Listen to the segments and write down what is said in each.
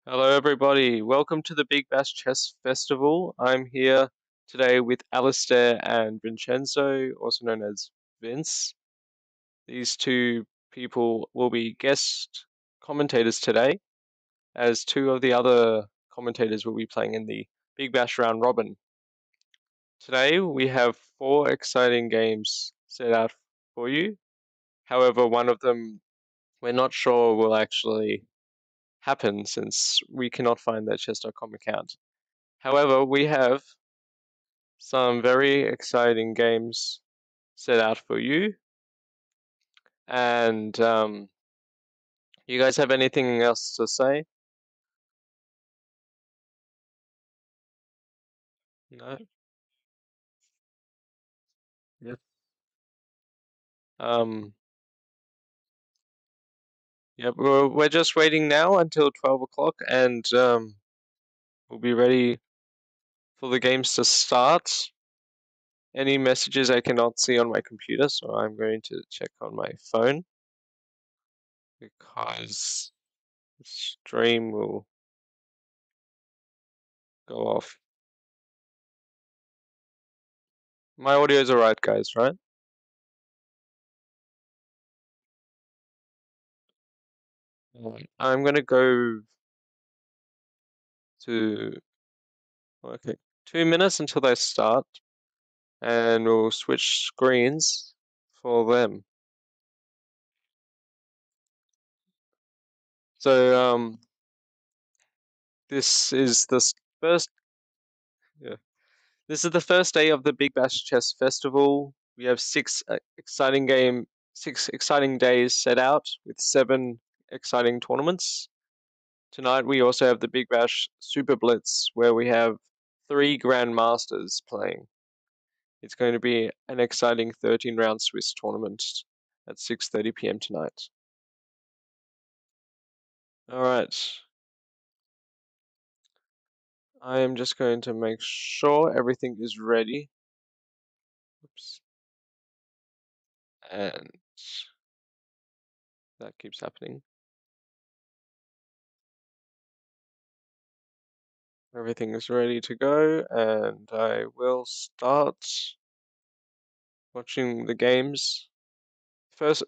Hello, everybody. Welcome to the Big Bash Chess Festival. I'm here today with Alistair and Vincenzo, also known as Vince. These two people will be guest commentators today, as two of the other commentators will be playing in the Big Bash round robin. Today, we have four exciting games set out for you. However, one of them we're not sure will actually happen since we cannot find that chess.com account. However, we have some very exciting games set out for you. And you guys have anything else to say? No? Yep. Um, yep, we're just waiting now until 12 o'clock and we'll be ready for the games to start. Any messages I cannot see on my computer, so I'm going to check on my phone because the stream will go off. My audio's alright, guys, right? I'm gonna go to okay 2 minutes until they start, and we'll switch screens for them. So this is the first yeah this is the first day of the Big Bash Chess Festival. We have six exciting days set out with seven exciting tournaments. Tonight we also have the Big Bash Super Blitz, where we have three grandmasters playing. It's going to be an exciting 13-round Swiss tournament at 6:30 p.m. tonight. All right. I am just going to make sure everything is ready. Oops. And that keeps happening. Everything is ready to go, and I will start watching the games. First,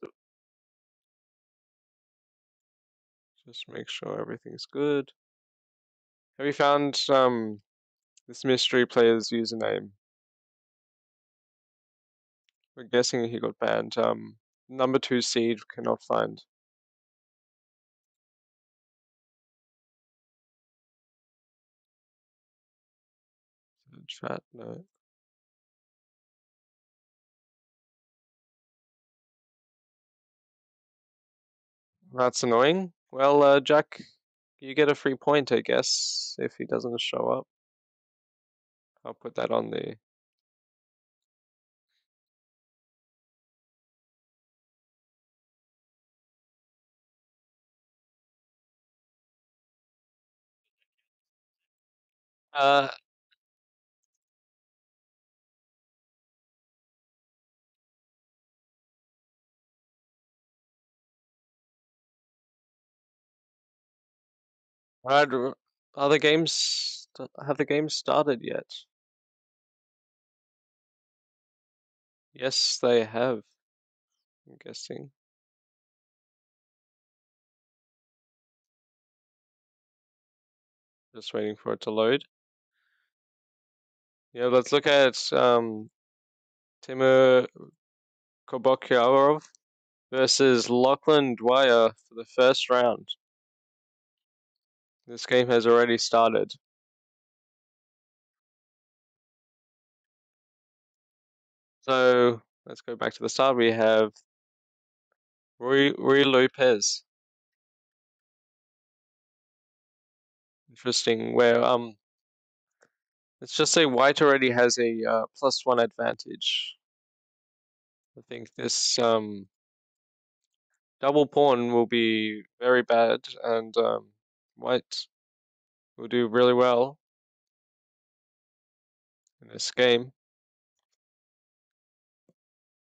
just make sure everything's good. Have you found this mystery player's username? We're guessing he got banned. Number 2 seed cannot find. Chat, no. That's annoying. Well, Jack, you get a free point, I guess, if he doesn't show up. I'll put that on the. Uh, Alright, are the games have the games started yet? Yes, they have. I'm guessing. Just waiting for it to load. Yeah, let's look at Timur Kobokyarov versus Lachlan Dwyer for the first round. This game has already started. So let's go back to the start. We have Rui Lopez. Interesting. Where let's just say White already has a +1 advantage. I think this double pawn will be very bad, and White will do really well in this game.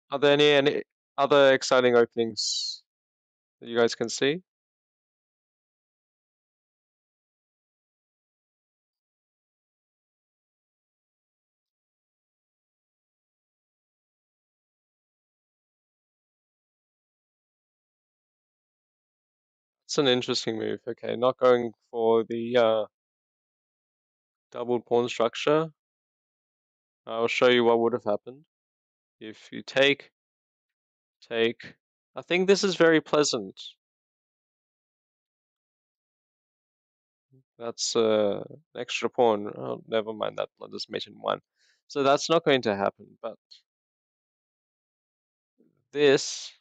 Are there any other exciting openings that you guys can see? It's an interesting move. Okay, not going for the double pawn structure. I'll show you what would have happened if you take. I think this is very pleasant. That's an extra pawn. Oh, never mind that blunders mate in one. So that's not going to happen, but this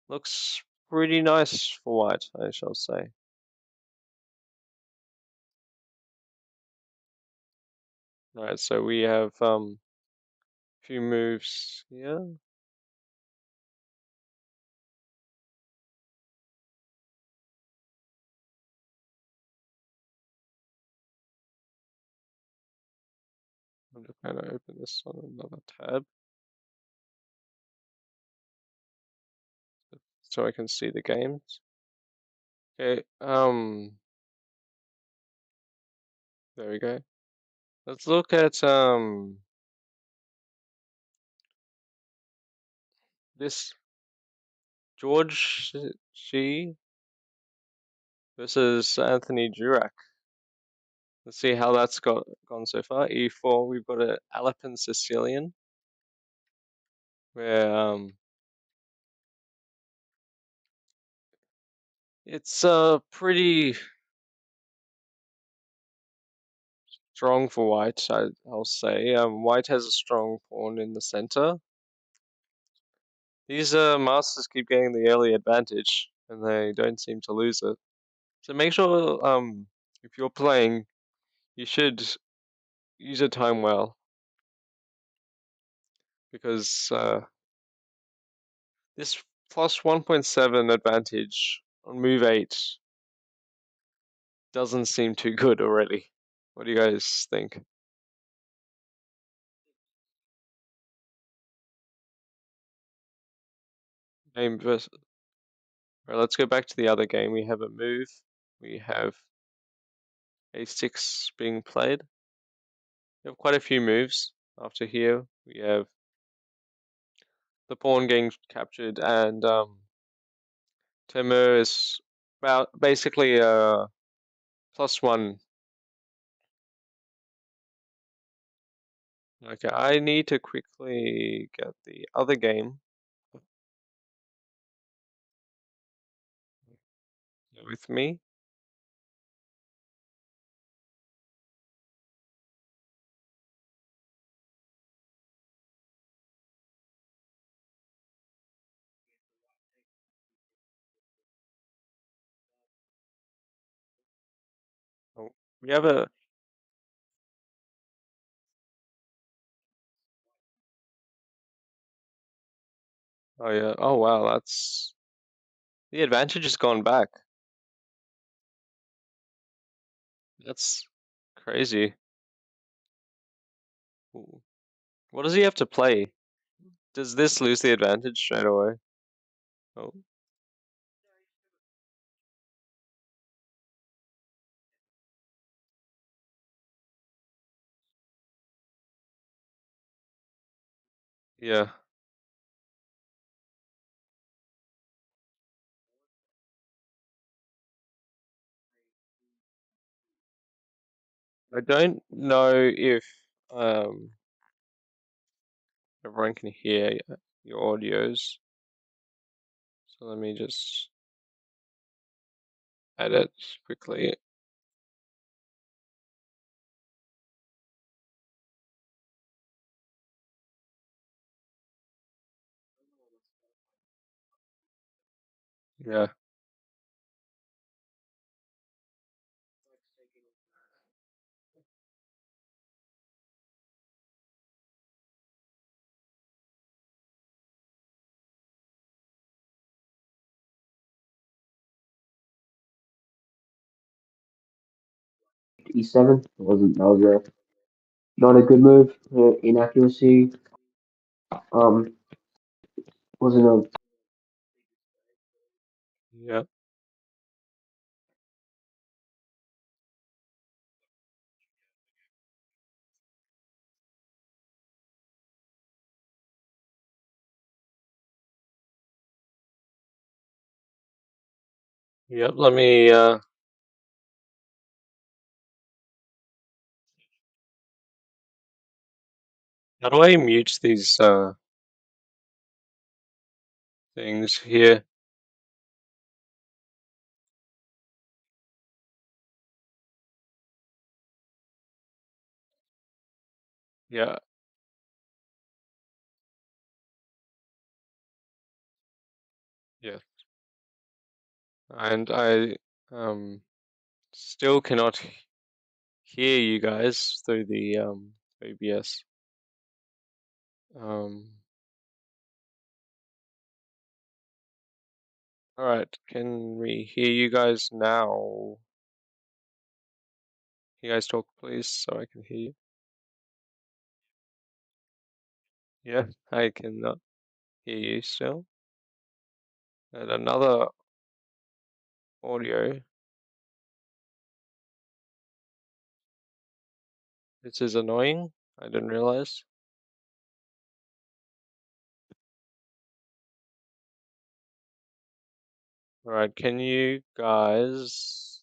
looks pretty nice for white, I shall say. Alright, so we have few moves here. I'm just going to open this on another tab so I can see the games. Okay, there we go. Let's look at this George Shi versus Anthony Durack. Let's see how that's gone so far. E4, we've got a Alpen Sicilian, where it's pretty strong for white, I'll say. White has a strong pawn in the center. These masters keep getting the early advantage, and they don't seem to lose it. So make sure if you're playing, you should use your time well, because this plus 1.7 advantage on move 8 doesn't seem too good already. What do you guys think? Game versus. Right, let's go back to the other game. We have a move. We have a6 being played. We have quite a few moves after here. We have the pawn getting captured, and Timur is about basically +1. Okay, I need to quickly get the other game with me. Oh, we have a. Oh yeah. Oh wow, that's the advantage has gone back. That's crazy. Ooh. What does he have to play? Does this lose the advantage straight away? Oh, yeah. I don't know if um everyone can hear your audios. So let me just edit quickly. Yeah. E7. Wasn't that was not a good move. Inaccuracy. Um, wasn't a Yeah. Yep, let me how do I mute these things here? Yeah, yeah. And I still cannot hear you guys through the OBS. Um all right, can we hear you guys now? You guys talk please so I can hear you. Yeah, I cannot hear you still. And another audio. This is annoying. I didn't realize. Alright, can you guys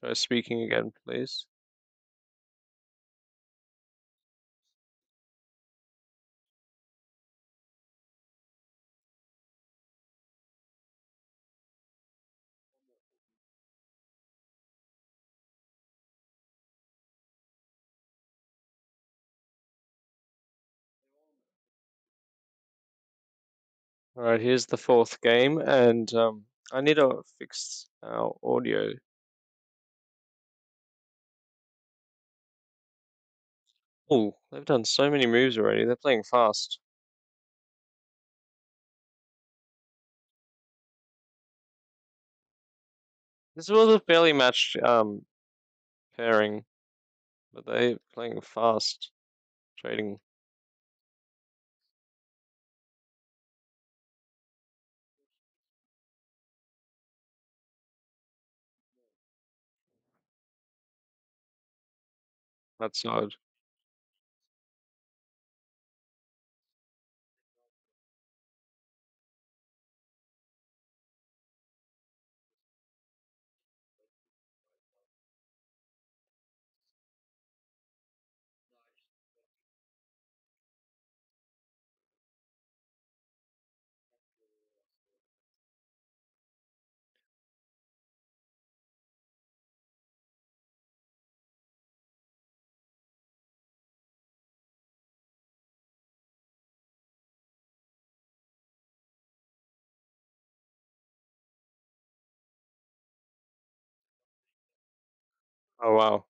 try speaking again, please? Alright, here's the fourth game, and I need to fix our audio. Oh, they've done so many moves already. They're playing fast. This was a fairly matched pairing, but they're playing fast, trading. That's odd. Oh wow.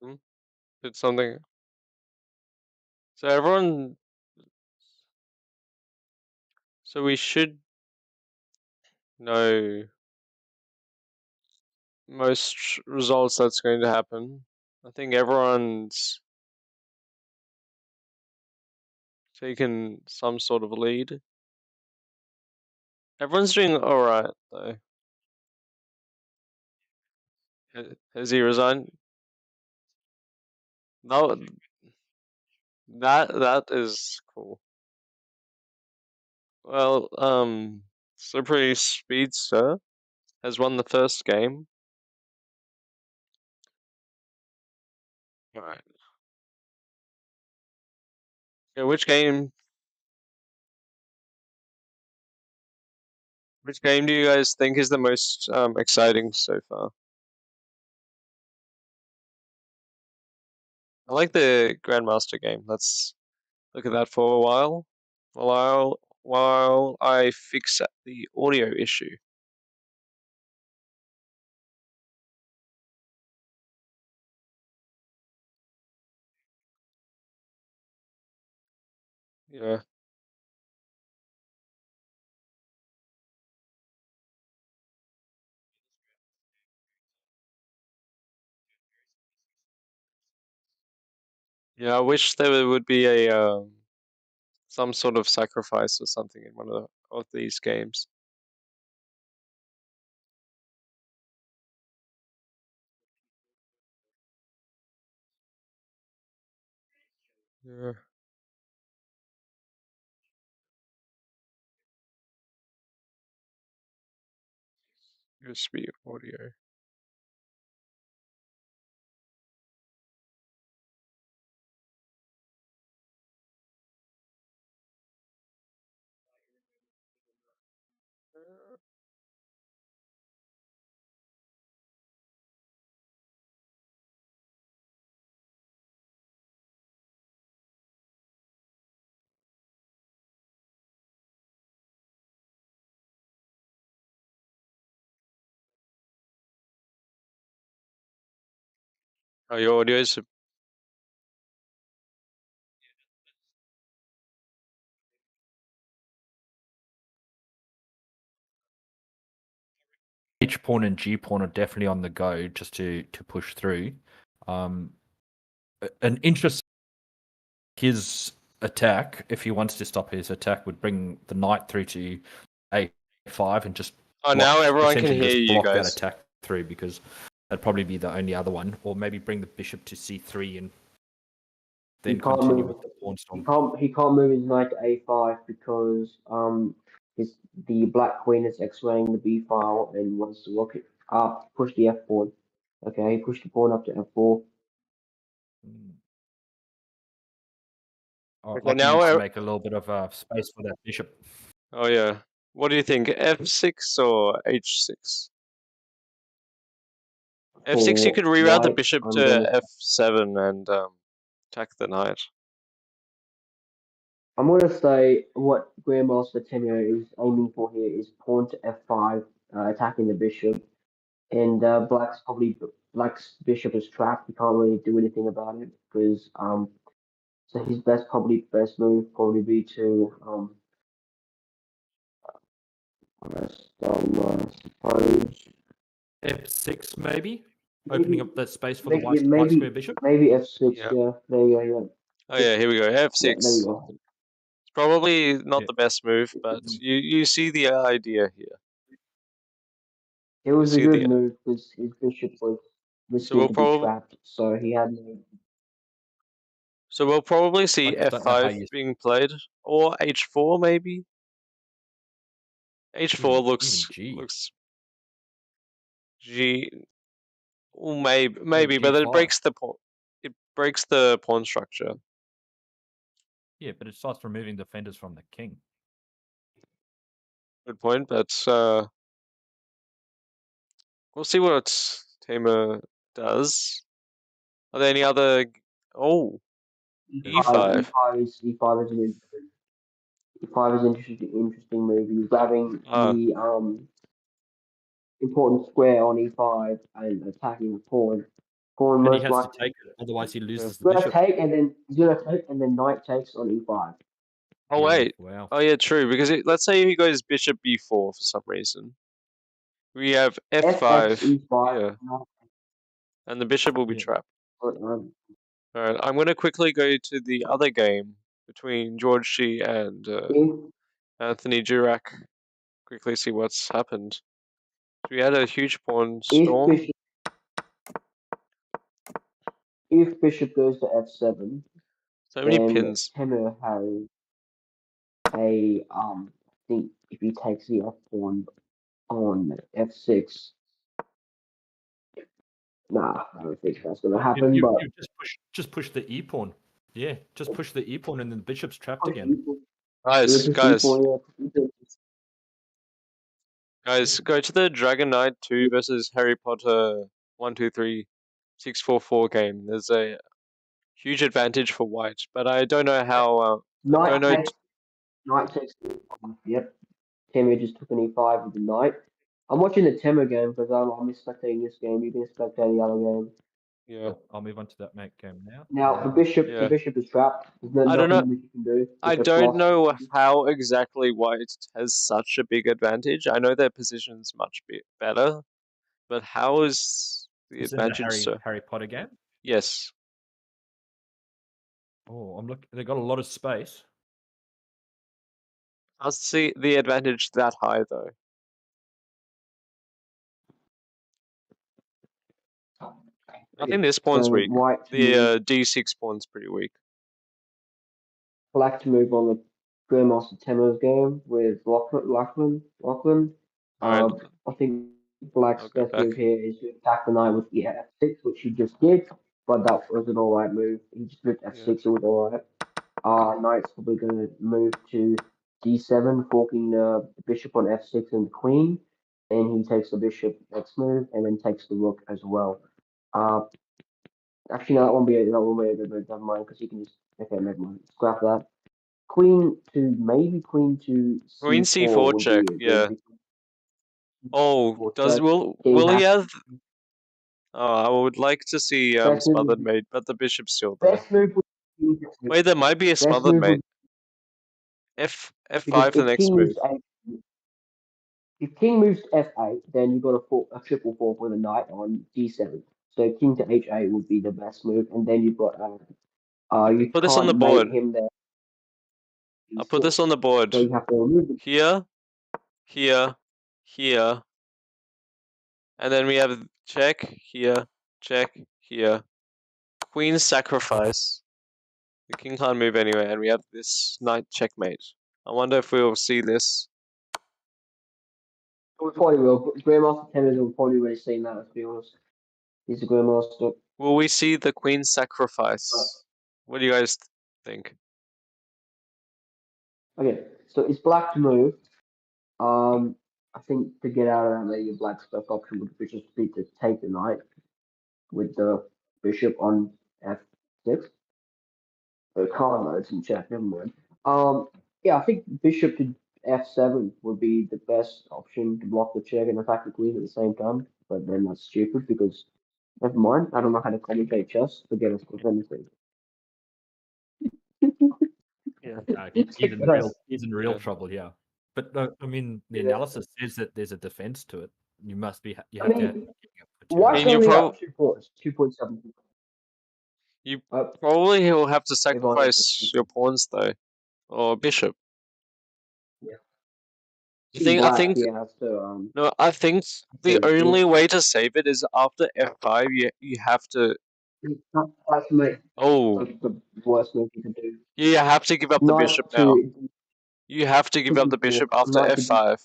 Hmm? Did something. So everyone. So we should know most results that's going to happen. I think everyone's taken some sort of lead. Everyone's doing alright though. Has he resigned? No, that is cool. Well, Slippery Speedster has won the first game. Alright. Yeah, which game do you guys think is the most exciting so far? I like the Grandmaster game. Let's look at that for a while I fix the audio issue. Yeah. Yeah, I wish there would be a some sort of sacrifice or something in one of these games. Yeah. USB audio. Oh, your audio is. H pawn and G pawn are definitely on the go just to push through. An interest his attack, if he wants to stop his attack, would bring the knight through to A5 and just Oh, now everyone can essentially hear just you block that guys. attack through, because that'd probably be the only other one, or maybe bring the bishop to C3 and He then can't continue move. with the pawn He storm. can't move his knight to A5 because his the black queen is X-raying the B file and wants to look it up, push the F pawn. Okay, he pushed the pawn up to F4. Oh, Okay, like he now needs to make a little bit of space for that bishop. Oh yeah. What do you think? F6 or H6? F6, you For could reroute the white, bishop I'm gonna to F7 and attack the knight. say what Grandmaster Tenyo is aiming for here is pawn to F5, attacking the bishop, and black's bishop is trapped. He can't really do anything about it because so his best move probably be to I suppose F6 maybe, opening maybe up that space for the maybe white maybe square bishop. maybe F6. Yeah. Yeah, there you Oh go. yeah, here we go. Yeah, there we F6. go. It's probably not Yeah. the best move, but you see the idea here. It You was a see good the. move because his bishop was So risking we'll to be probably trapped, so he had no. see I just don't know how F5 you being played or H4 maybe. H4 even looks G. G. Well, maybe Or but G5. it breaks the pawn structure. Yeah, but it starts removing defenders from the king. Good point, but we'll see what Tamer does. Are there any other? Oh, E5, E5. E5 is E5 is an E5 is an interesting move. He's grabbing Ah, the important square on E5 and attacking the pawn. Pawn And he most has to likely take it, otherwise he yeah. loses the gonna bishop. take and then he's gonna take and then knight takes on E5. Oh Yeah, wait. wow. Oh yeah, true. Because let's say he goes bishop b4 for some reason. We have FX f5. E5. Yeah, and the bishop will be Yeah. trapped. Um, All right, I'm gonna quickly go to the other game between George Shi and if Anthony Durack. Quickly see what's happened. We had a huge pawn if storm. bishop if bishop goes to F7, So many then pins. Temer has I think if he takes the F pawn on F6, nah, I don't think that's gonna happen. But You just push the e pawn. Yeah, just push the e pawn and then the bishop's trapped push again. E4, Guys, push guys, E4, yeah. guys, go to the Dragon Knight 2 versus Harry Potter 123644 game. There's a huge advantage for white, but I don't know how. I Knight don't know. takes knight takes E5. Yep, Temer just took an E5 with the knight. I'm watching the Temer game because I'm spectating this game. You can spectate the other game. Yeah, I'll move on to that mate game now. Now the yeah. bishop is trapped. There's I don't nothing know. that you can do. I Bishop's don't lost. know how exactly white has such a big advantage. I know their position's much better, but how is the This is the advantage so? Harry Potter game. Yes, Oh, I'm looking. They got a lot of space. I'll see the advantage that high though. I think this So pawn's weak. white to The move. d6 pawn's pretty weak. black to move on the Grandmaster Temo's game with Lachlan. Alright, I think black's I'll go best move back. here is to attack the knight with f6, which he just did, but that was an alright move. He just moved f6, it was alright. Knight's probably going to move to d7, forking the bishop on f6 and the queen, and he takes the bishop next move, and then takes the rook as well. Actually, no, that won't be a good move. Never mind, because he can just never mind. Scrap that. Queen to maybe queen to Queen c4 c4 would check, be a yeah. good Oh, for does check. will he has have? Oh, I would like to see best move. smothered mate, but the bishop's still there. Best move would be Wait, there might be a best smothered move mate. would because F5 the next move. if king moves to f8, then you've got a triple four with a knight on d7. So king to h8 would be the best move, and then you've got you Put this on the can't mate board. him there. I'll put this on the board. So you have to remove it. Here, here, here. And then we have check, here, here. Queen sacrifice. The king can't move anywhere, and we have this knight checkmate. I wonder if we will see this. We probably will. Grandmaster Tennis will probably already seen that, let's be honest. He's a Grandmaster. Will we see the queen sacrifice? What do you guys think? Okay, so it's black to move. I think to get out of that, maybe black's best option would just be to take the knight with the bishop on f6. Can't know, it's in check, never mind. Yeah, I think bishop to f7 would be the best option to block the check and attack the queen at the same time. But then that's stupid because never mind. I don't know how to commentate chess. Forget us with anything. Yeah. He's in real trouble, yeah. But I mean, the analysis says that there's a defense to it. You must be. You have to. White's And you only up 2 points, 2.7. You probably will have to sacrifice your pawns though, or bishop. Yeah. I think. Yeah, has to, No, I think the only way to save it is after f5. You have to. That's the Oh, worst move you can do. you have to give up the bishop now. You have to give up the bishop after f5.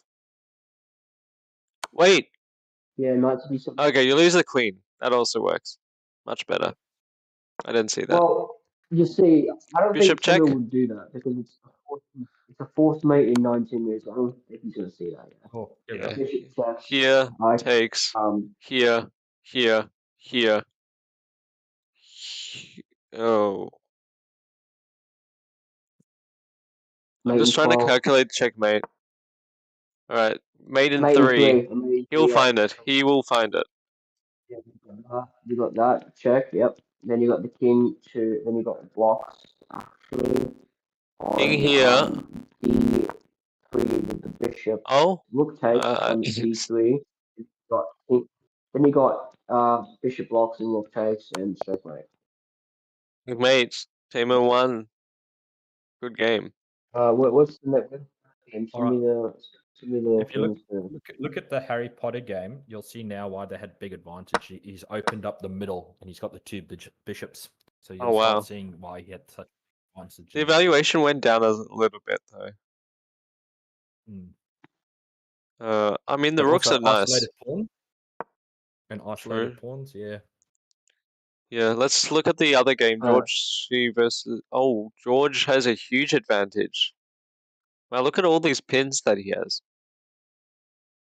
Wait. Yeah, knight to d7. Okay, you lose the queen. That also works. Much better. I didn't see that. Well, you see, I don't Bishop think check. Timur would do that because it's a forced mate in 19 moves. I don't think he's going to see that. Yeah. Oh, Yeah. Bishop check. Here takes. Here. Oh. I'm just trying to calculate checkmate. Alright, mate in 3. He'll find it. He will find it. Yeah, you got that check. Yep. Then you got the king to. Then you got the blocks. Actually, King here. D3 with the bishop. Oh. Rook takes on D3. Then you got bishop blocks and rook takes and checkmate. Mates. Tamer 1. Good game. What's the next one? If you look at the Harry Potter game, you'll see now why they had big advantage. He's opened up the middle and he's got the 2 bishops. So you'll start seeing why he had such advantage. The evaluation went down a little bit though. I mean the rooks are nice. Isolated pawn and isolated pawns, yeah. Yeah, let's look at the other game. George versus. Oh, George has a huge advantage. Wow, look at all these pins that he has.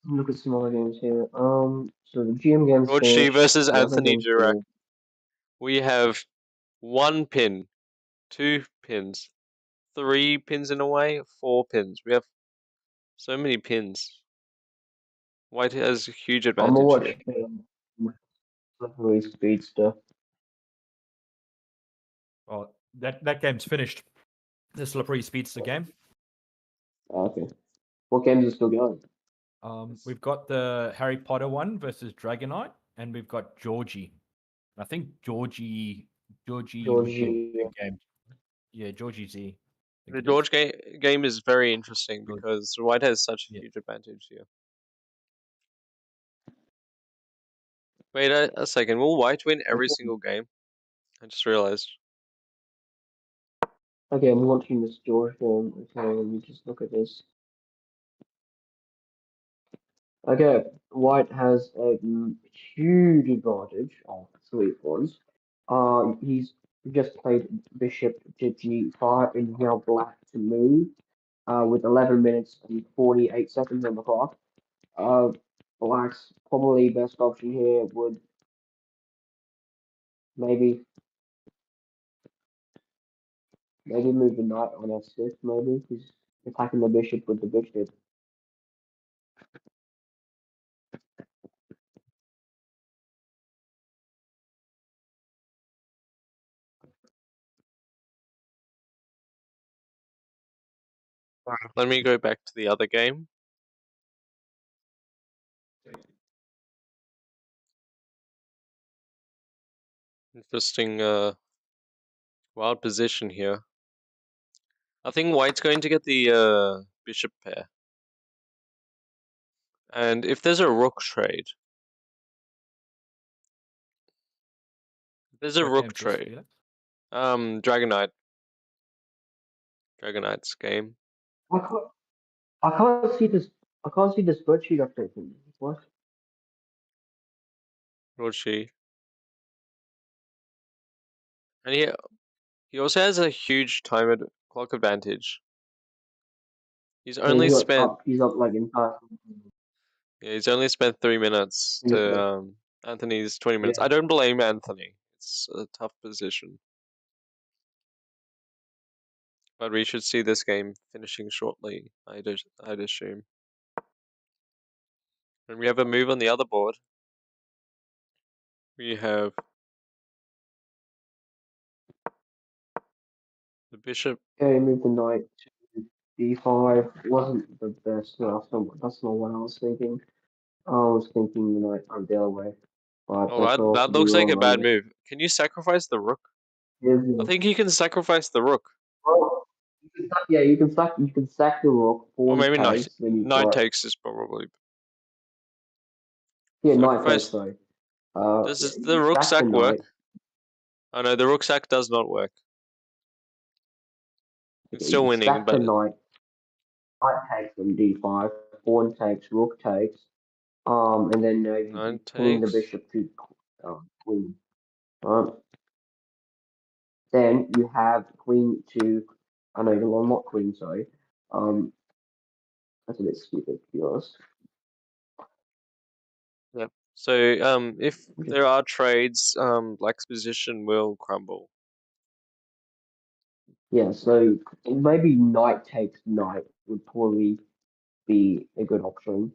Look at some other games here. So the GM games. George G versus Anthony Durack. We have 1 pin, 2 pins, 3 pins in a way, 4 pins. We have so many pins. White has a huge advantage here. Speedster. Oh, that game's finished. The Slippery Speedster game. Okay. What games are still going? We've got the Harry Potter one versus Dragonite, and we've got Georgie. I think Georgie would be a good game. Yeah, Georgie Z. The George game is very interesting because White has such a huge advantage here. Wait a second. Will White win every single game? I just realized. Okay, I'm watching this George game. Okay, let me just look at this. Okay, White has a huge advantage of 3 pawns. He's just played Bishop to G5 and now Black to move. With 11 minutes and 48 seconds on the clock. Uh, Black's probably best option here would maybe move the knight on f6. Maybe he's attacking the bishop with the bishop. Let me go back to the other game. Interesting wild position here. I think White's going to get the bishop pair. And if there's a rook trade, What game's this, Felix? Dragon Knight's game. I can't see this. I can't see the spreadsheet updating. What? Roshi. And he also has a huge clock advantage. He's only spent He's up like in time. Yeah, he's only spent 3 minutes to Anthony's 20 minutes. Yeah. I don't blame Anthony. It's a tough position. But we should see this game finishing shortly, I'd assume. And we have a move on the other board. We have the bishop. Okay, move the knight to d5. Wasn't the best. No, that's not what I was thinking. I was thinking the knight on the other way. But Oh, that could also that be looks like wrong. a bad move. Can you sacrifice the rook? I think you can sacrifice the rook. Well, you can sack the rook, Or pawn maybe takes, then you've knight got takes is probably. knight takes, Sacrifice. sorry. Does the You rook sack the sack work? knight. Oh no, the rook sack does not work. It's Okay, still you winning, sack the but knight. Knight takes on d5. Pawn takes, rook takes. And then you knight ping the takes. bishop to queen. Then you have queen to. I know you're not queen, sorry. That's a bit stupid to be honest. Yep. So if there are trades, Black's position will crumble. Yeah, so maybe knight takes knight would probably be a good option.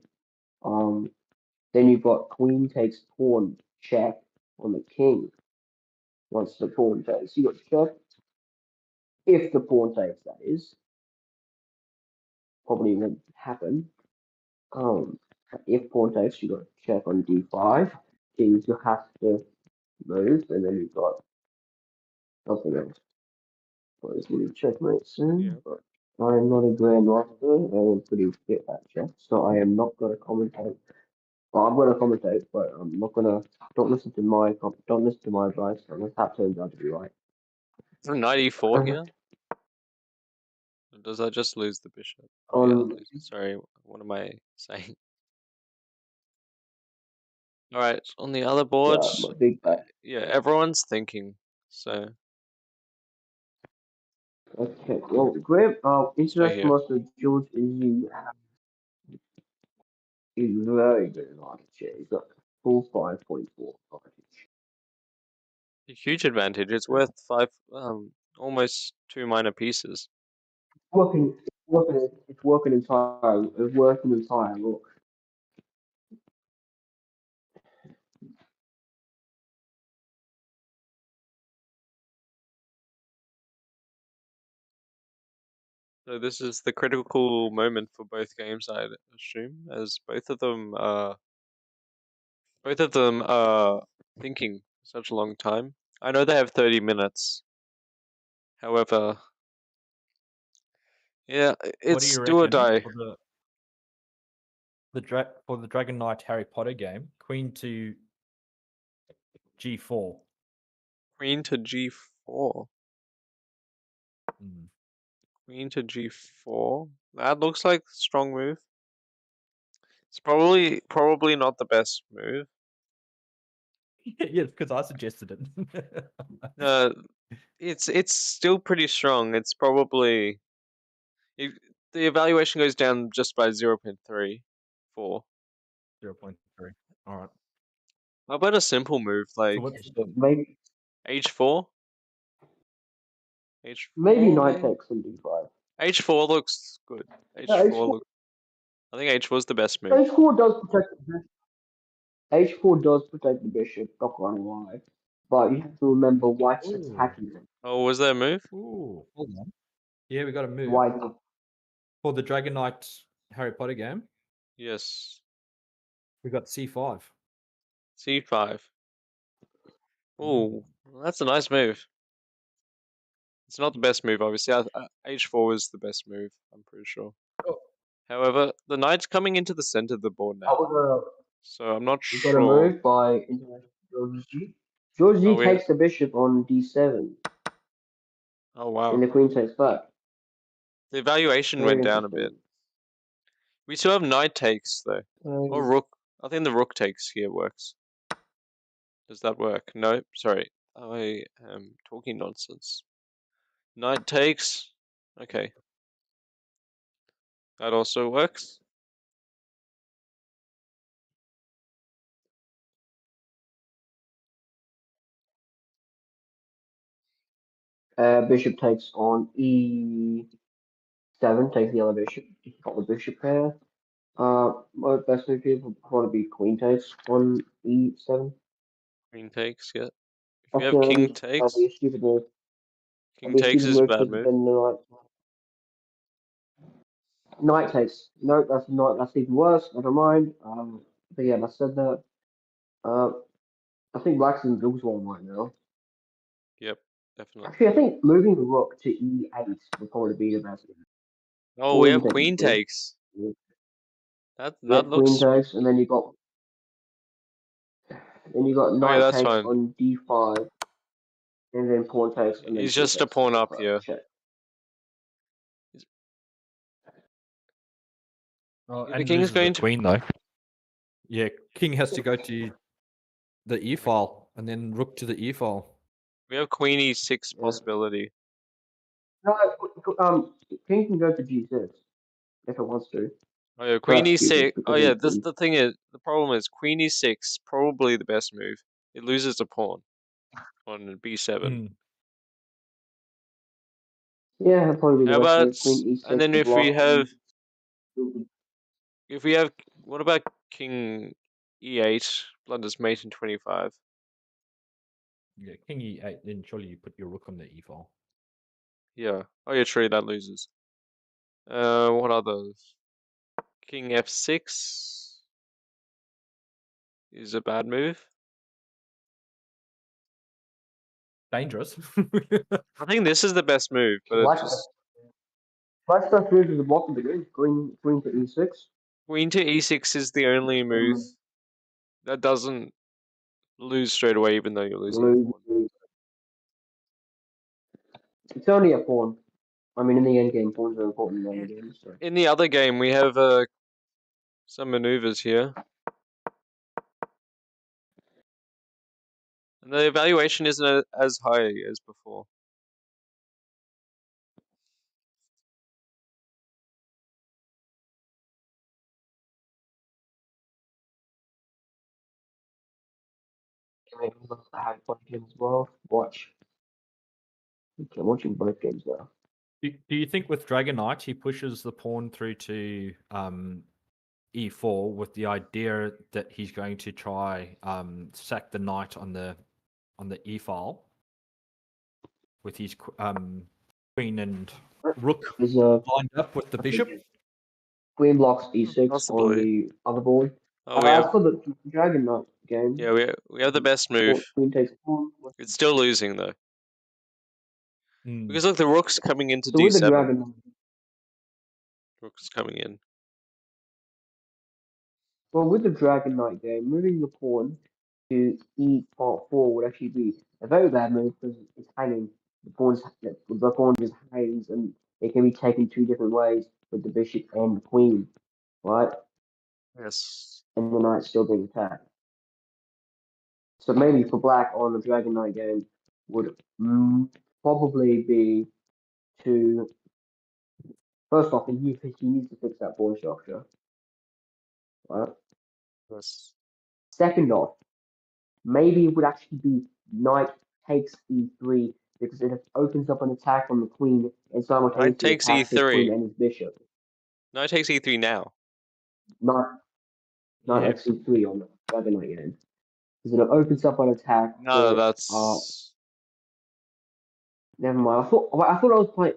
Then you've got queen takes pawn check on the king. Once the pawn takes, you got check. If the pawn takes, that is, probably won't happen. If pawn takes, you got check on d5. Kings you have to move, and then you've got something else. So it's going to checkmate soon, Yeah. but I am not a grandmaster. I am pretty fit at chess, so I am not going to commentate. Well, I'm going to commentate, but I'm not going to. Don't listen to my advice. Unless that turns out to be right. Is it knight e4 here? Or does that just lose the bishop? Oh yeah, sorry, what am I saying? Alright, on the other board, Yeah, big bet. yeah, everyone's thinking, so. Okay, well, Graham, international here. master George is very good in architecture. He's got full 5.4 architecture. A huge advantage. It's worth almost 2 minor pieces. It's working entirely. Look. So this is the critical moment for both games, I'd assume, as both of them are thinking such a long time. I know they have 30 minutes. However, yeah, What do it's you do or reckon die. for the Dragon Knight Harry Potter game? Queen to G4. Queen to G4. Mm. Queen to g4. That looks like a strong move. It's probably not the best move. Yeah, because I suggested it. It's still pretty strong. It's probably if the evaluation goes down just by 0.34. 0.3. All right. How about a simple move So like what's So maybe h4? H4 knight maybe? takes on d5. H4 looks good. Yeah, H4 look. I think H4 is the best move. h4 does protect the bishop. H4 does protect the bishop, not gonna lie. But you have to remember white's Ooh. attacking them. Oh, was there a move? Ooh, hold on. Yeah, we got a move White for the Dragon Knight Harry Potter game. Yes. We got C5. C5. Oh, that's a nice move. It's not the best move, obviously. H4 is the best move, I'm pretty sure. Oh. However, the knight's coming into the center of the board now, so I'm not we got a sure. move by international George G. George G Oh, takes the bishop on d7, oh and wow. the queen takes back. The evaluation Very went down a bit. interesting. We still have knight takes, though. Or rook. I think the rook takes here works. Does that work? No, sorry. I am talking nonsense. Knight takes. Okay. That also works. Bishop takes on e7, takes the other bishop. Got the bishop pair. My best move here would probably be queen takes on e7. Queen takes, yeah. If you have king Actually, that'll be takes, a stupid move. king That'll be a takes stupid is a move bad because move. then the knight takes. No, that's not. That's even worse. Never mind. But yeah, I said that. Uh, I think black's in lose one right now. Yep, definitely. Actually, I think moving the rook to e8 would probably be the best. Oh, Or we even have take queen e3. takes. That Yep, queen looks. takes, and then you got Oh yeah, knight that's takes fine. on d5, and then pawn takes, and then He's king just a takes on pawn up d5. here. Check. Oh, The and king is loses the going to. queen though. Yeah, king has to go to the e file and then rook to the e file. We have queen e6 Yeah. possibility. No, king can go to g6 if it wants to. Oh yeah, queen That's stupid e6. Oh because yeah, it's the thing is, the problem is queen e6 probably the best move. It loses a pawn on b7. Mm. yeah, that'd probably be How the best about move. Queen and e6 then to block. if we have what about king e8 blunders mate in 25? Yeah, king e8, then surely you put your rook on the e file. Yeah. Oh yeah, true. That loses. What others? King f6 is a bad move. Dangerous. I think this is the best move, but it just Black's best move is the block of the green. Queen to e6. queen to e6 is the only move that doesn't lose straight away, even though you're losing a Lose. pawn. It's only a pawn. I mean, in the end game, pawns are important in the end game. So. In the other game, we have some maneuvers here. And the evaluation isn't as high as before. I have both games as well. Watch. Okay, I'm watching both games now. Do you think with Dragon Knight he pushes the pawn through to e4 with the idea that he's going to try sack the knight on the e file with his queen and rook There's lined up with the bishop? queen blocks e6 on Possibly. the other board. Oh, we As have for the Dragon Knight game, yeah, we have the best move. queen takes pawn. It's still losing though. Mm. Because look, the rook's coming into So with the d7. Dragon Knight, Rook's coming in. well, with the Dragon Knight game, moving the pawn to e4 would actually be a very bad move because it's hanging the pawn just hangs, and it can be taken two different ways with the bishop and the queen, right? Yes. And the knight's still being attacked. So maybe for black on the Dragon Knight game would probably be to first off he needs to fix that pawn structure, right? Yes. Second off, maybe it would actually be knight takes e3 because it opens up an attack on the queen and simultaneously takes attacks his queen e3. and his bishop. Knight takes e3 now. Knight Yeah. x3 on the Dragon Knight game. Because it opens up an attack No, for that's never mind. I thought I was playing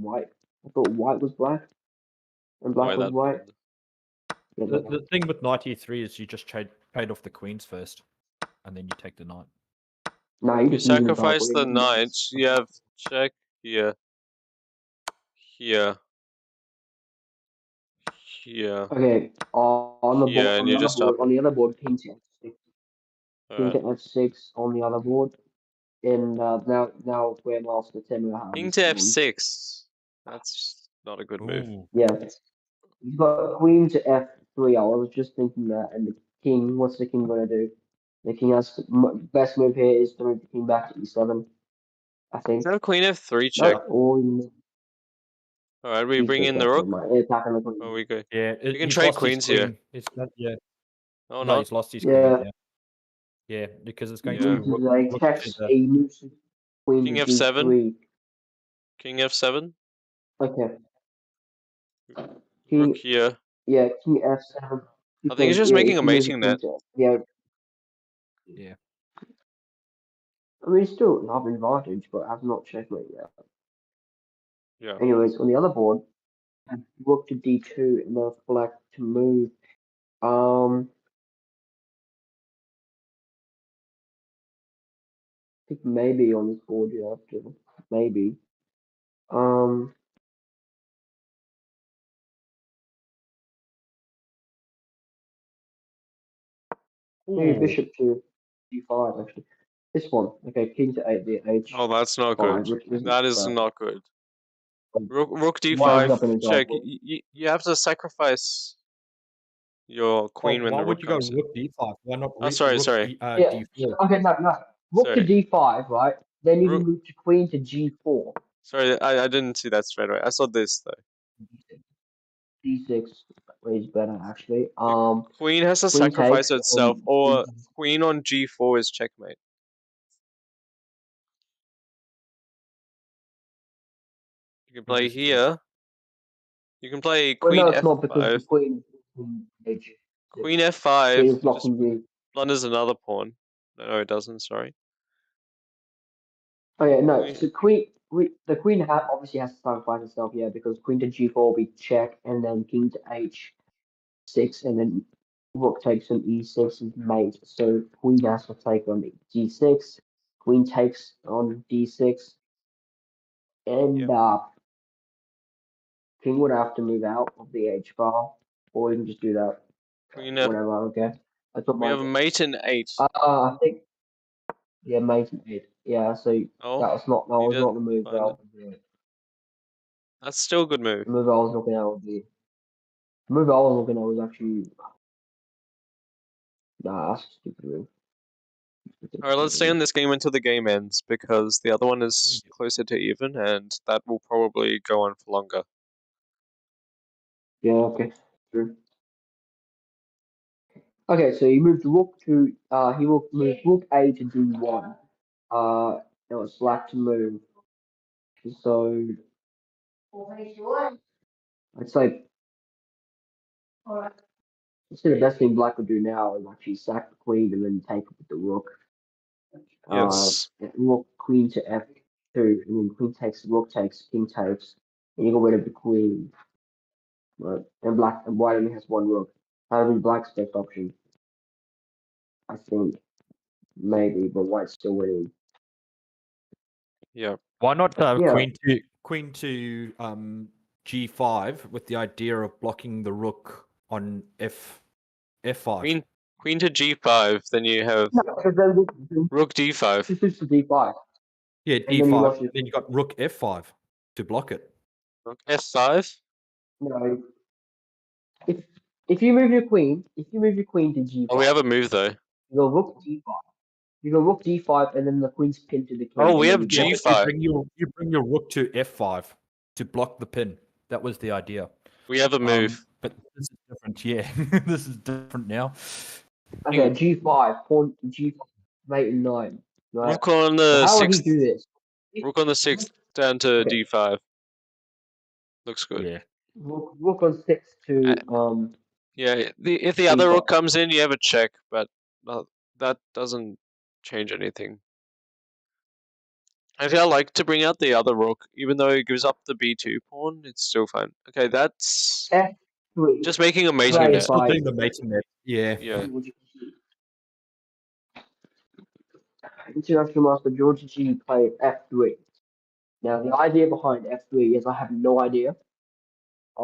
white. I thought white was black and black why was that. white. Yeah, The thing with knight e3 is you just trade off the queens first, and then you take the knight. no, you You just using sacrifice the knight. You have check here, here, here, Okay, on the here, board, and you just up on it. the other board, king to f6, king Alright. to f6 on the other board, and now Grandmaster Timur has King his to pawn. f6. That's not a good move. Yeah, he's got queen to f3. I was just thinking that, and the king. What's the king gonna do? The king has best move here is to move the king back to e7. I think. Is that a queen f3 No, check? or Alright, we bring in the rook. Oh, we go. Yeah, We can he's trade lost his queens here. queen. It's not, yeah, Oh, no, not? he's lost his Yeah. queen. Yeah, because it's going Yeah. to loses rook to checks the. a moves queen King to f7? g3. King f7? Okay. Rook King, here. yeah, king f7. I think he's just making a mating net. Yeah, Yeah. I mean, it's still have advantage, but I've not checkmate yet. Yeah. Anyways, on the other board, rook to d2 and then black to move. I think maybe on this board you have to maybe. Maybe Ooh. bishop to d5 actually. This one, okay, king to 8 the h5, Oh, that's not good. which isn't That is bad. not good. Rook Winds d5 up in his check. eyeball. You have to sacrifice your Oh, queen when why the would rook you go comes in. rook d5? Why not Oh, sorry, rook sorry. Yeah. d4? Okay, no. Rook to Sorry. d5, right? Then you Rook- move to queen to g4. Sorry, I didn't see that straight away. I saw this though. d6 is better actually. Queen has to Queen sacrifice takes itself, or queen on g4 is checkmate. You can play Interesting. here. You can play well, queen no, it's not because the f5. queen is h6. Queen f5 Queen is just blocking you. blunders another pawn. No, it doesn't. Sorry. Oh yeah, no. Queen- So the queen obviously has to sacrifice itself, yeah, because queen to g4 will be check, and then king to h6, and then rook takes on e6 is mate. So queen has to take on g6. Queen takes on d6, and king would have to move out of the h file, or you can just do that. Queen f. Whatever. Okay. That's what We have mate in 8. I think. Yeah, mate and 8. Yeah. So Oh, that you was not the didn't move find it. that That's still a good move. the move I was looking at would be. The move I was looking at was actually. Nah, that's a stupid move. Alright, let's stay on this game until the game ends, because the other one is closer to even, and that will probably go on for longer. Yeah, okay. True. Okay, so he moved rook to he will move rook A to D1. Now it's black to move. So it's like the best thing black would do now is actually sack the queen and then take it with the rook. Yes. Rook queen to F2, and then queen takes, rook takes, king takes, and you get rid of the queen. Right? And white only has one rook. That would be black's best option. I think. Maybe, but white's still winning. Yeah. Why not Yeah. queen to g5 with the idea of blocking the rook on f5? queen to g5, then you have No, because then rook d5. this is to d5. Yeah, And then you d5. watch it. Then you got rook f5 to block it. Rook f5. No. If you move your queen, to g5, Oh, we have a move though. you go rook d5. You go rook d5, and then the queen's pinned to the king. Oh, we and have then you g5. You bring your rook to f5 to block the pin. That was the idea. We have a move. But this is different. Yeah, this is different now. Okay, g5, pawn g5, mate and 9. Right? Rook on So the how would he 6th. do this? Rook on the 6th down to Okay. d5. Looks good. Yeah. Rook on 6 to Yeah, if the other d5. rook comes in, you have a check, but that doesn't change anything. Actually, I like to bring out the other rook, even though it gives up the b2 pawn. It's still fine. Okay, that's f3. just making a mating Right, net. Still fine. doing the mating net. Yeah. Yeah. International Master George G played f3. Now the idea behind f3 is I have no idea.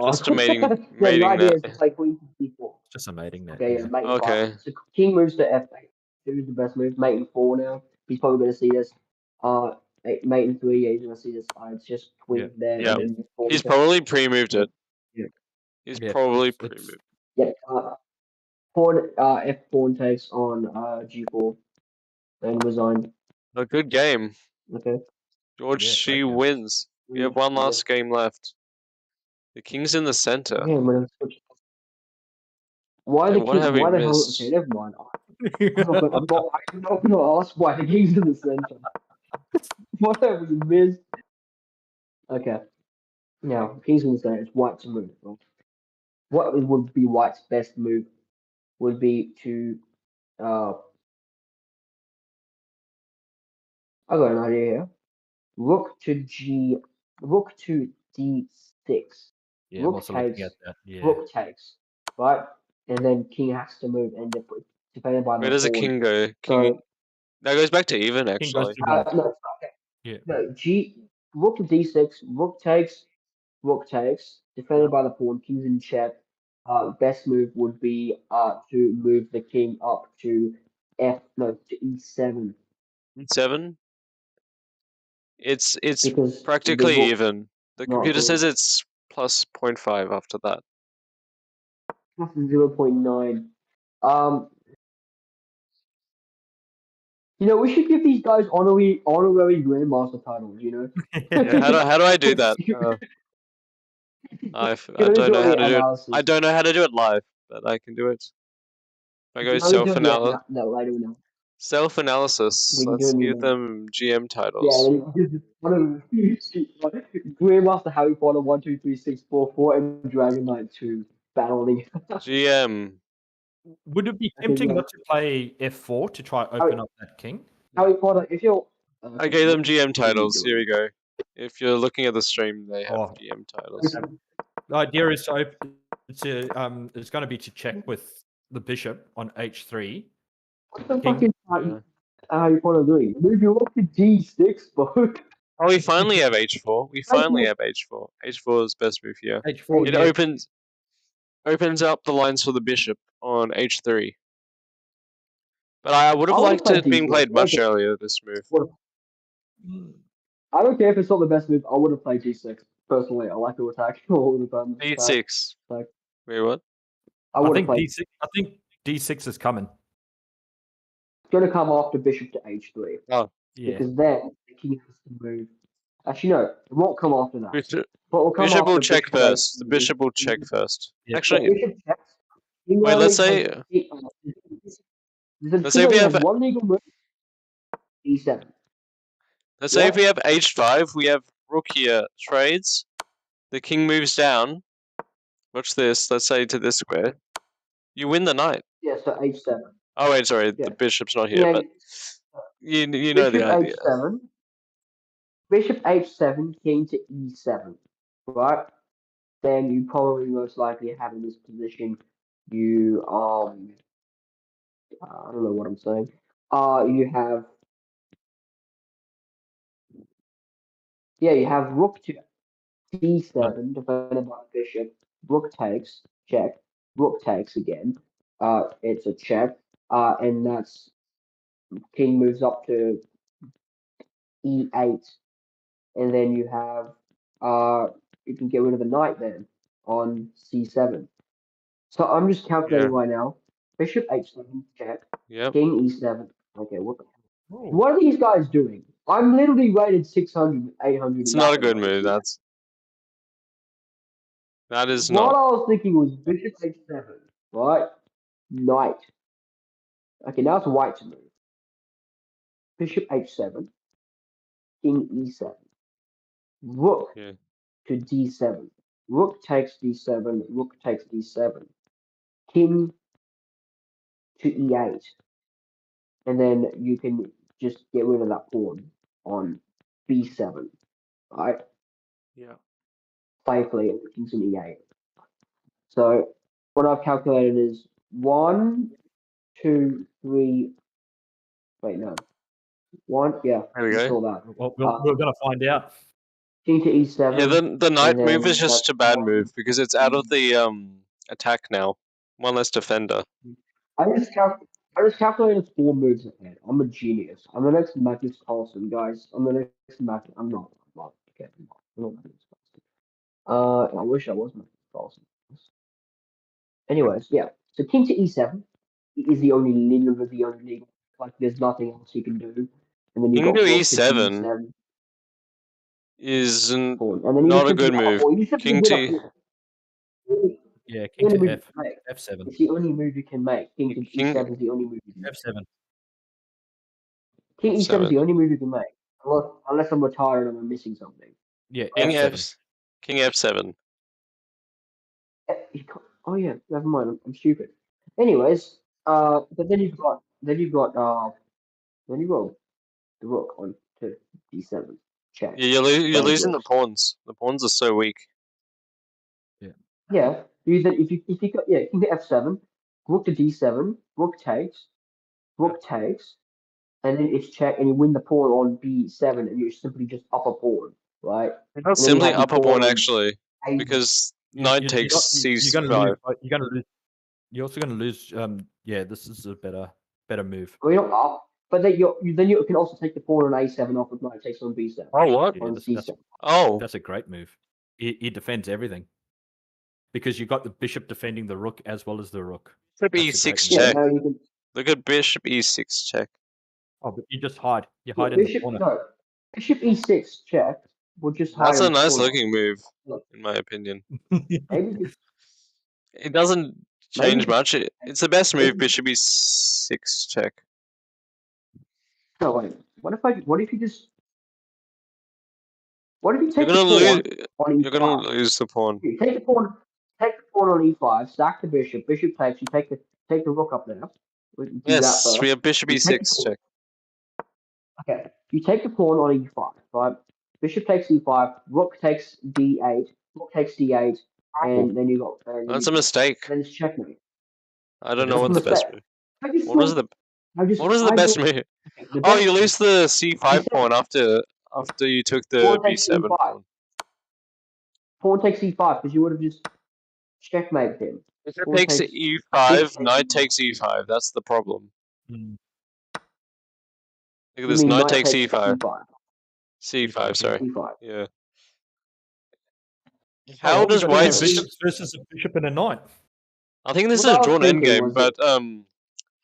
Just a mating the mating idea is net. to play queen to d4. Just a mating net. Okay, Yeah. yeah, mate and Okay. 5. So king moves to f8. Who's the best move? Mate and 4 now. He's probably going to see this. Mate and 3. Yeah, he's going to see this. It's just queen Yeah. there. Yeah. And then pawn He's to- probably pre-moved it. Yeah. He's Yeah, probably it's- pre-moved. Yeah. Pawn f pawn takes on g4 and resign. A good game. Okay. George Yeah, Shi great game. wins. We have one Yeah. last game left. The king's in the center. Okay, I'm gonna switch. Why Okay, the what king? have we Why the hell? missed? Okay, never mind. I'm not gonna ask why the king's in the center. What have we missed? Okay. Now, king's in the center. It's white to move. What would be white's best move? Would be to I got an idea here. Rook to d6. Yeah, I'm Rook also looking takes. at that. Yeah. Rook takes. Right, and then king has to move, and depending by Where the does the board. king go? King. So, That goes back to even, King goes actually. to white. no, okay. Yeah. No, rook to d6, rook takes, defended by the pawn, king's in check. Best move would be to move the king up to to e7. 7? It's Because practically the rook- even. The not computer good. says it's plus 0.5 after that. Plus 0.9. We should give these guys honorary grandmaster titles. Yeah, how do I do that? I don't know how to do it. I don't know how to do it live, but I can do it. I go self-analysis. Self-analysis. We can Let's do it give in- them GM Yeah, titles. Grandmaster Harry Potter 1, 2, 3, 6, 4, 4, and Dragon Knight 2 battling. GM. Would it be Okay, tempting yeah. not to play f4 to try open up that king? Harry Potter, if you're. I gave them GM titles. Here we go. If you're looking at the stream, they have Oh. GM titles. The idea is it's going to be to check with the bishop on h3. What the King. fuck is Harry Potter doing? Move your rook to d6, bro. Oh, we finally have h4. We finally have h4. h4 is best move here. h4. It yeah. opens up the lines for the bishop on h3. But I would have I would've liked played it being d4. played much Okay. earlier, this move. I don't care if it's not the best move. I would have played d6 personally. I like to attack all the time. d6. Like- Wait, what? I I would have think played. d6. I think d6 is coming. It's going to come after bishop to h3 Oh, Yeah. because then the king has to move. Actually, no, it won't come after that. bishop, But it will come bishop will after check bishop first. h3. The bishop will check first. Yeah. Actually, Bishop checks. King wait, only let's say- has- the let's king say we only have- has one legal move. e7. let's say if Yeah. we have h5, we have rook here, trades. The king moves down. Watch this. Let's say to this square. You win the knight. Yeah, so h7. Oh wait, sorry, Yeah. the bishop's not here, Yeah, but you know the bishop idea. h7. Bishop h7, king to e7. Right? Then you probably most likely have in this position, you I don't know what I'm saying. You have rook to d7, defended by bishop. Rook takes, check. Rook takes again. It's a check. and that's king moves up to e8, and then you have you can get rid of the knight then on c7. So I'm just calculating right now. Bishop h7 check. Yep. King e7. Okay, what the hell? Ooh. What are these guys doing? I'm literally rated 600, 800. It's in not a that good one. move. That is What not. I was thinking was bishop h7, right? Knight. Okay, now it's white's move. Bishop h7, king e7, rook Yeah. to d7, rook takes d7, rook takes d7, king to e8, and then you can just get rid of that pawn on b7, right? Yeah. Safely, and king's in e8. So what I've calculated is 1, 2, 3. Wait, no. 1, yeah, There we you go. saw that. Well, we're going to find out. King to e7. Yeah, the knight and move then is just that's a bad 1. move because it's out of the attack now. One less defender. I just calculated 4 moves ahead. I'm a genius. I'm the next Magnus Carlsen, guys. I'm the next Magnus. I'm not. Okay, I'm not Magnus Carlsen. I wish I was Magnus Carlsen. Anyways, yeah. So king to e7 is the only legal. Like, there's nothing else you can do. And then you King got to rook to e7 d7 is pawn, and then you not just a simply good up a move. pawn. You simply King win a to pawn. It's Yeah, the king only to move you can make. f7. It's the only move you can make. King to king e7 is the only move you can make. f7. King e7 is f7. the only move you can make. Unless I'm retired and I'm missing something. Yeah, King f7. King f7. Oh yeah, never mind. I'm stupid. Anyways, but then you've got the rook on to d7 check. Yeah, you're Trade losing the rooks. pawns. The pawns are so weak. Yeah, if you got king to f7, rook to d7, rook takes, and then it's check, and you win the pawn on b7, and you simply just up a pawn, right? Not And then you simply have your up a pawn pawn on actually, a. because knight takes You're going to lose. c5. You're going to lose. You're also going to lose. Yeah, this is a better move. Well, you're not up, but then you can also take the pawn on a7 off with knight takes on b7. Oh, what? Yeah, On c7. That's a great move. It defends everything because you got the bishop defending the rook as well as the rook. Bishop That's a great e6 move. check. Yeah, no, you can. Look at bishop e6 check. Oh, but you just hide. You Yeah, hide in the corner. Bishop e6 check. We'll just hide That's in a the nice corner. looking move, Look. in my opinion. Maybe just It doesn't change Maybe- much. It's the best move. maybe- Bishop e6 check. no wait. What if you just? What if you You're take the gonna pawn lose. on You're e5? gonna lose the pawn. You take the pawn on e5. Stack the bishop. Bishop takes. You take the rook up there. We can do that Yes, first. we have bishop You take e6 the pawn. check. Okay. You take the pawn on e5, right? Bishop takes e5. Rook takes d8. Rook takes d8, and then you got. That's a mistake. Then it's checkmate. I don't It know is what a the best mistake. move. What was the best move? The Oh, best- you lose the c5 pawn after you took the Pawn takes b7 e5. pawn. Pawn takes e5 because you would have just checkmated him. Bishop Pawn takes takes- e5, knight takes e5. That's the problem. Mm. Look at You this, mean knight takes takes e5. e5. c5, sorry. e5. Yeah. Oh, How well, does we've got two white's... bishops versus a bishop and a knight? I think this What is I a was drawn thinking endgame, was but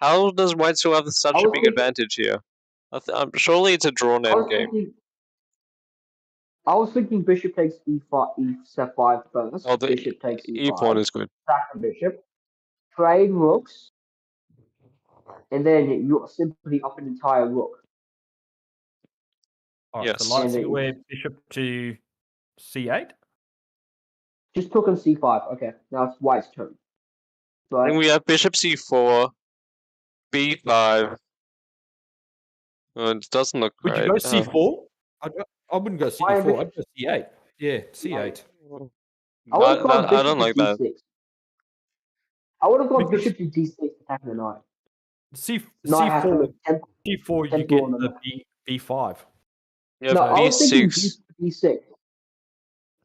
how does white still have such I a was big thinking- advantage here? Surely it's a drawn endgame. I was thinking bishop takes e5, e5 first. Oh, the bishop takes e e5. pawn is good. Sack the bishop. Trade rooks. And then you simply up an entire rook. All right, Yes. so light And then- square bishop to c8. Just took on c5. Okay, now it's white's turn. I Right? think we have bishop c4, b5. Oh, it doesn't look Would right. you go c4? I wouldn't go Why c4. I'd go c8. Yeah, c8. I would have gone I bishop don't to like that. d6. I would have gone Because- bishop to d6 attacking the knight. Knight has to c4. make tempo. c4, you tempo get on the the knight. b5. You No, have I was thinking b6. d6.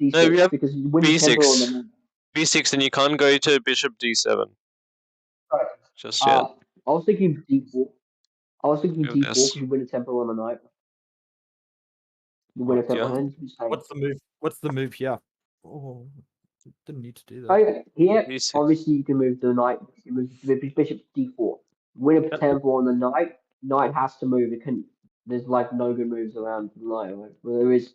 D6 No, we have because you win the b6. tempo on the knight. b6, and you can't go to bishop d7 Right. just yet. I was thinking d4. I was thinking Move d4 this. because you win a tempo on the night. You win a Right, tempo Yeah. hand. You say, What's the move? What's the move here? Oh, didn't need to do oh that. yeah, here D6. obviously you can move the knight. You move the bishop to d4. Win a That- tempo on the knight. Knight has to move. It can. There's like no good moves around the knight. Like, well, there is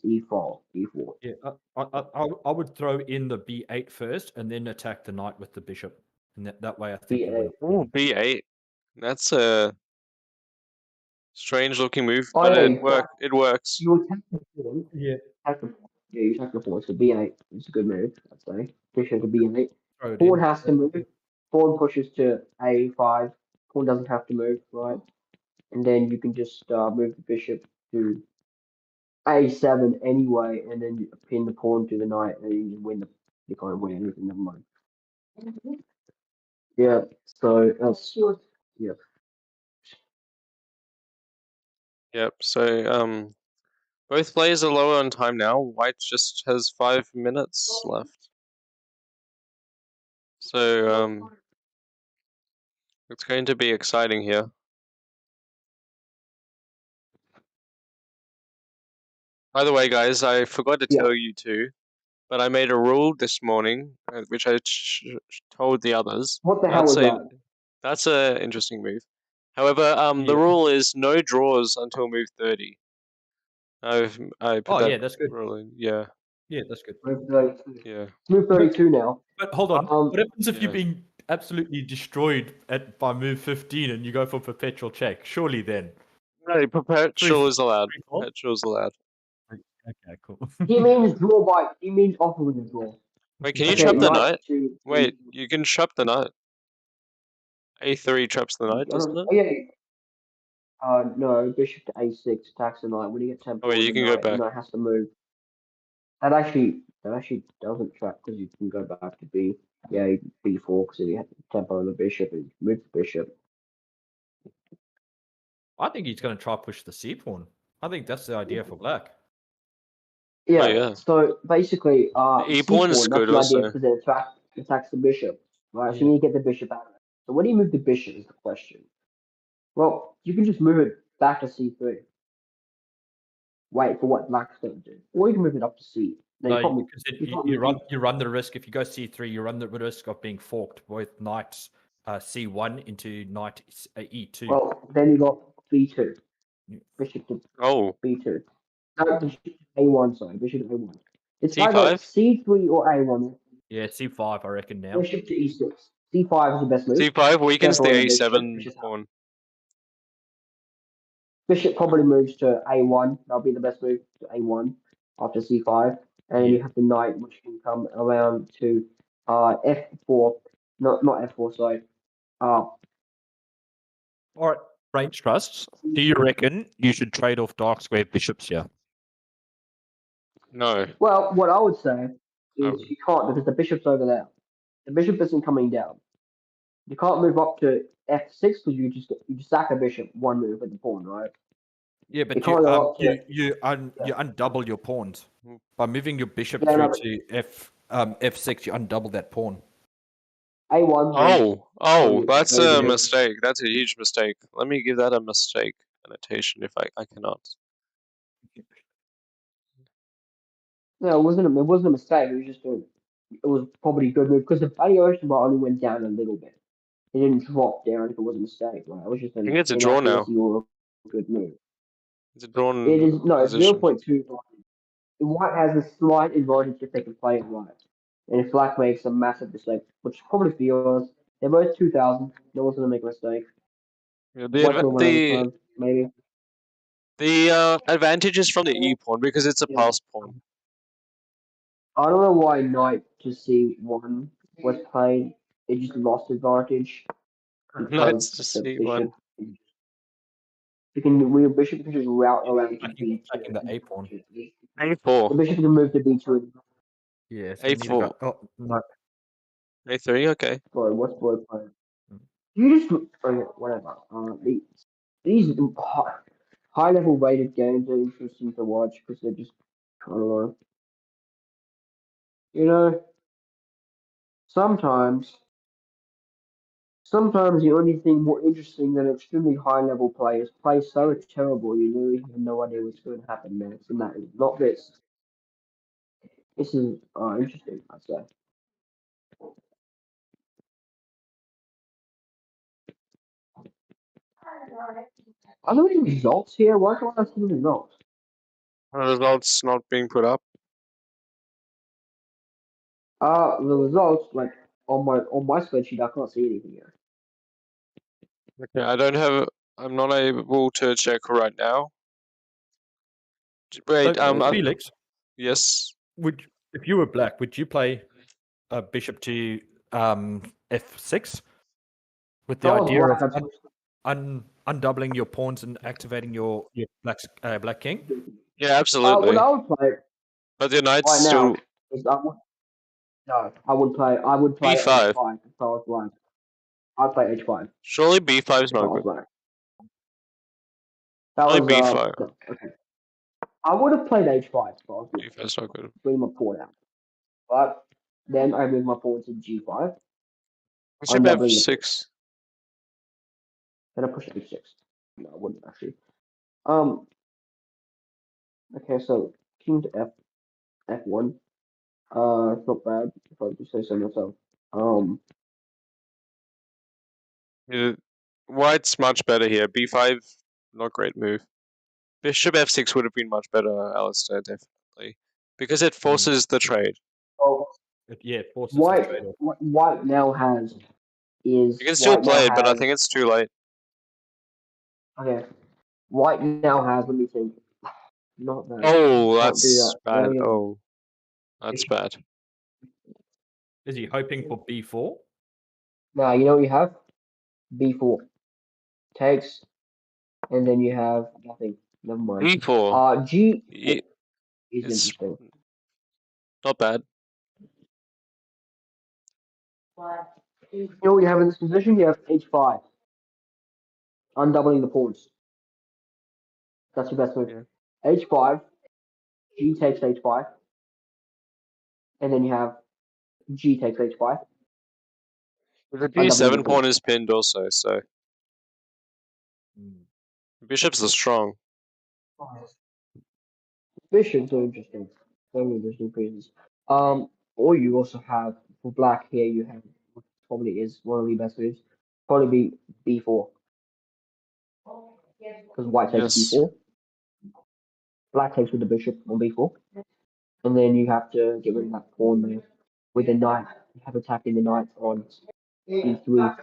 e4, e4. Yeah, I would throw in the b8 first, and then attack the knight with the bishop, and that way I think you win. b8. Ooh, B8. That's a strange looking move, Oh but yeah, it works. you attack the pawn. Yeah, Attack the, yeah, you attack the pawn. So b8 is a good move. I'd say bishop to b8. throw it Pawn in. has to move. Pawn pushes to a5. Pawn doesn't have to move, right? And then you can just move the bishop to a7 anyway, and then you pin the pawn to the knight, and you win the. You can't win anything. Never mind. Yeah. So that's yeah. Yep. So both players are lower on time now. White just has 5 minutes left. So it's going to be exciting here. By the way, guys, I forgot to Yeah. tell you too, but I made a rule this morning, which I told the others. What the hell is that? That's a interesting move. However, the Yeah. rule is no draws until move 30. I put Oh that yeah, that's good. rule in. Yeah, Yeah, that's good. Move 32. yeah. Move 32 now. But hold on, what happens if Yeah. you're being absolutely destroyed by move 15 and you go for perpetual check? Surely then. No, perpetual is allowed. Free fall? Perpetual is allowed. Okay, cool. He means draw by. He means offering a draw. Wait, can you Okay, trap the knight knight? to. Wait, you can trap the knight. A3 traps the I knight, doesn't don't. it? Oh yeah. No, bishop to a6 attacks the knight. When you get tempo Oh wait, on you the can go knight, the back. knight has to move. That actually doesn't trap because you can go back to b4 because you have tempo on the bishop and move the bishop. I think he's going to try push the c pawn. I think that's the idea for black. Yeah. Oh yeah. So basically, The E pawn is c4. good That's the idea also. because it attacks the bishop, right? So Yeah. you need to get the bishop out. So when do you move the bishop is the question. Well, you can just move it back to c3. Wait for what black's going to do, or you can move it up to c. Then No, probably because you can't you move run the risk if you go c3. You run the risk of being forked with knight c1 into knight e2. Well, then you got b2, Yeah. bishop to Oh, b2. No, bishop to a1. Sorry, bishop to a1. It's either C5? c3 or a1. Yeah, c5 I reckon now. Bishop to e6. c5 is the best move. C5 weakens the Tempo on the A7 bishop. pawn. Bishop probably moves to a1. That'll be the best move to a1 after c5, and then Yeah. you have the knight, which can come around to f4. Not f4. Sorry. All right, range trusts. Do you reckon you should trade off dark square bishops here? No. Well, what I would say is Oh. you can't because the bishop's over there. The bishop isn't coming down. You can't move up to f6 because you just sack a bishop one move with the pawn, right? Yeah, but You can't go up to you undouble your pawns by moving your bishop Yeah, no, through to f6. You undouble that pawn. a1. Oh, that's very a good. mistake. That's a huge mistake. Let me give that a mistake annotation if I cannot. No, it wasn't a mistake. It was just it was probably a good move because the Buddy Ocean bar only went down a little bit. It didn't drop down if it was a mistake, right? It was just I an think it's a draw now. inaccuracy or a good move. It's a drawn It is no, it's position. 0.2. White has a slight advantage if they can play it right. And if Black makes a massive mistake, which probably feels they're both 2000, no one's gonna make a mistake. Yeah, White's gonna win every time, maybe. the advantage is from the E pawn because it's a Yeah. pass pawn. I don't know why Knight to C1 was played. It just lost advantage. Knight's Because to the C1. bishop can just route around to B2. Attacking the a pawn. The A4. bishop can move to B2. Yeah, so A4. no. A3, okay. Sorry, what's boy playing? You just whatever. These high level rated games are interesting to watch because they're just kind of like, you know, sometimes sometimes the only thing more interesting than extremely high level players play so terrible you really have no idea what's going to happen next, and that is not this. This is interesting, I'd say. Are there any results here? Why can't I see the results? Results not being put up. The results, like on my spreadsheet, I can't see anything here. Okay, I'm not able to check right now. Wait, Felix, yes. if you were black, would you play bishop to f6 with the If I was idea black, of undoubling your pawns and activating your black king? Yeah, absolutely. what I would play But the knight's right still now is I would play B5. h5 if I was black. I'd play h5. Surely B5 is if I not was good. black. That Surely was B5. no, okay. I would have played h5 if I was black. B5's not good. Bring my pawn out, but then I move my pawn to g5. Bishop Undoubling the F6. Then I push h6. No, I wouldn't actually. Okay, so king to f1. It's not bad if I do say so myself. Yeah, White's much better here. B5, not great move. Bishop F6 would have been much better, Alistair, definitely. Because it forces the trade. Oh, It forces White, the trade off. what White now has is You can still White now play it, but I has- think it's too late. Okay, White now has. Let me think. Not that. Oh, Can't do that's that. bad. Yeah. Oh, that's bad. Is he hoping for b4? Now you know what you have. B4 takes, and then you have nothing. Never mind. B4 G is is interesting. not bad. You know what you have in this position? You have h5. Undoubling the pawns. That's your best move. Yeah. h5, G takes h5, and then you have G takes h5. The Undoubling the D7 pawn pawns. is pinned also, so bishops are strong. Bishops are interesting. Very interesting pieces. Or you also have for black here. You have what probably is one of the best moves. Probably be b4 because white takes Yes. b4. Black takes with the bishop on b4, and then you have to get rid of that pawn there with the knight. You have attacking the knight on e3.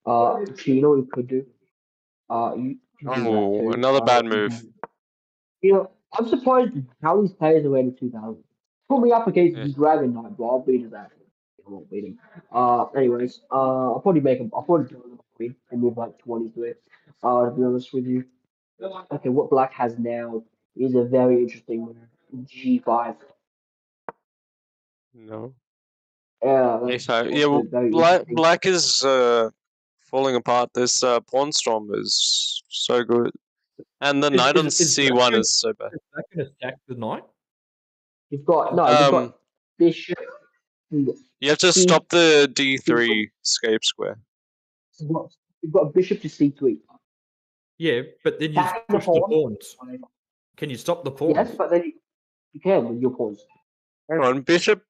Actually, you know what you could do? You can do that Oh, too. another bad move. You know, I'm surprised how these players are in 2000. Put me up against Yeah. Dragon Knight, but I'll beat his ass. I won't beat him. Anyways, I'll probably make him. I'll probably do him and move like 20 to it. To be honest with you. Okay, what Black has now is a very interesting move. G5. No. Yeah, that's A5. Yeah, also well, very interesting. black is falling apart. This pawn storm is so good. And the knight on C1 is so bad. Is that going to stack the knight? You've got you've got bishop. You have to stop the D3 escape square. You've got bishop to C3. Yeah, but then you Stack the push the pawn. pawns. Can you stop the pawns? Yes, but then you can with your pawns. Hang on, bishop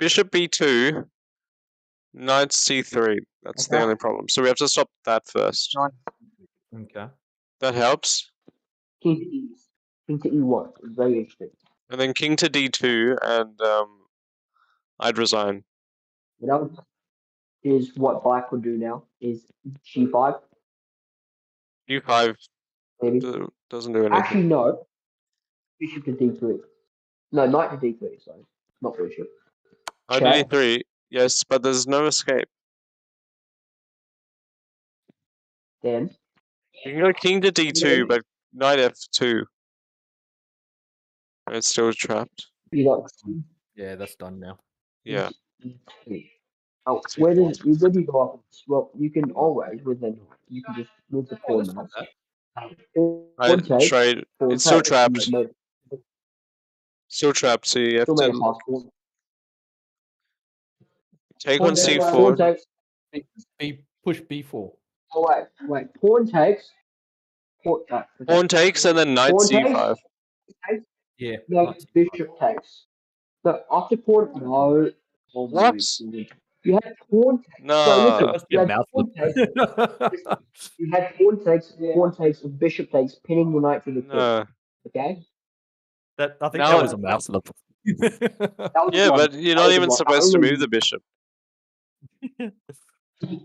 B2, knight C3. That's the only problem. So we have to stop that first. Okay. That helps. King to E. King to E1. It's very interesting. And then king to D2, and I'd resign. Is what Black would do now is G5. D5 Maybe. doesn't do anything. Actually, no. Bishop to D3. No, knight to D3. Sorry, not bishop. Knight to D3. Yes, but there's no escape. Then You can go king to D2, but knight F2. And it's still trapped. you got Yeah, that's done now. Yeah. E2. Oh, where do you go up? Well, you can always with the you can just move the pawn now. Right, trade. It's still trapped. Still trapped, so you have Still made a to pass. take Pawn on C4. Push b4. Oh wait. Pawn takes. Okay. Pawn takes and then knight Pawn takes. c5. Takes. Yeah. No, knight c5. bishop takes. So after pawn, no. Oh, What? You had pawn. Nah. So That listen, must be you a had mouth pawn takes. lip. You had pawn takes, and bishop takes, pinning the knight to the king. No. Okay. I think Now that was a mouse lip. That was Yeah, one. but you're That not was even one. supposed to Only- move the bishop. how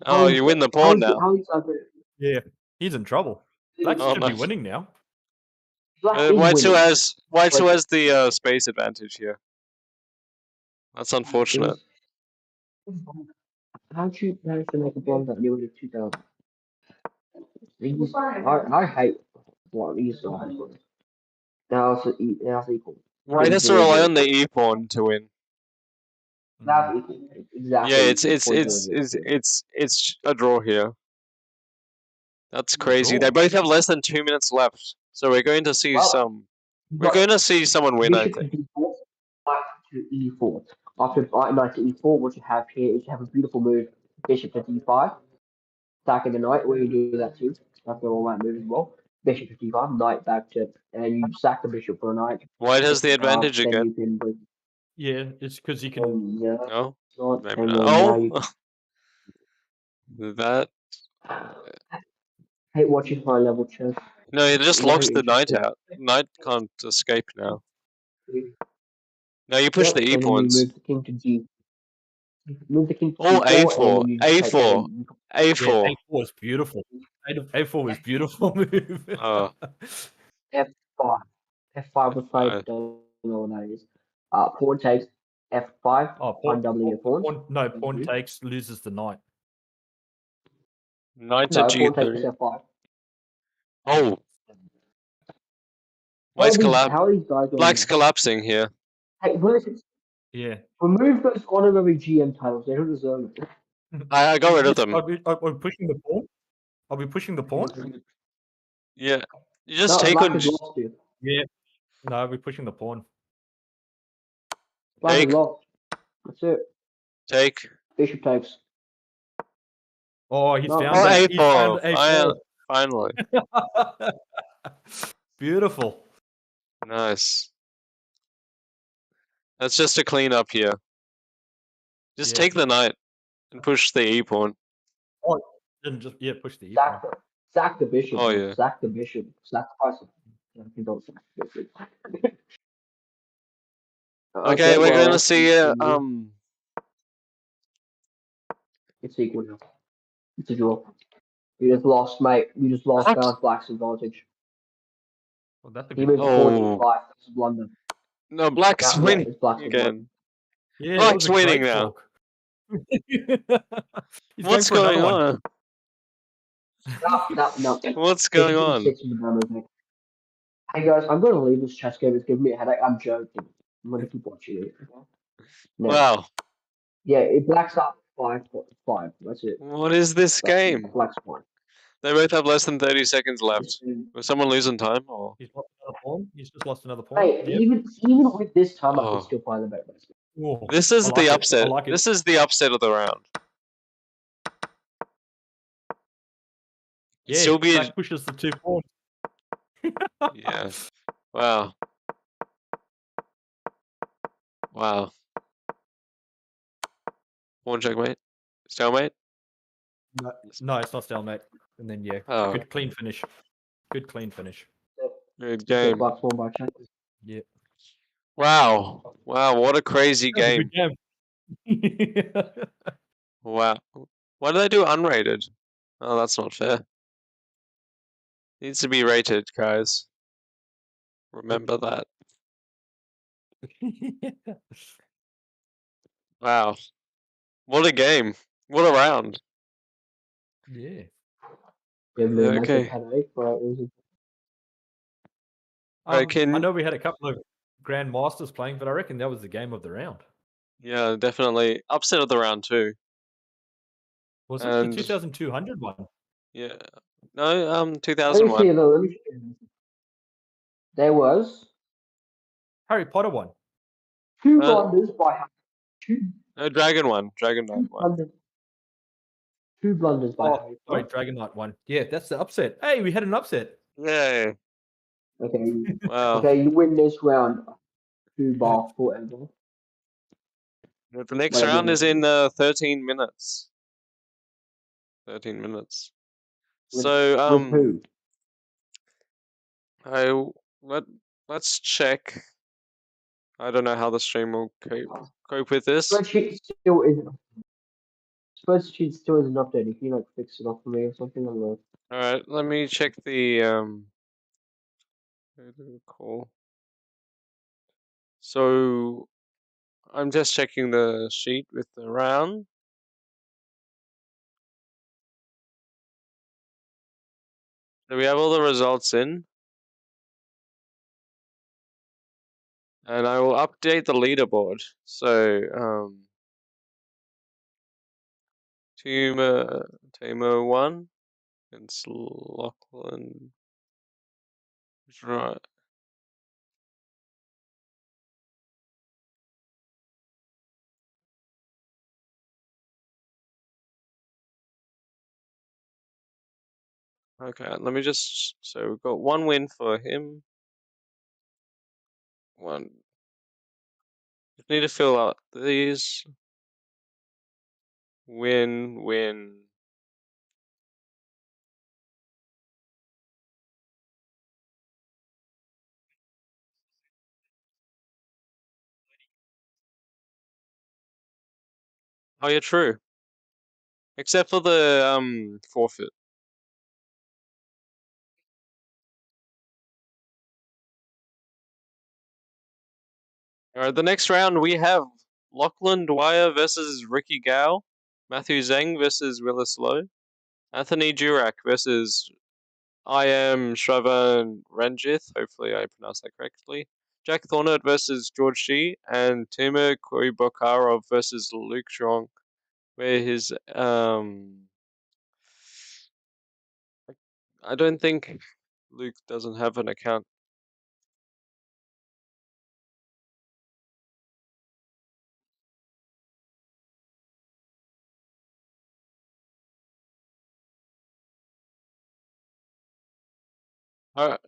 Oh, is- you win the how pawn is- now. how is that- Yeah, he's in trouble. Black Oh, should no. be winning now. Black is White still winning. has the space advantage here. That's unfortunate. How'd you manage to make a bomb that nearly 2000? I hate what these guys. Now it's equal. White has to rely on the e pawn to win. Now it's equal. Exactly. Yeah, it's a draw here. That's crazy. draw. They both have less than 2 minutes left, so we're going to see Well, We're going to see someone win, I bishop think. to d4, knight to e4. After knight to e4, what you have here is you have a beautiful move, bishop to d5, attacking the knight, where you do that too. That's an all-right move as well. Bishop to d5, knight back to, and you sack the bishop for a knight. White has the advantage Then again. you can bring, Yeah, it's because you can. yeah, No, not, maybe and not. then now you That hate watching high level chess. no, it just Very locks the knight interesting. out. Knight can't escape now. Now you push Yep, the e and then you pawns. move the king to g. Move the king to Oh, d4, and then you take a4, that a4. A4 was beautiful. A4 was beautiful move. Oh, F5. F5 was played, F5. don't know what that is. Pawn takes F5, Oh, pawn, undoubling your pawn. no, pawn takes, loses the knight. Knight to No, pawn takes g3. F5. Oh, White's How are these guys going? Black's collapsing here. Hey, Yeah. remove those honorary GM titles. They don't deserve it. I got rid of them. I'll be pushing the pawn. I'll be pushing the pawn. Yeah, you just No, take Black on. is lost, dude. Yeah. No, I'll be pushing the pawn. Black Take. is lost. That's it. Take. Bishop takes. Oh, he's No. found Oh, it. He's found a4. A4. Finally. Beautiful. Nice. That's just a clean up here. Just Yeah. take the knight and push the e pawn. Then just push the E Sack, pawn. sack the bishop. Oh, bro. yeah. Sack the bishop. Sacrifice it. You don't sack the bishop. Okay, we're well, gonna see It's equal now. It's a draw. You just lost, mate. You just lost What? Black's advantage. Well, that's a He good moved call. the Oh. pawn to 5. This is blunder. No, Black's Yeah, winning it's Black's again. Yeah, Black's that was a winning great now. talk. He's What's for another going one. on? No. What's going on? 6 in the bonus next. Hey guys, I'm going to leave this chess game. It's giving me a headache. I'm joking. I'm going to keep watching it. No. Wow. Yeah, it Black's up 5. That's it. What is this game? Black's fine. They both have less than 30 seconds left. Was someone losing time or? He's lost another pawn. He's just lost another pawn. Hey, Yep. even with this time, I Oh. can still play the better. Oh, This is I like the it. I upset. like it. This is the upset of the round. Yeah, Still be Black pushes the 2 pawns. yeah. Wow. Wow. Pawn checkmate. Stalemate. No, it's not stalemate. And then Oh. good clean finish. Good clean finish. Good game. Black's won by check. Yeah. Wow. Wow, what a crazy That was a game. good game. Wow. Why do they do unrated? Oh, that's not fair. Needs to be rated, guys. Remember that. Wow. What a game. What a round. Yeah. Okay. Headache, but it was Right, I know we had a couple of grandmasters playing, but I reckon that was the game of the round. Yeah, definitely. Upset of the round too. Was it And- the 2200 one? Yeah. No, Let me 2001. see, let me see. There was Harry Potter one. 2 Uh, blunders by No, Dragon one. Dragon Knight one. 200. 2 blunders by Oh, Harry sorry, Potter. Dragon Knight won. Yeah, that's the upset. Hey, we had an upset. Yay! Okay, Wow. okay, you win this round. 2 bar forever. The next Whatever round you is in 13 minutes. 13 minutes. With, So with who? let's check. I don't know how the stream will cope with this. Spreadsheet still isn't. Spreadsheet still isn't updated. Can you like fix it off for me or something? On the... All right, let me check the call. So I'm just checking the sheet with the round. So we have all the results in. And I will update the leaderboard. So Timo won against Lachlan. Right. Okay, let me just. So we've got 1 win for him. 1. Just need to fill out these. Win, win. Oh, yeah, true. Except for the forfeit. Alright, the next round we have Lachlan Dwyer versus Ricky Gao, Matthew Zhang versus Willis Lowe, Anthony Durack versus I am Shravan Ranjith, hopefully I pronounced that correctly, Jack Thornett versus George Shi, and Timur Koibokarov versus Luke Zhong, where his I don't think Luke doesn't have an account. Alright.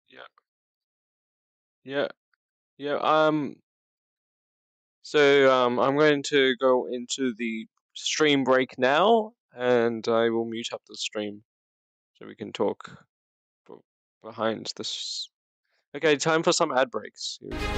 Yeah. Yeah. Yeah. So I'm going to go into the stream break now, and I will mute up the stream so we can talk behind this. Okay, time for some ad breaks. Here we go.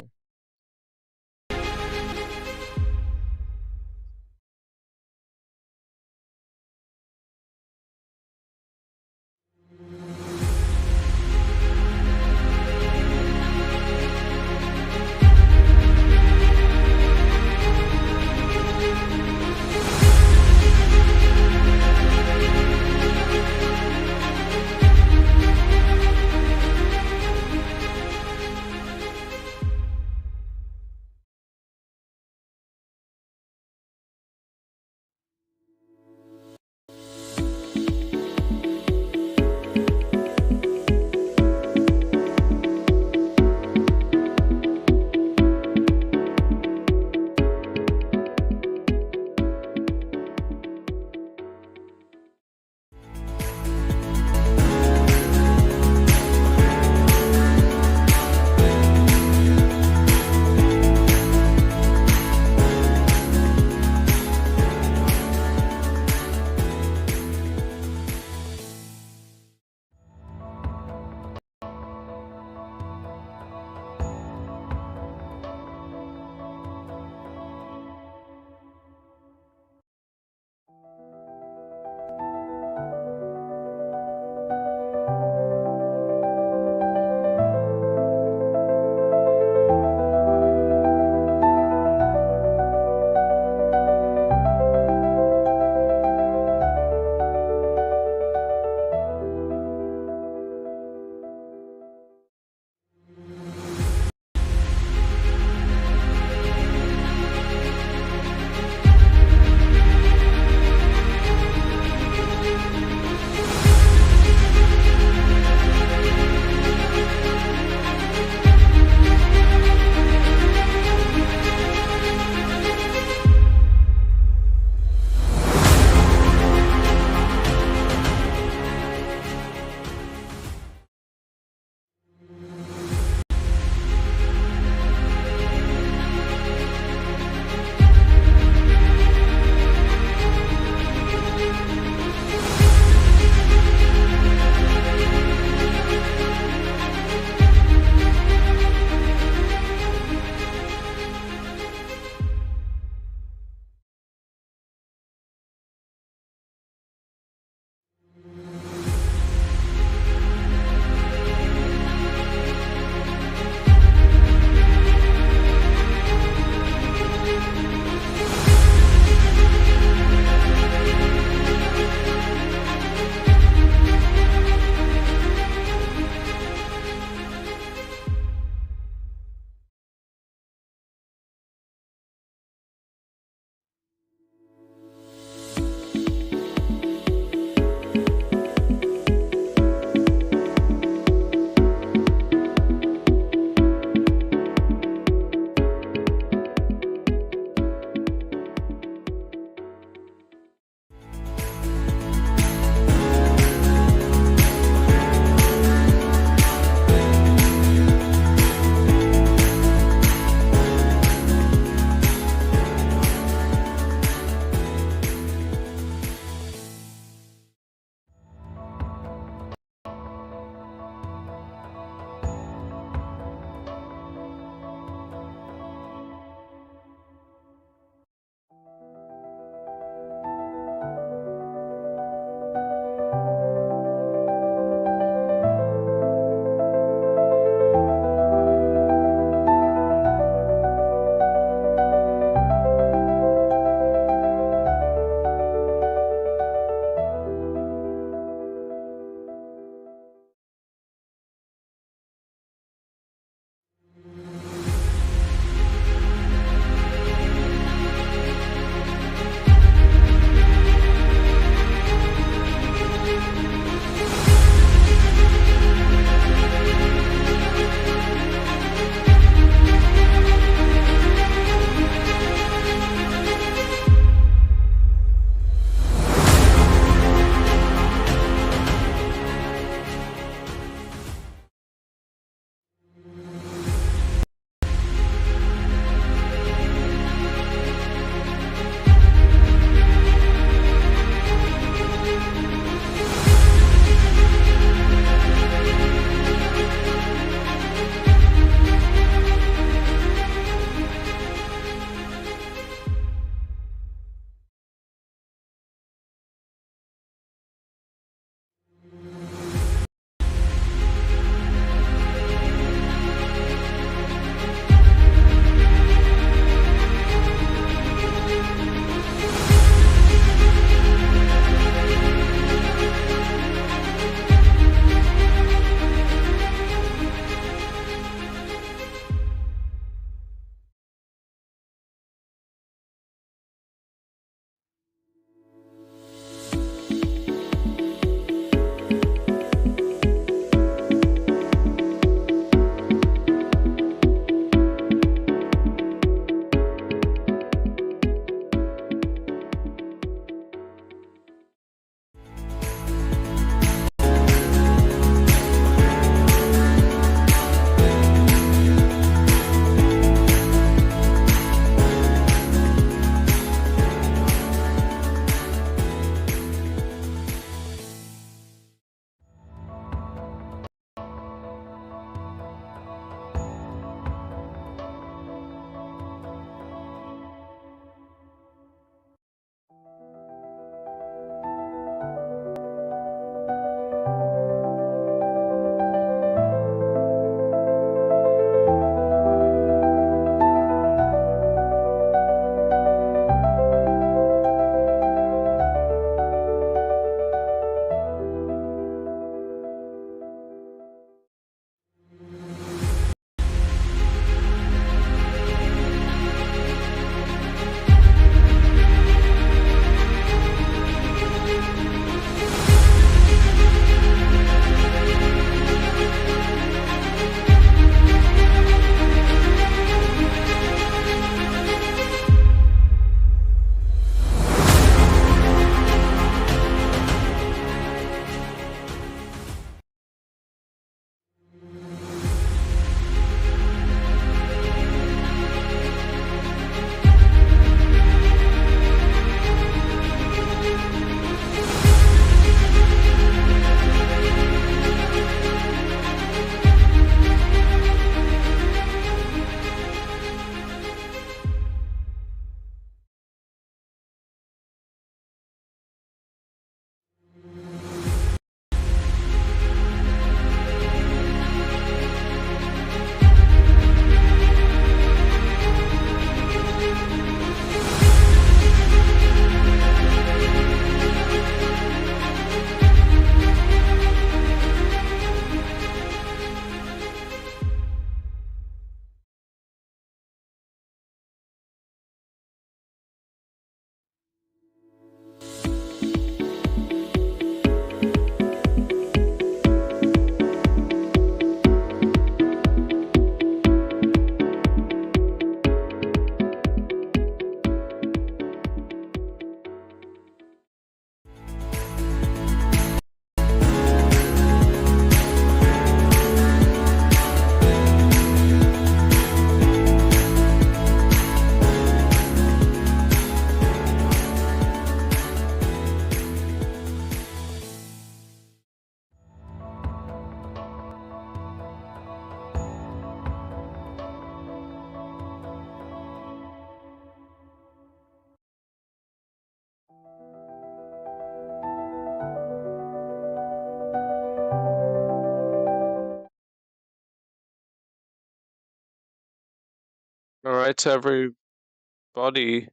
Alright, everybody.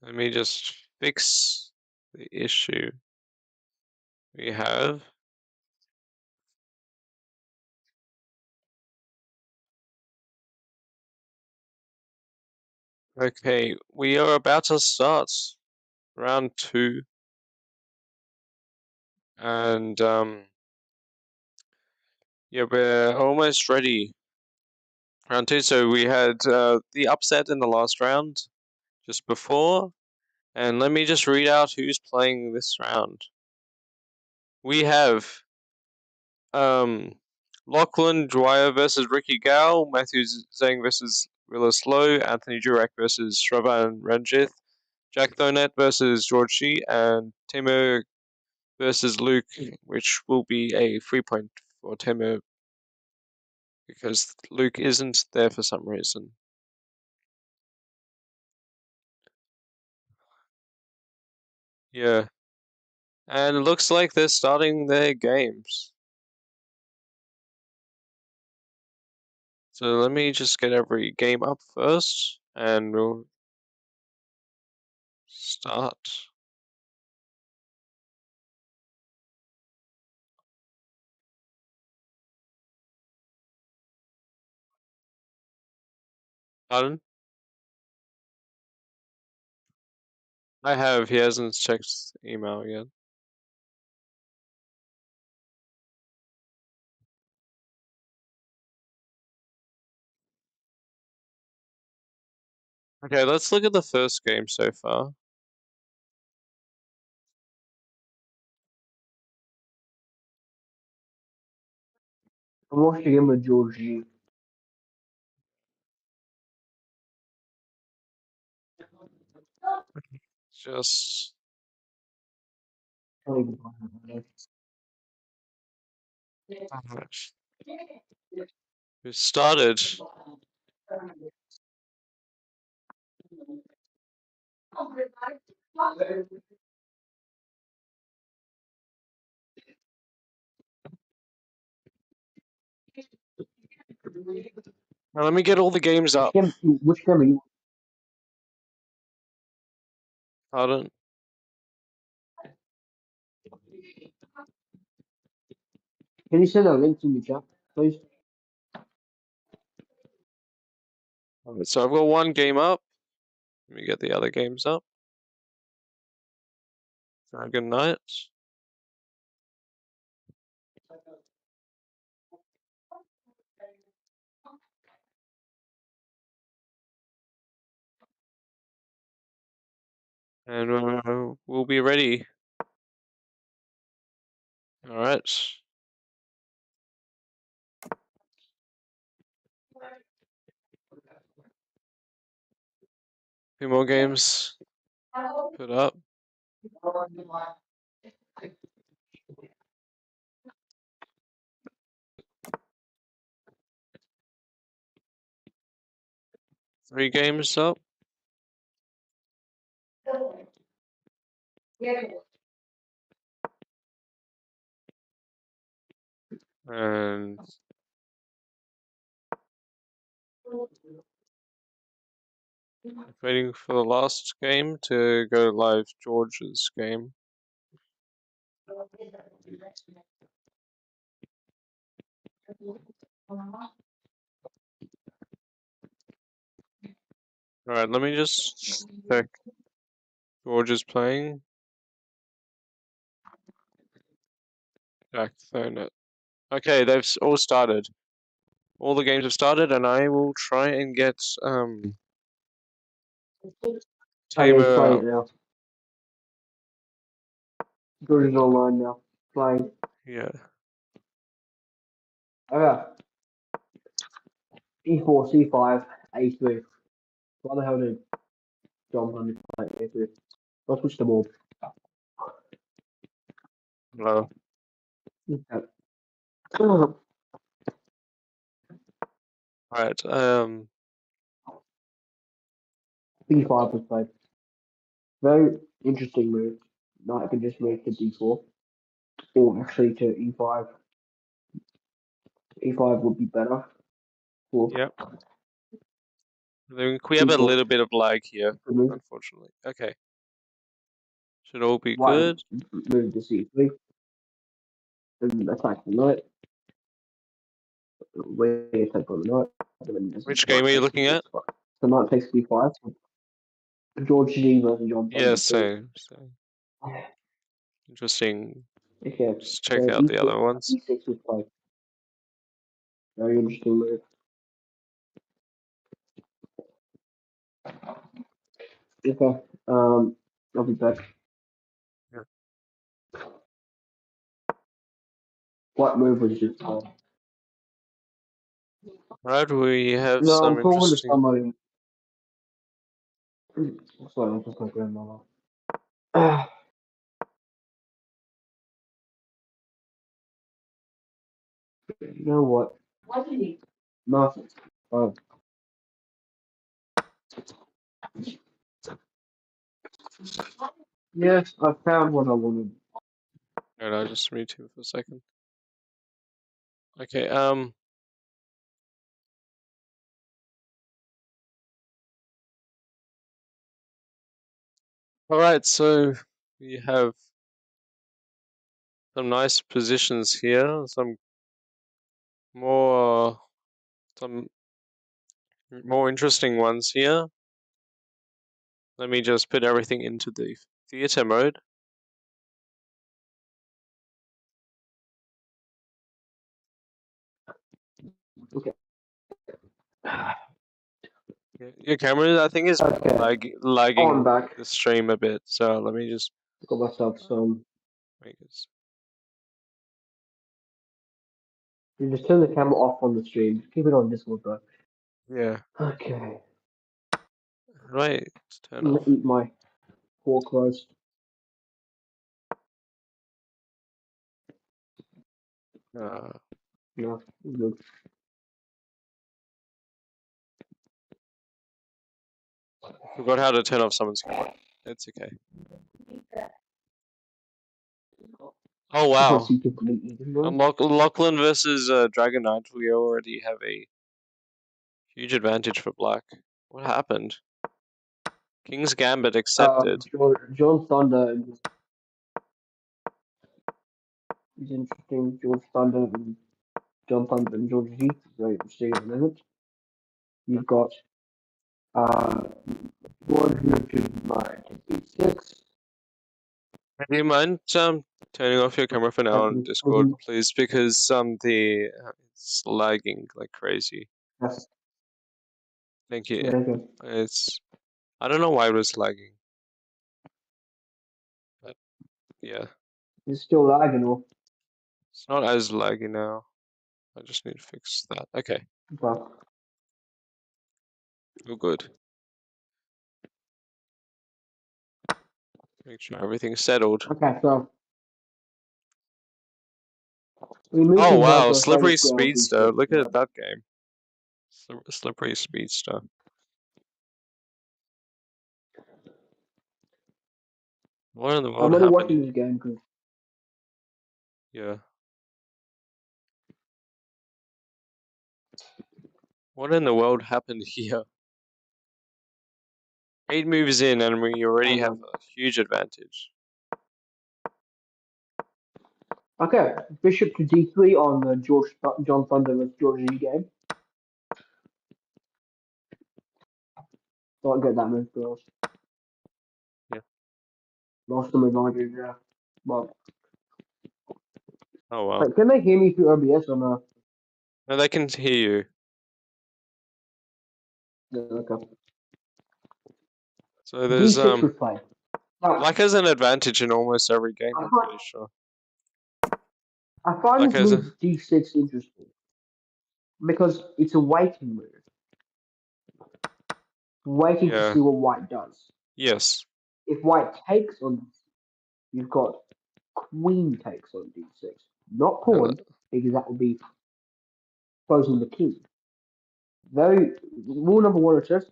Let me just fix the issue we have. Okay, we are about to start round 2. And yeah, we're almost ready. Round 2, so we had the upset in the last round just before. And let me just read out who's playing this round. We have Lachlan Dwyer versus Ricky Gao, Matthew Zhang versus Willis Lowe, Anthony Jurek versus Shravan Ranjith, Jack Thonet versus George Shi, and Timo versus Luke, which will be a 3-point for Timo because Luke isn't there for some reason. Yeah. And it looks like they're starting their games. So let me just get every game up first, and we'll start. Pardon? I have. He hasn't checked email yet. Okay, let's look at the first game so far. I'm watching him with Georgie. Just Alright. we started. Now let me get all the games up. Which game are you? Pardon? Can you send a link to me, chat, please? Alright, so I've got one game up. Let me get the other games up. Dragon Knight. And we'll be ready. Alright. Two more games put up. Three games up. And waiting for the last game to go live, George's game. Alright, let me just check. George is playing. Jack Thonet. Okay, they've all started. All the games have started, and I will try and get Oh yeah, he's Tamer playing up. it now. George is online now. Playing. Yeah. Okay. E4, C5, A3. Why the hell did John Hunter play A3? Let's switch the ball. Hello. Okay. Alright, B5 was played. Very interesting move. Knight can just move to D4. Or actually to E5. E5 would be better. Cool. yep. I think we have a little bit of lag here, Good move. unfortunately. Okay. Should all be White good. move to c3. And attack the knight. Wait, attack on the knight. Which game are you looking at? The knight takes b5. George G versus John Yeah, Thunder. same. Interesting. Okay. Just check out the other ones. e6 would play. Very interesting move. Okay. I'll be back. Yeah. What move was you playing? Right, we have No, some I'm talking to interesting. somebody. Sorry, I'm just my grandmother. You know what? What did he? Nothing. Oh. Yes, I found what I wanted. No, just mute him for a second. Okay, alright, so we have some nice positions here, some more interesting ones here. Let me just put everything into the theater mode. Okay. Your camera, I think, is Okay. lagging back. the stream a bit, so let me just Got myself some. make this. You just turn the camera off on the stream. Keep it on Discord, bro. Yeah. Okay. Right, let's turn I'm off. gonna eat my pork roast. No, good. Forgot how to turn off someone's camera. It's okay. Oh wow. Lachlan versus Dragon Knight. We already have a huge advantage for black. What happened? King's Gambit accepted. John Thunder is interesting. George Thunder and John Thunder and George G. Very interesting at the moment. You've got George Richard Knight e6. Do you mind turning off your camera for now on Discord, please? Because it's lagging like crazy. Yes. Thank you. Okay. I don't know why it was lagging. But yeah. It's still lagging, or? It's not as laggy now. I just need to fix that. Okay. Okay. Oh, good. Make sure everything's settled. Okay, so. Oh wow, Slippery Speedster. Look at that game. Slippery Speedster. What in the world I'm only happened? watching this game because. Yeah. What in the world happened here? 8 moves in and we already have a huge advantage. Okay, bishop to d3 on the John Thunder with George G game. Don't get that move, girls. Yeah. Lost them advantage, yeah. Well. Oh wow. Wait, can they hear me through OBS or no? No, they can hear you. Yeah, okay. So there's D6 would play. Black has an advantage in almost every game, I'm pretty sure. I find this move D6 interesting because it's a waiting move. Waiting to see what white does. Yes. If white takes on D6, you've got queen takes on D6. Not pawn, because that would be closing the king. Rule number 1 is just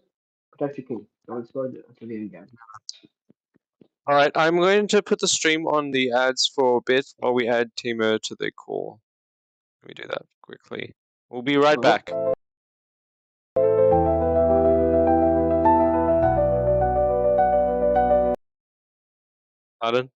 protect your king. Don't expose it until the end game. Alright, I'm going to put the stream on the ads for a bit while we add Timur to the call. Let me do that quickly. We'll be right back. Pardon?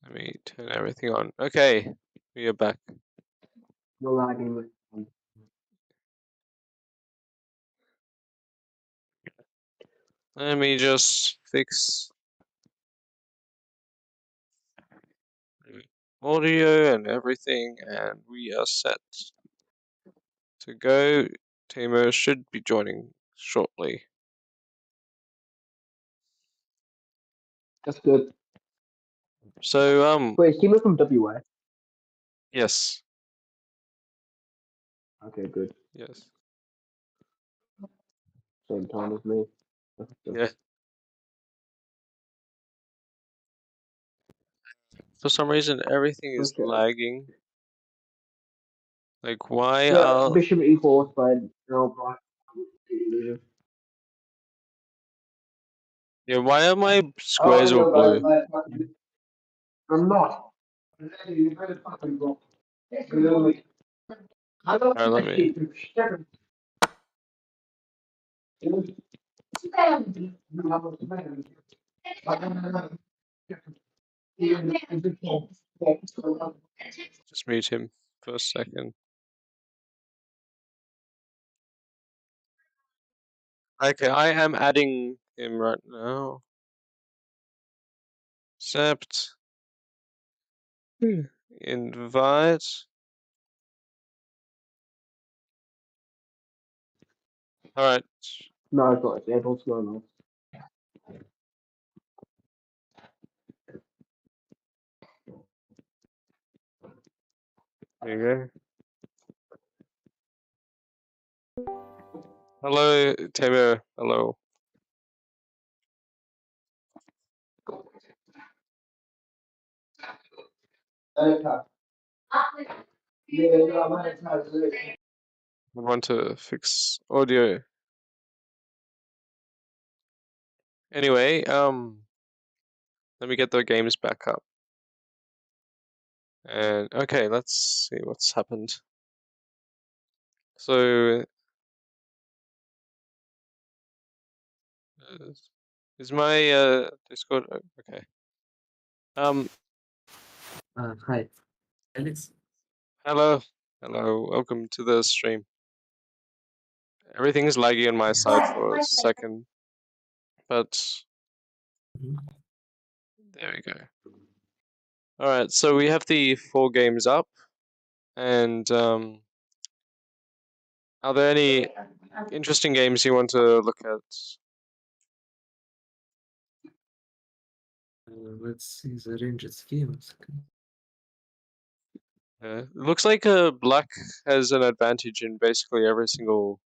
Let me turn everything on. Okay, we are back. You're lagging with. Let me just fix audio and everything, and we are set to go. Timo should be joining shortly. That's good. So, Wait, is Timo from WA? yes, Okay, good. yes, Same time as me. yeah. For some reason, everything is Okay. lagging. Like, why Yeah, are... Bishop E4 spread. No, black. Yeah, why are my Oh, squares all no, blue? I'm not. You better fucking go. Really? I don't Alright, let me... Just mute him for a second. Okay, I am adding him right now. Accept. Invite. Alright. No, it's not. It's Apple Snow. There you go. Hello, Tamer. Hello. I want to fix audio. Anyway, let me get the games back up. And okay, let's see what's happened. So, is my Discord okay? Hi, Alex. Hello, welcome to the stream. Everything's laggy on my side for a second, but Mhm. there we go. All right, so we have the 4 games up, and are there any interesting games you want to look at? Let's see the ranged schemes. It looks like Black has an advantage in basically every single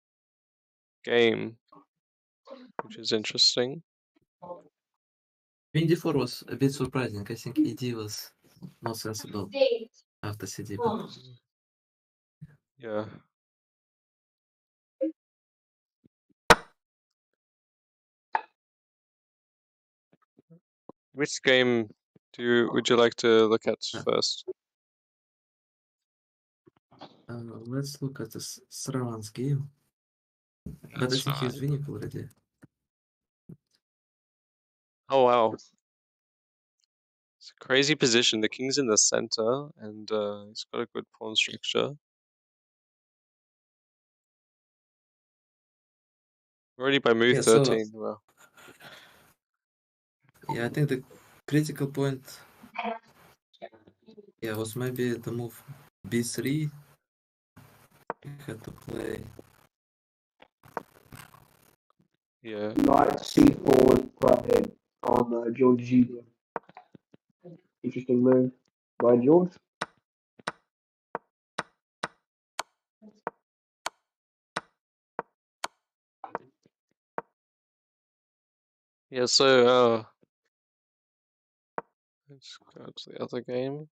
game, which is interesting. Queen d4 was a bit surprising. I think ED was more sensible after CD. But Yeah. Which game would you like to look at first? let's look at this Sravan's game. But I That's think he's fine. winning already. Oh wow. It's a crazy position. The king's in the center, and he's got a good pawn structure. Already by move Yeah, so 13. Wow. yeah, I think the critical point, yeah, was maybe the move b3. He had to play. Yeah. Knight C4 played on George G. Interesting move by George. Yeah, so let's go to the other game.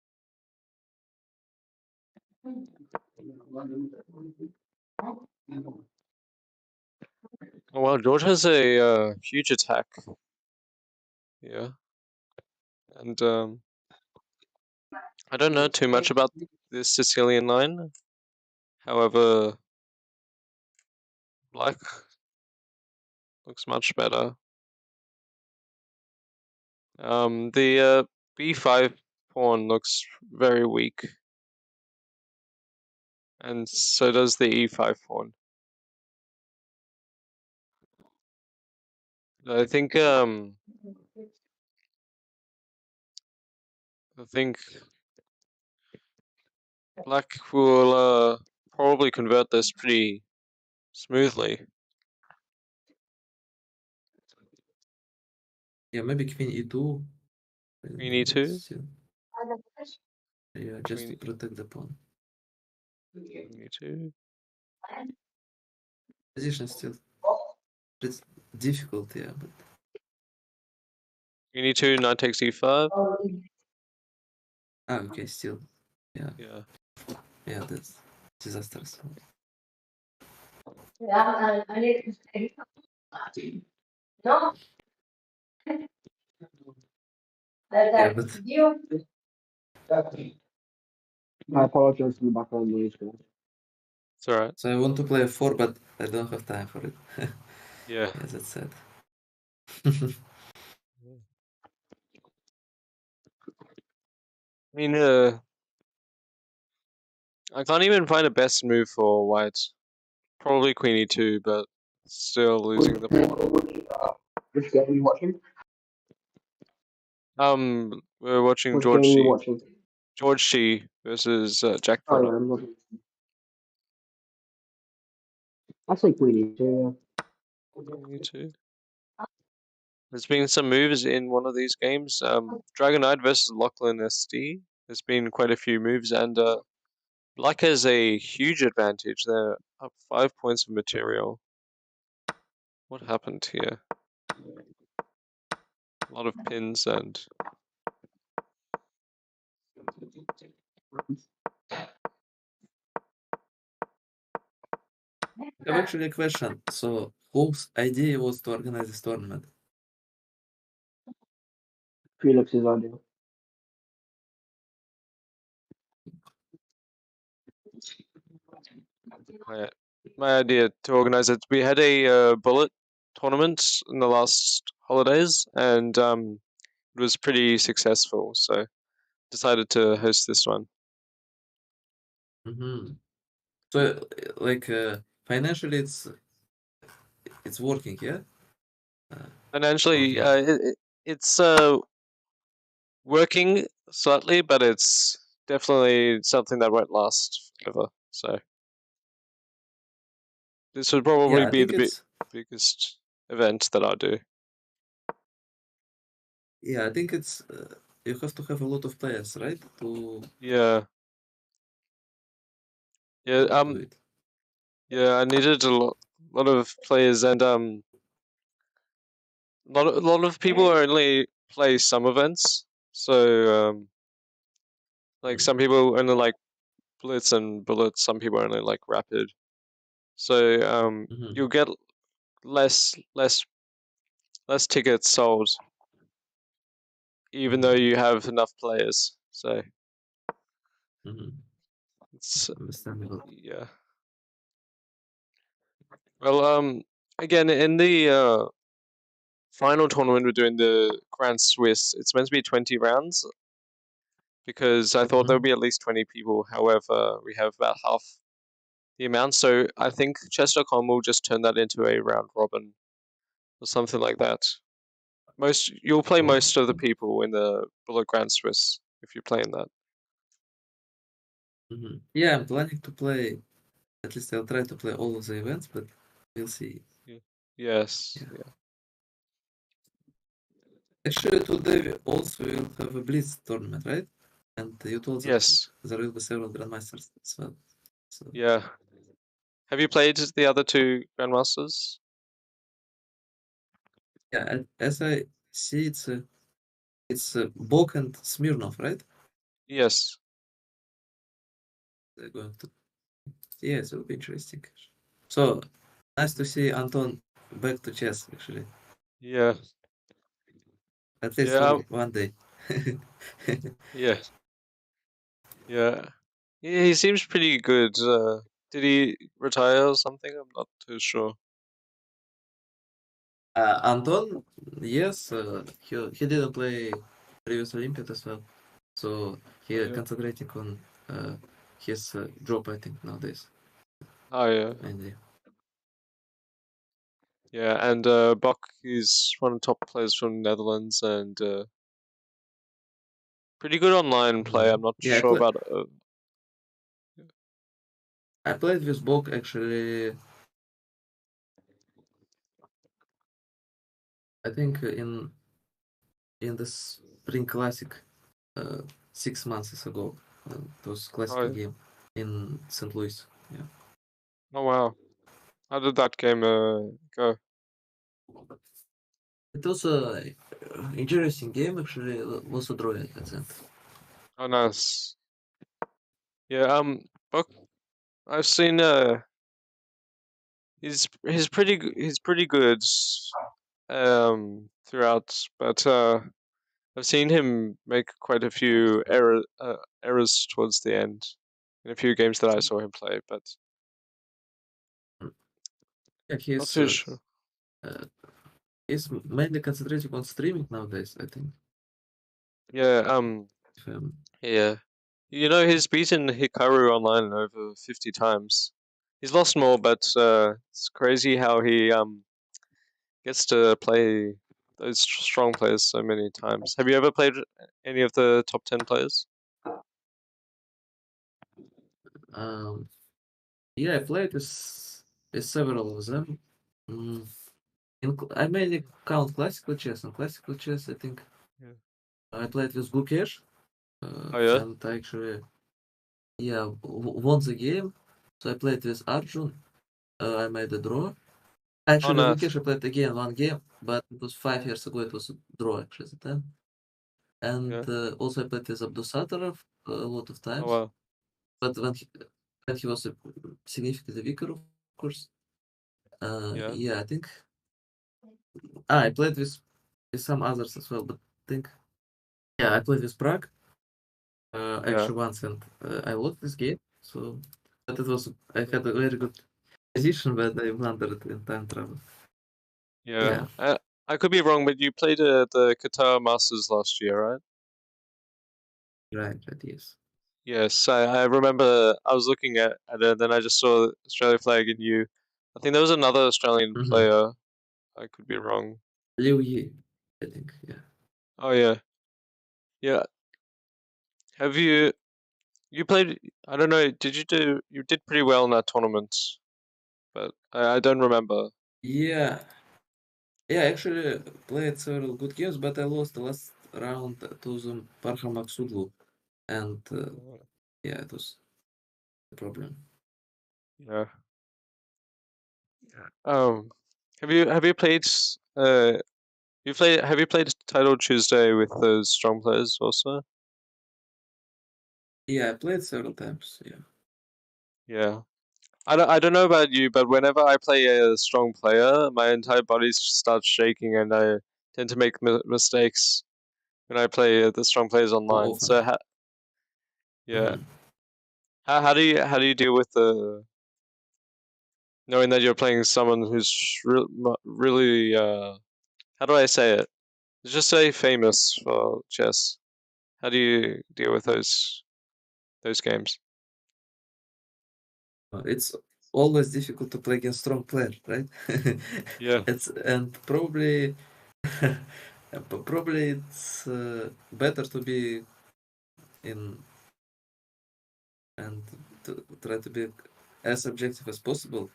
Oh wow, George has a huge attack. Yeah. And I don't know too much about this Sicilian line. However, Black looks much better. The b5 pawn looks very weak. And so does the e5 pawn. I think Black will probably convert this pretty smoothly. Yeah, maybe Queen e2. Queen e2. Yeah, just to Queen protect the pawn. e2. Position still it's difficult, yeah, but Queen e2. Knight takes e5. okay, still, yeah, Yeah. that's disastrous. Yeah, but I apologize for the background noise, guys. It's alright. so I want to play a 4, but I don't have time for it. Yeah. Yeah, that's sad. I mean, I can't even find a best move for white. Probably Queen e2, but still losing the pawn. Which game are you watching? We're watching Which George game are you Xi. watching? George Xi versus Jack Oh, Potter. yeah, I'm looking. I say Queen E2. Queen e2. There's been some moves in one of these games. Dragon Knight versus Lachlan SD. There's been quite a few moves, and Black has a huge advantage. They're up 5 points of material. What happened here? A lot of pins and... I have actually a question. So, whose idea was to organize this tournament? Felix's idea. My idea to organize it. We had a bullet tournament in the last holidays, and it was pretty successful. So decided to host this one. So, like, financially, it's working, yeah. Financially, Okay. it's working slightly, but it's definitely something that won't last forever. So this would probably Yeah, I be think the it's biggest event that I do. yeah, I think it's you have to have a lot of players, right? To Yeah. do it. Yeah, I needed a lot of players, and a lot of people only play some events. So like some people only like Blitz and Bullets. Some people only like Rapid. So you'll get less tickets sold, even though you have enough players. So it's Understandable. yeah. Well, again in the final tournament we're doing the Grand Swiss. It's meant to be 20 rounds because I thought there would be at least 20 people. However, we have about half the amount, so I think chess.com will just turn that into a round robin or something like that. You'll play most of the people in the Bullet Grand Swiss if you're playing that. Yeah, I'm planning to play. At least I'll try to play all of the events, but we'll see. Yes. Yeah. Yeah. Actually, today we also will have a Blitz tournament, right? And you told that Yes. there will be several Grandmasters as well. So Yeah. Have you played the other two Grandmasters? yeah, as I see, it's Bok and Smirnov, right? Yes. They're going to. Yes, it will be interesting. So nice to see Anton back to chess, actually. Yeah. At least Yeah. for one day. Yeah. Yeah. Yeah, he seems pretty good. Did he retire or something? I'm not too sure. Anton, yes, he didn't play previous Olympiad as well, so he Oh, yeah. concentrating on his job, I think, nowadays. Oh, yeah. Mainly. Yeah, and Bok is one of the top players from the Netherlands and pretty good online play. I'm not Yeah, sure about I played with Bok actually. I think in the Spring Classic 6 months ago. It was classical game in St. Louis. Yeah. Oh wow. How did that game go? It was a interesting game actually. It was a draw at the end. Oh nice. Yeah, Bok, I've seen he's pretty good throughout, but I've seen him make quite a few errors towards the end in a few games that I saw him play, but Yeah, not too sure. he's mainly concentrating on streaming nowadays, I think. Yeah, yeah. You know, he's beaten Hikaru online over 50 times. He's lost more, but it's crazy how he gets to play those strong players so many times. Have you ever played any of the top 10 players? Yeah, I played with several of them. I mainly count classical chess. And classical chess, I think Yeah. I played with Gukesh. Oh yeah. And I actually, yeah, won the game. So I played with Arjun, I made a draw. Actually, nice. Lukesh played again one game, but it was 5 years ago. It was a draw actually at the time. And also I played with Abdusattorov a lot of times. Oh wow. But when he was significantly weaker, of course. Yeah, I think I played with some others as well, but I think I played with Prague actually once, and I lost this game. So, but it was I had a very good position, but I blundered in time travel. Yeah. I could be wrong, but you played the Qatar Masters last year, right? Right, yes. Yes, I remember I was looking at it, then I just saw the Australia flag and you. I think there was another Australian player. I could be wrong. Liu Yi, I think, yeah. Oh yeah. Yeah. Have you played, I don't know, you did pretty well in that tournament, but I don't remember. Yeah. Yeah, I actually played several good games, but I lost the last round to the Parham Maksudlu. And yeah, it was the problem. Yeah. Have you played have you played Title Tuesday with those strong players also? Yeah, I played several times, yeah. Yeah. I don't know about you, but whenever I play a strong player, my entire body starts shaking and I tend to make mistakes when I play the strong players online. Often. So yeah. How do you deal with the knowing that you're playing someone who's really how do I say it? Let's just say famous for chess. How do you deal with those games? It's always difficult to play against strong players, right? Yeah. And probably probably it's better to be in and to try to be as objective as possible,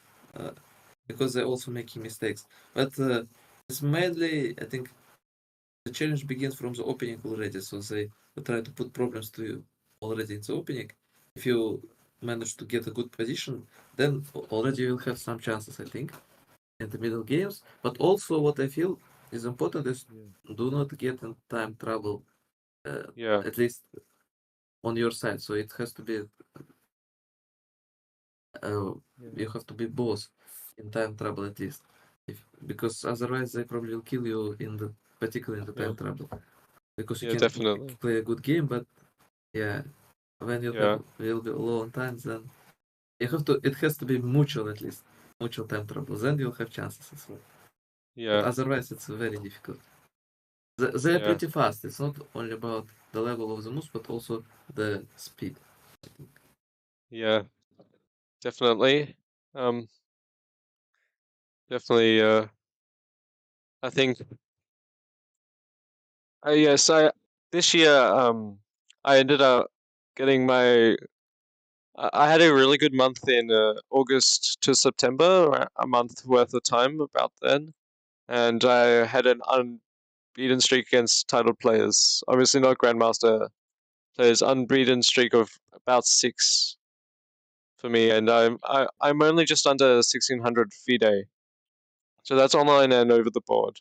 because they're also making mistakes. But it's mainly, I think, the challenge begins from the opening already. So they try to put problems to you already in the opening. If you manage to get a good position, then already you will have some chances, I think, in the middle games. But also, what I feel is important is do not get in time trouble, at least on your side. So it has to be, you have to be both in time trouble at least, because otherwise they probably will kill you particularly in the time trouble. Because you can definitely. play a good game, but when you will be low on time, then it has to be mutual at least, mutual time trouble. Then you'll have chances as well. But otherwise, it's very difficult. They're pretty fast. It's not only about the level of the moves, but also the speed. Yeah, definitely. Definitely. I think. Yes, this year. I ended up getting my. I had a really good month in August to September, a month worth of time about then, and I had an unbeaten streak against titled players. Obviously not grandmaster players. Unbeaten streak of about 6 for me, and I'm only just under 1600 FIDE, so that's online and over the board.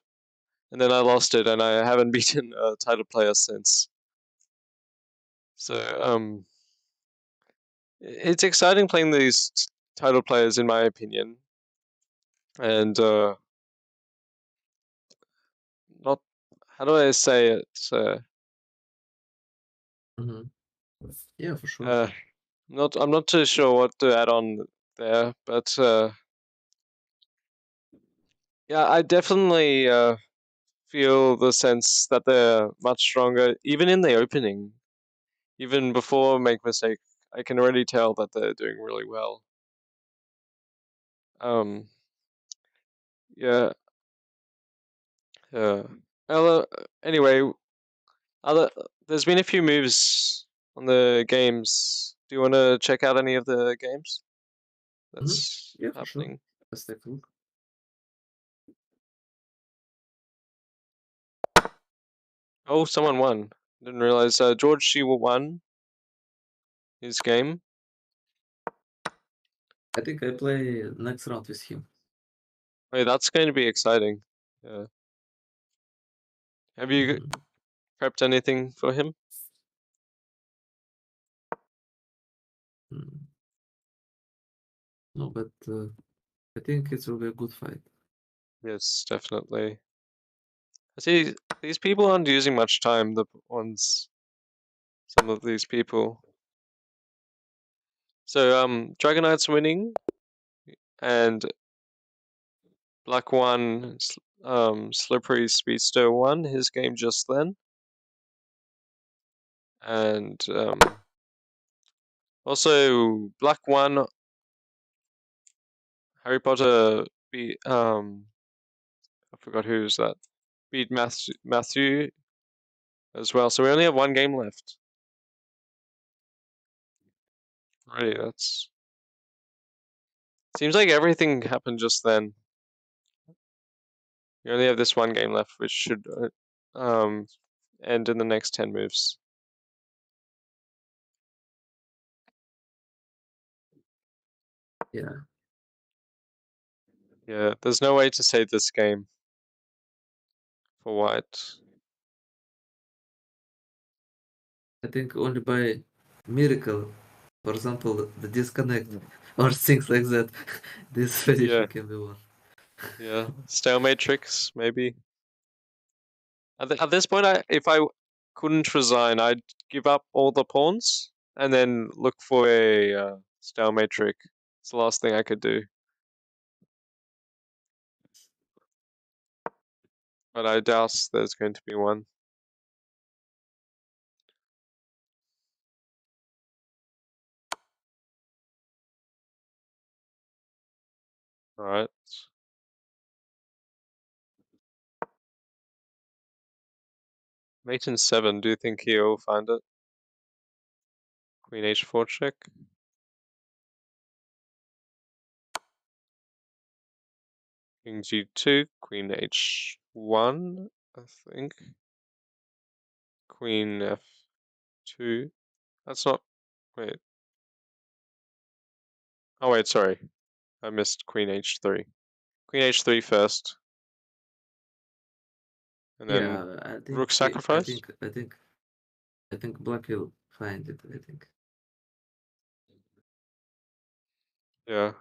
And then I lost it, and I haven't beaten a title player since. So it's exciting playing these title players, in my opinion, and not, how do I say it? Yeah, for sure. I'm not too sure what to add on there, but yeah, I definitely feel the sense that they're much stronger, even in the opening. Even before make mistake, I can already tell that they're doing really well. Yeah. Anyway, there's been a few moves on the games. Do you want to check out any of the games that's Yeah, for sure. happening? Let's take a look. Oh, someone won. Didn't realize. George Shewell won his game. I think I play next round with him. Wait, that's going to be exciting. Yeah. Have you Mhm. prepped anything for him? Mm. No, but I think it will be a good fight. Yes, definitely. I see these people aren't using much time, the ones, some of these people. So, Dragon Knight's winning, and Black won, Slippery Speedster won his game just then. And, also, Black won, Harry Potter beat, I forgot who was that, beat Matthew as well. So we only have one game left. Alrighty, that's... Seems like everything happened just then. We only have this one game left, which should end in the next 10 moves. Yeah. Yeah, there's no way to save this game for White. I think only by miracle, for example, the disconnect or things like that, this position Yeah. can be won. Yeah, stalemate tricks, maybe. At this point, if I couldn't resign, I'd give up all the pawns and then look for a stalemate trick. It's the last thing I could do. But I doubt there's going to be one. Alright. Mate in 7, do you think he'll find it? Queen h4 check. King g2, queen h1, I think. Queen f2. That's not... Wait. Oh wait, sorry. I missed queen h3. Queen h3 first. And then Yeah, I think rook sacrifice? I think Black will find it. I think. Yeah.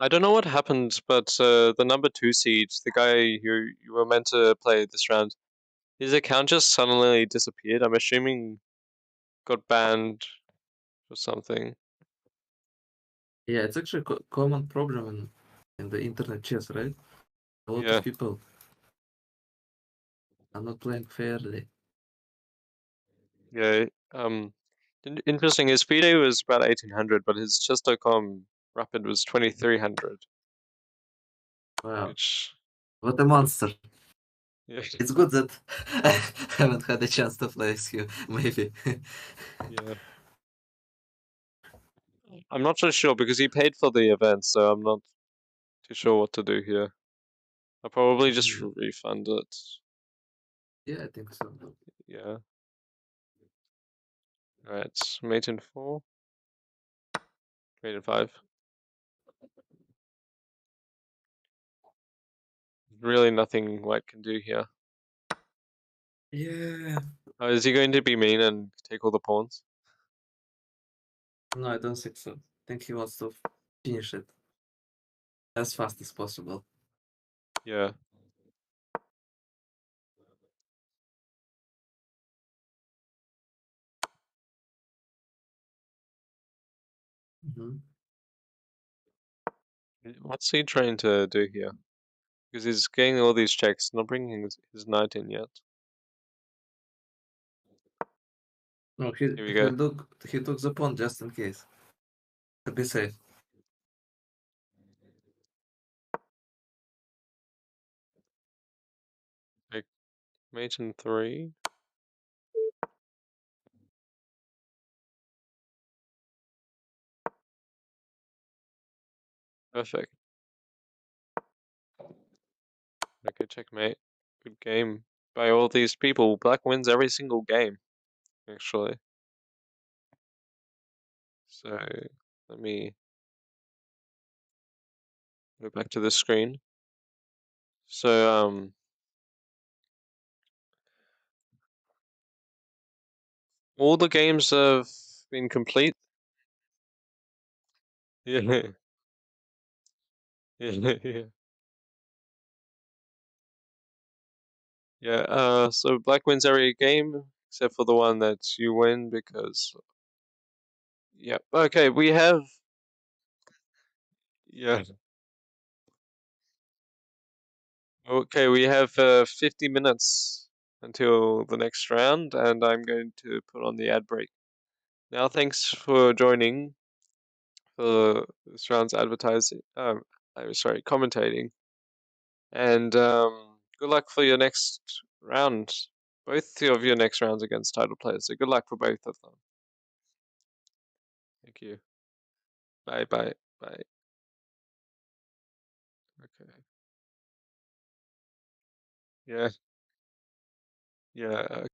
I don't know what happened, but the number 2 seed, the guy who you were meant to play this round, his account just suddenly disappeared. I'm assuming got banned or something. Yeah, it's actually a common problem in the internet chess, right? A lot Yeah. of people are not playing fairly. Yeah. Interesting. His FIDE was about 1800, but his chess.com rapid was 2300, Wow, which... what a monster! Yeah. It's good that I haven't had a chance to play with you. Maybe. Yeah. I'm not so sure because he paid for the event, so I'm not too sure what to do here. I'll probably just refund it. Yeah, I think so. Yeah. Alright, mate in 4. Mate in 5. Really nothing White can do here. Yeah. Oh, is he going to be mean and take all the pawns? No, I don't think so. I think he wants to finish it as fast as possible. Yeah. Mm-hmm. What's he trying to do here? Because he's getting all these checks, not bringing his knight in yet. No, Here we go. he took the pawn just in case. To be safe. Mate in 3. Perfect. Okay, checkmate. Good game by all these people. Black wins every single game, actually. So let me go back to the screen. So all the games have been complete. Yeah, yeah, yeah. Yeah, so Black wins every game except for the one that you win because yeah. Okay, we have yeah. Okay, we have 50 minutes until the next round, and I'm going to put on the ad break. Now, thanks for joining for this round's advertising. I'm sorry, commentating, and good luck for your next round. Both of your next rounds against title players. So good luck for both of them. Thank you. Bye, bye, bye. Okay. Yeah, yeah.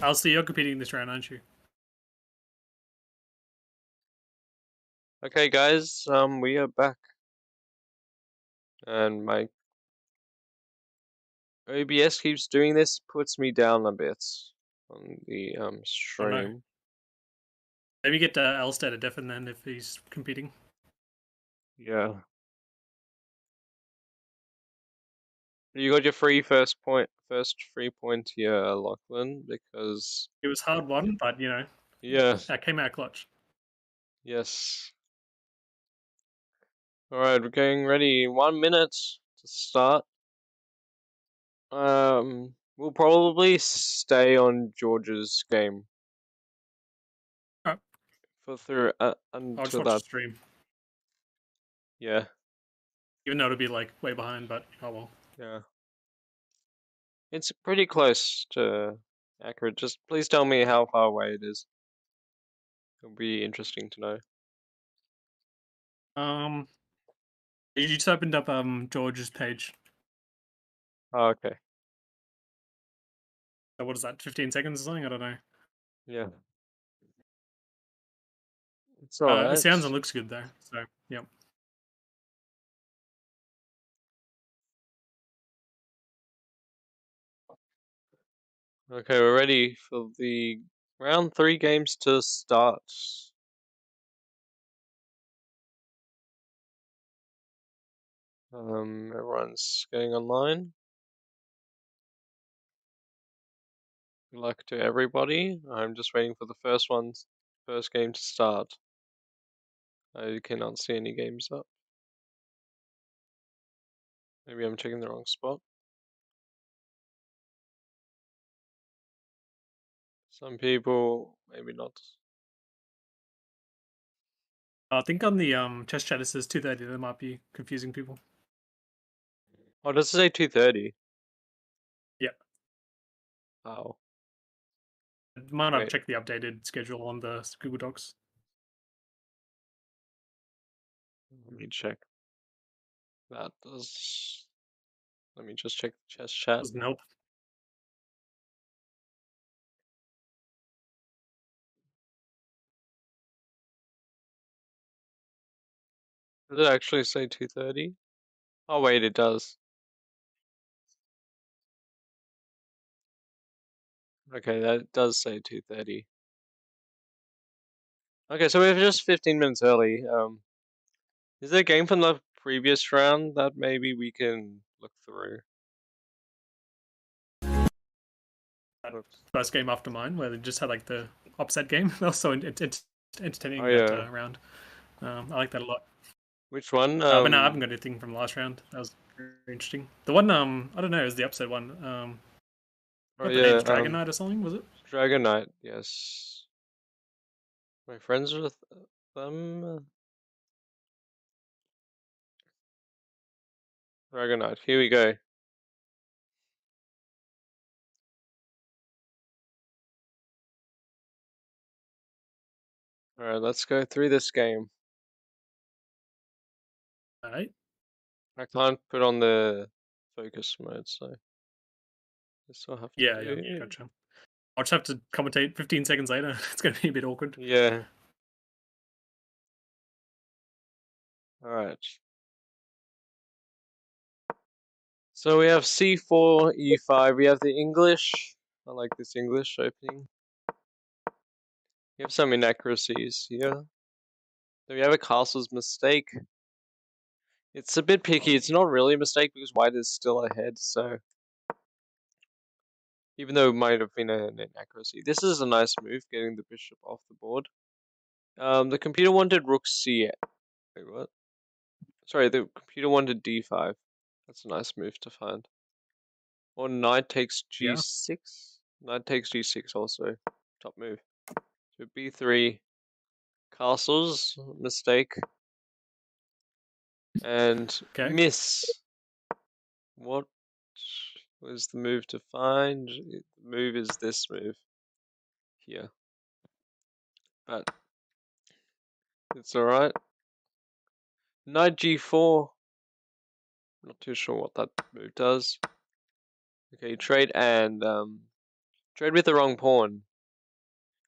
Alistair, you're competing this round, aren't you? Okay, guys, we are back, and my OBS keeps doing this, puts me down a bit on the stream. Maybe get Alistair to deafen then if he's competing. Yeah. You got your first free point here, Lachlan, because It was hard won, but you know, yeah, that came out clutch. yes. All right, we're getting ready. 1 minute to start. We'll probably stay on George's game Alright. through I'll just until watch the that. stream. Yeah. Even though it'll be like way behind, but oh well. Yeah. It's pretty close to accurate. Just please tell me how far away it is. It'll be interesting to know. You just opened up George's page. Oh, okay. So what is that? 15 seconds or something? I don't know. Yeah. It's alright. It sounds and looks good though. So yep. Okay, we're ready for the round 3 games to start. Everyone's getting online. Good luck to everybody. I'm just waiting for the first game to start. I cannot see any games up. Maybe I'm checking the wrong spot. Some people, maybe not. I think on the chess chat it says 2:30. That might be confusing people. Oh, does it say 2:30? Yeah. Oh. Might not Wait. check the updated schedule on the Google Docs. Let me check. That does. Let me just check the chess chat. Doesn't help. Does it actually say 2:30? Oh wait, it does. Okay, that does say 2:30. Okay, so we're just 15 minutes early. Is there a game from the previous round that maybe we can look through? Oops. First game after mine, where they just had like the upset game. That was so entertaining Oh, that yeah. round. I like that a lot. Which one? But no, I haven't got anything from last round. That was very interesting. The one, I don't know, it was the upset one. Oh What the yeah, name's Dragon Knight or something, was it? Dragon Knight, yes. My friends with them. Dragon Knight, here we go. Alright, let's go through this game. Alright. I can't put on the focus mode, so this will have to Yeah, do. yeah, gotcha. I'll just have to commentate 15 seconds later. It's going to be a bit awkward. Yeah. Alright. So we have c4, e5. We have the English. I like this English opening. We have some inaccuracies here. Then we have a castle's mistake. It's a bit picky. It's not really a mistake because white is still ahead, so even though it might have been an inaccuracy. This is a nice move, getting the bishop off the board. The computer wanted rook c8. Wait, what? Sorry, the computer wanted d5. That's a nice move to find. Or knight takes g6. Yeah. Knight takes g6 also. Top move. So b3. Castles, mistake. And Okay. miss. What was the move to find? The move is this move here. But it's alright. Knight g4. Not too sure what that move does. Okay, trade and trade with the wrong pawn.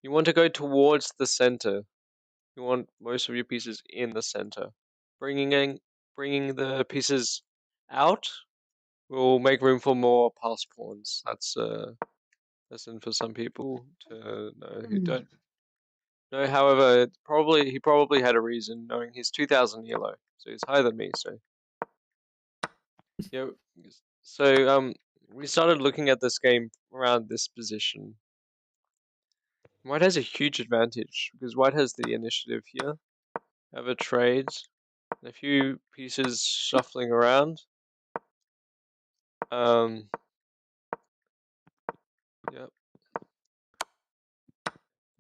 You want to go towards the center. You want most of your pieces in the center. Bringing the pieces out will make room for more pass pawns. That's a lesson for some people to know who don't know. However, he probably had a reason, knowing he's 2,000 yellow, so he's higher than me. So yeah, so we started looking at this game around this position. White has a huge advantage because White has the initiative here. Have a trade, and a few pieces shuffling around. Yep.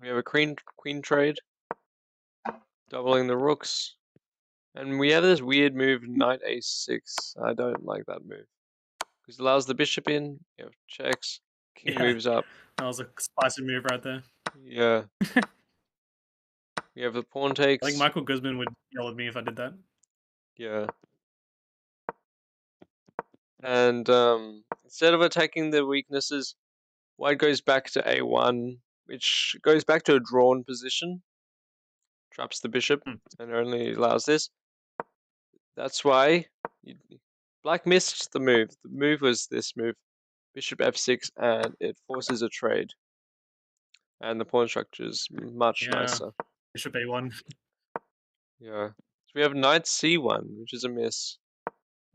We have a queen trade, doubling the rooks, and we have this weird move, knight a6. I don't like that move because it allows the bishop in. You have checks, king Yeah. moves up. That was a spicy move right there. Yeah. We have the pawn I takes. think Michael Guzman would yell at me if I did that. Yeah. And instead of attacking the weaknesses, White goes back to a1, which goes back to a drawn position. Traps the bishop and only allows this. That's why Black missed the move. The move was this move, bishop f6, and it forces a trade. And the pawn structure is much nicer. Bishop a1. Yeah. So we have knight c1, which is a miss.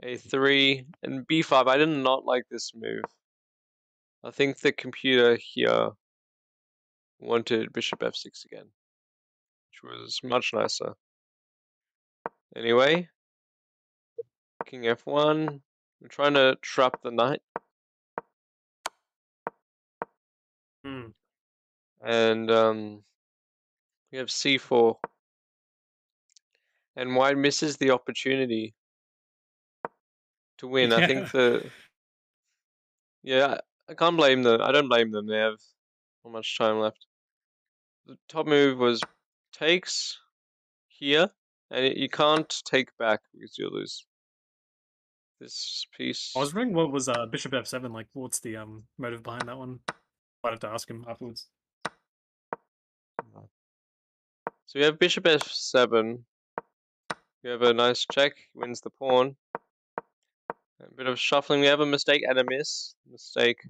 a3 and b5. I did not like this move. I think the computer here wanted bishop f6 again, which was much nicer. Anyway, king f1. We're trying to trap the knight. And we have c4. And White misses the opportunity to win. I think yeah, I can't blame them. I don't blame them. They have not much time left. The top move was takes here, and you can't take back because you'll lose this piece. I was wondering what was bishop f7 like. What's the motive behind that one? I'd have to ask him afterwards. So we have bishop f7. We have a nice check. Wins the pawn. A bit of shuffling. We have a mistake and a miss. Mistake.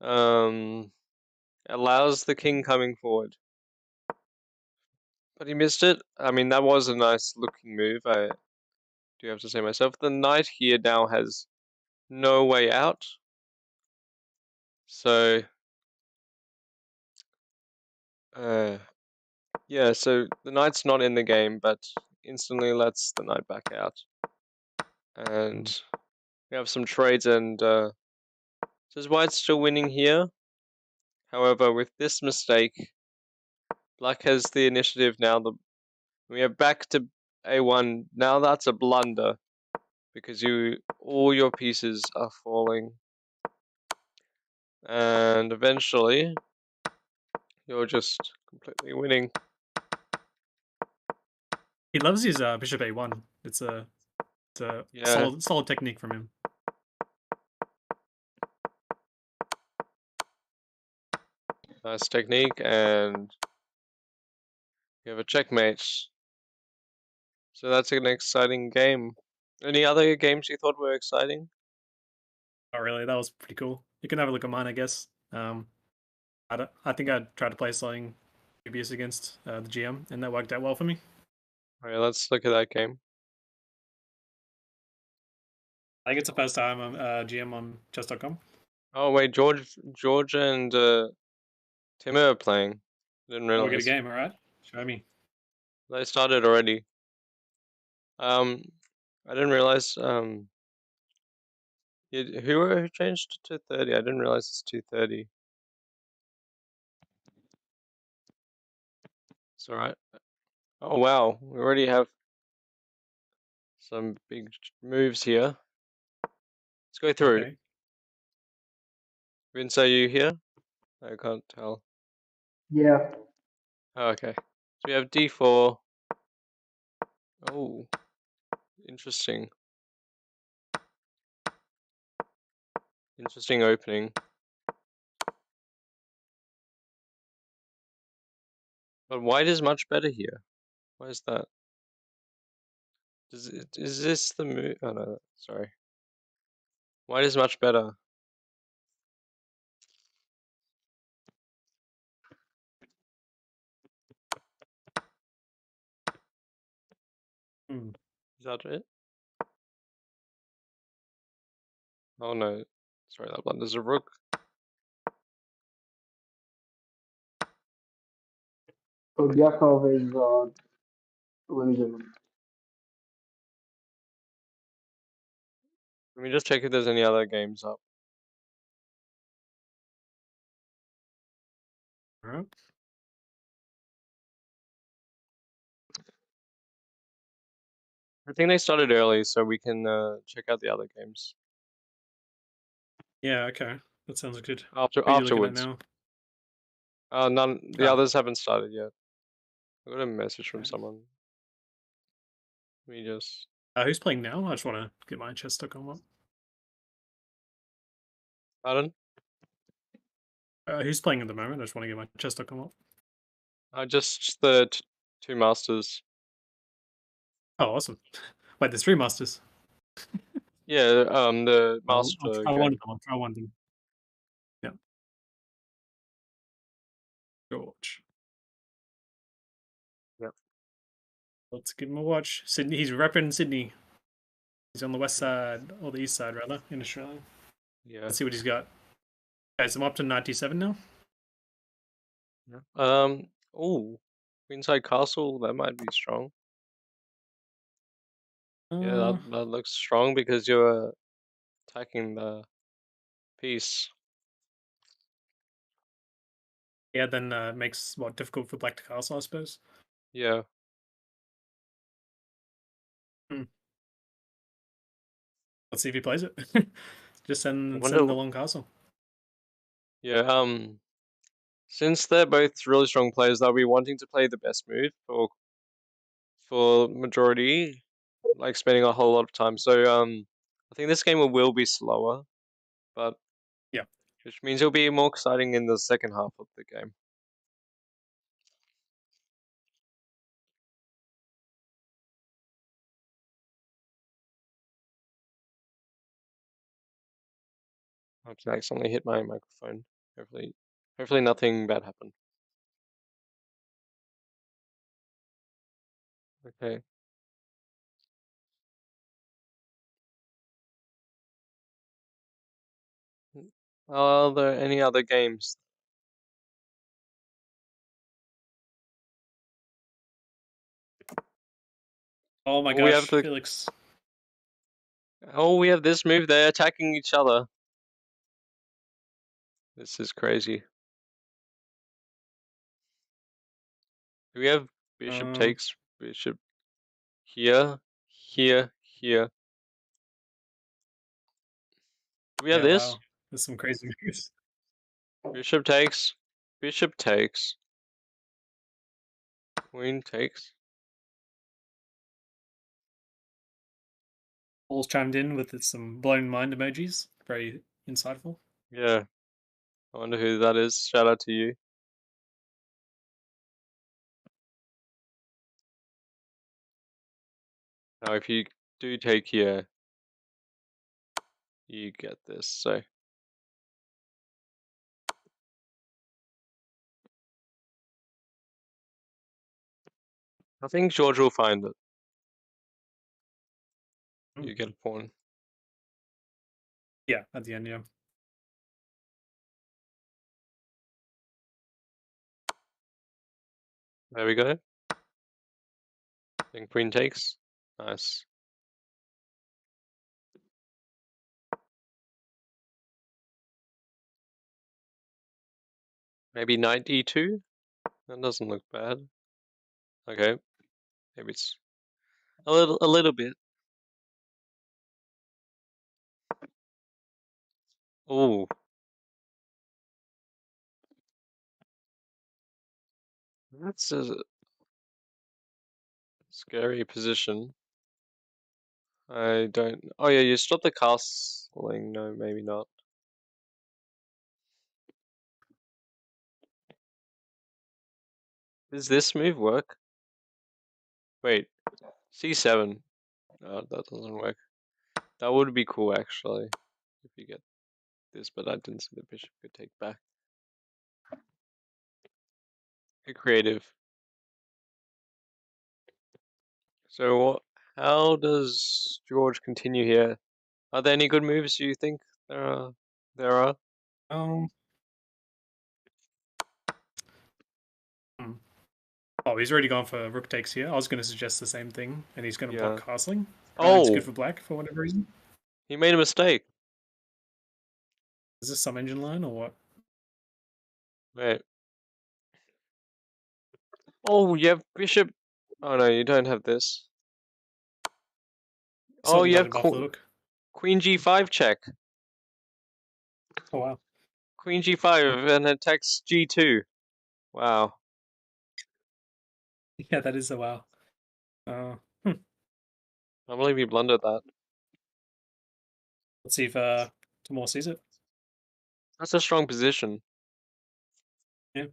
Allows the king coming forward. But he missed it. I mean, that was a nice looking move, I do have to say myself. The knight here now has no way out. So, yeah, so the knight's not in the game, but instantly lets the knight back out. And we have some trades, and says White's still winning here. However, with this mistake, Black has the initiative now. We are back to a1. Now that's a blunder because all your pieces are falling, and eventually you're just completely winning. He loves his bishop a1. It's a solid technique from him. Nice technique, and you have a checkmate. So that's an exciting game. Any other games you thought were exciting? Not really. That was pretty cool. You can have a look at mine, I guess. I think I tried to play something previous against the GM, and that worked out well for me. Alright, let's look at that game. I think it's the first time I'm GM on chess.com. Oh wait, George and Tim are playing. Didn't realize. We get a game, alright? Show me. They started already. I didn't realize. Who changed to 2:30? I didn't realize it's 2:30. It's alright. Oh wow, we already have some big moves here. Let's go through. Okay. Vince, are you here? I can't tell. Yeah. Oh, okay. So we have d4. Oh, interesting. Interesting opening. But white is much better here. Why is that? Is this the move? Oh no, sorry. White is much better. Hmm. Is that it? Oh no, sorry, that blunders a rook. Yakov is losing. Let me just check if there's any other games up. Alright. I think they started early, so we can check out the other games Yeah, okay. That sounds good. after What are you looking at afterwards. now? None. The Ah. others haven't started yet. I got a message from Okay. someone. Let me just. Who's playing now? I just want to get my chess.com up. Pardon? Who's playing at the moment? I just want to get my chess.com up. Just the two masters. Oh, awesome. Wait, there's 3 masters. Yeah. The I'll master try game. one of them. I'll try one of them. Yeah. George. Yep. Let's give him a watch. Sydney. He's repping Sydney. He's on the west side, or the east side, rather, in Australia. Yeah. Let's see what he's got. Okay, so I'm up to 97 now. Oh, Queenside Castle. That might be strong. Yeah, that looks strong because you're attacking the piece. Yeah, then it makes what difficult for black to castle, I suppose. Yeah. Let's see if he plays it. Just send wonder- the long castle. Yeah. Since they're both really strong players, they'll be wanting to play the best move for majority, like spending a whole lot of time. So I think this game will be slower, but Yeah. which means it'll be more exciting in the second half of the game. I just accidentally hit my microphone. Hopefully nothing bad happened. Okay. Are there any other games? Oh my We have gosh, the- Felix. Oh, we have this move. They're attacking each other. This is crazy. Do we have bishop takes, bishop here, here, here? Do we have this? Wow. There's some crazy moves. Bishop takes, bishop takes, queen takes. Paul's chimed in with some blown mind emojis. Very insightful. Yeah. I wonder who that is. Shout out to you. Now, if you do take here, you get this. So. I think George will find it. You get a pawn. Yeah, at the end, yeah. There we go. Then queen takes. Nice. Maybe knight e2? That doesn't look bad. Okay. Maybe it's a little bit. Oh. That's a scary position. I don't. Oh yeah, you stop the castling. No, maybe not. Does this move work? Wait, c7. Oh, that doesn't work. That would be cool actually, if you get this, but I didn't see the bishop could take back. Get creative. So how does George continue here? Are there any good moves you think there are? Hmm. Oh, he's already gone for rook takes here. I was going to suggest the same thing, and he's going to block Yeah. castling. It's Oh, good for black for whatever reason. he made a mistake. Is this some engine line or what? Wait. Oh, you have bishop. Oh no, you don't have this. Still Oh, you have divided by Fluke. queen g5 check. Oh wow. Queen g5 and attacks g2. Wow. Yeah, that is a wow. I believe he blundered that. Let's see if Timur sees it. That's a strong position. Yeah.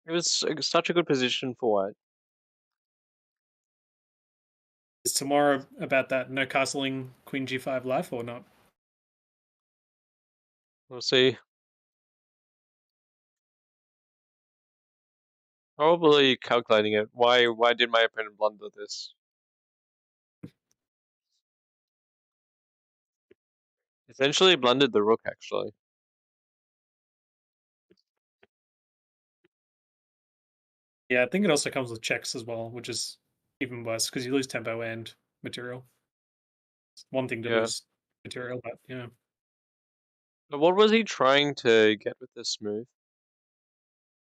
It was such a good position for white. Is tomorrow about that no castling Queen G5 life or not? We'll see. Probably calculating it. Why did my opponent blunder this? Essentially blundered the rook actually. Yeah, I think it also comes with checks as well, which is even worse because you lose tempo and material. It's one thing to Yeah. lose material, but yeah. But what was he trying to get with this move?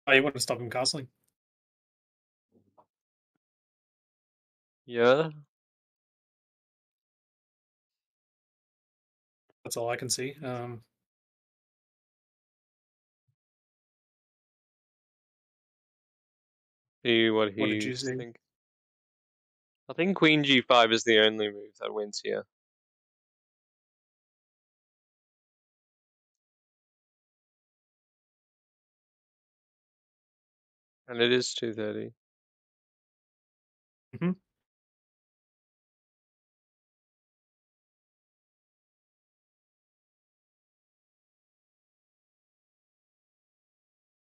Oh, you want to stop him castling? Yeah. That's all I can see. See what What did you he's see? thinking. I think queen g5 is the only move that wins here. And it is 2:30. Mm-hmm.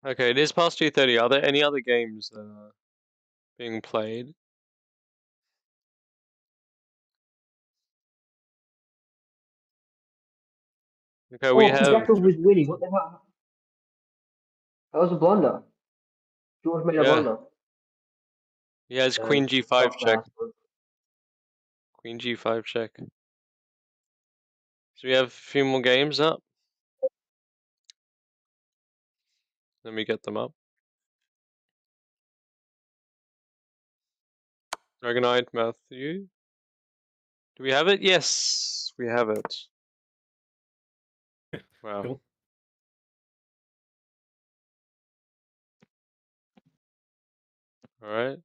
Okay, it is past 2:30. Are there any other games that are being played? Okay, we Oh, have. Jakub was winning. What the hell? That was a blunder. George made a Yeah. blunder. He has Yeah, queen g5 stop check. that. Queen g5 check. So we have a few more games up. Let me get them up. Dragonite Matthew. Do we have it? Yes, we have it. Wow. Cool. Alright.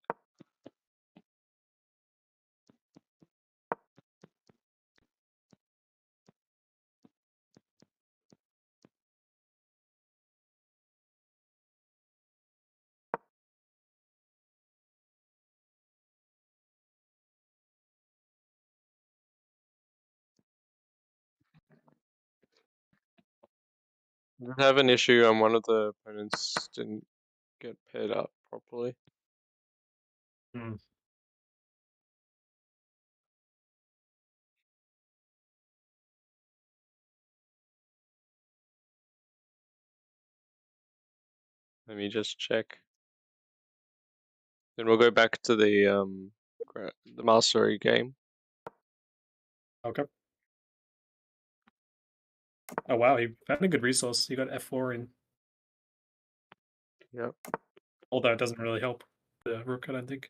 We have an issue on one of the opponents didn't get paired up properly. Mm. Let me just check. Then we'll go back to the mastery game. Okay. Oh wow, he found a good resource. He got F4 in. Yep. Although it doesn't really help the rook, I don't think.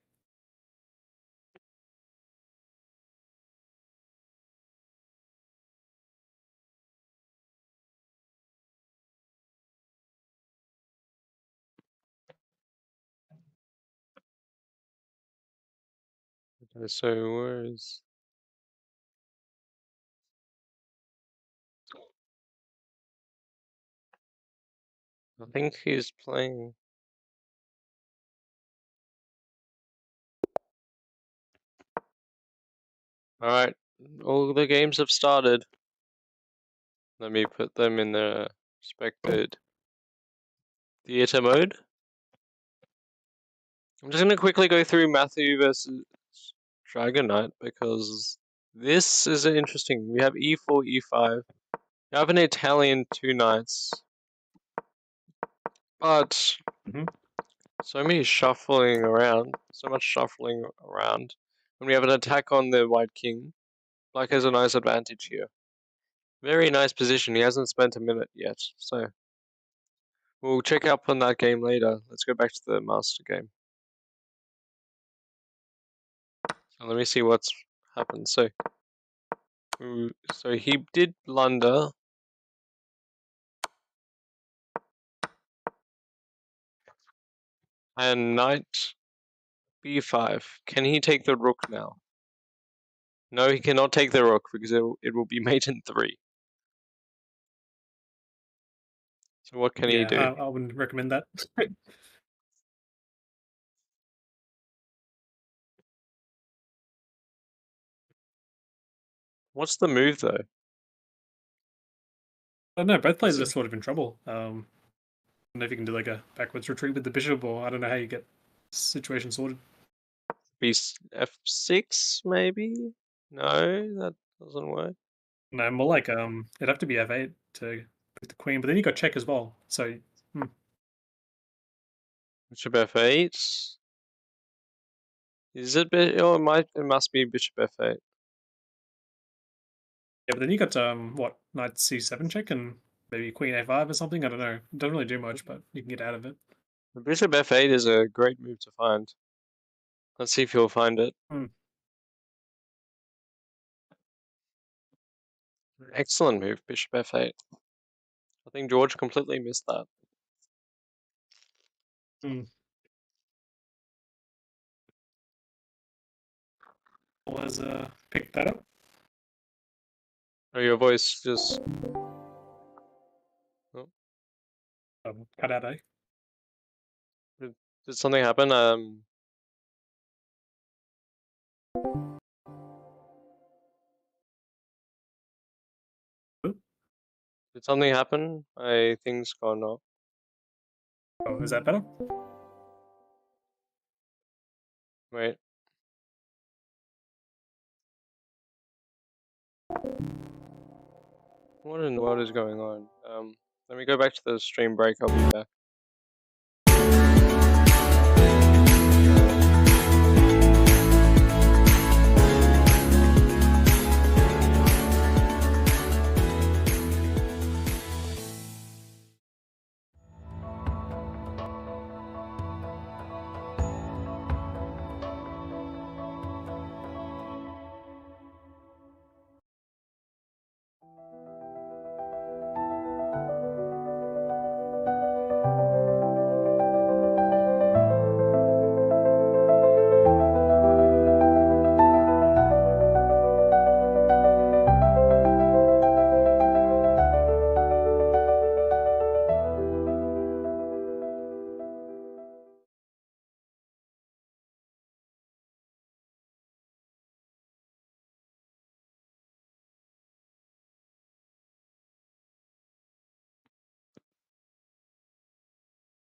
Okay, so where is I think he's playing. Alright, all the games have started. Let me put them in the expected theater mode. I'm just gonna quickly go through Matthew versus Dragon Knight because this is interesting. We have e4, e5. You have an Italian 2 knights, but Mhm. so much shuffling around. When we have an attack on the white king, Black has a nice advantage here. Very nice position. He hasn't spent a minute yet, so we'll check up on that game later. Let's go back to the master game. So let me see what's happened. So he did blunder. And knight b5. Can he take the rook now? No, he cannot take the rook because it will be mate in 3. So what can he do? I wouldn't recommend that. What's the move though? I don't know. Both players are sort of in trouble. I don't know if you can do like a backwards retreat with the bishop, or I don't know how you get situation sorted. f6 maybe? No, that doesn't work. No, more like it'd have to be f8 to put the queen, but then you got check as well. So Bishop f8. Is it oh it must be bishop f8. yeah, but then you got what, knight c7 check and maybe queen a5 or something. I don't know. It doesn't really do much, but you can get out of it. The bishop f8 is a great move to find. Let's see if you'll find it. Excellent move, bishop f8. I think George completely missed that. Was picked that up. Oh, your voice just Cut out, eh? did something happen? Did something happen? My thing's gone off. Oh, is that better? Wait. What in the world is going on? Let me go back to the stream break. I'll be back.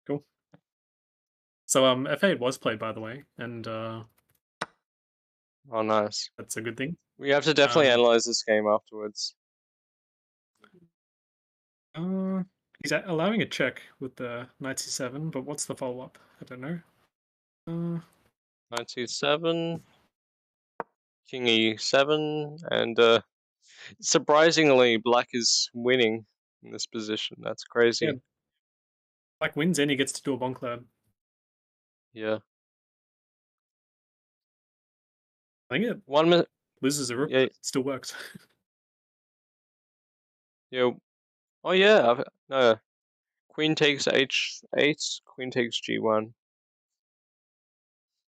Cool. So f8 was played, by the way, and Oh, nice. that's a good thing. We have to definitely analyze this game afterwards. He's allowing a check with the knight c7, but what's the follow-up? I don't know. Knight c7, king e7, and surprisingly, black is winning in this position. That's crazy. Yeah. Black wins and he gets to do a bomb cloud. Yeah. I think it One minute. loses a rook. Yeah. It still works. Yeah. Oh yeah. No. Queen takes h8. Queen takes g1.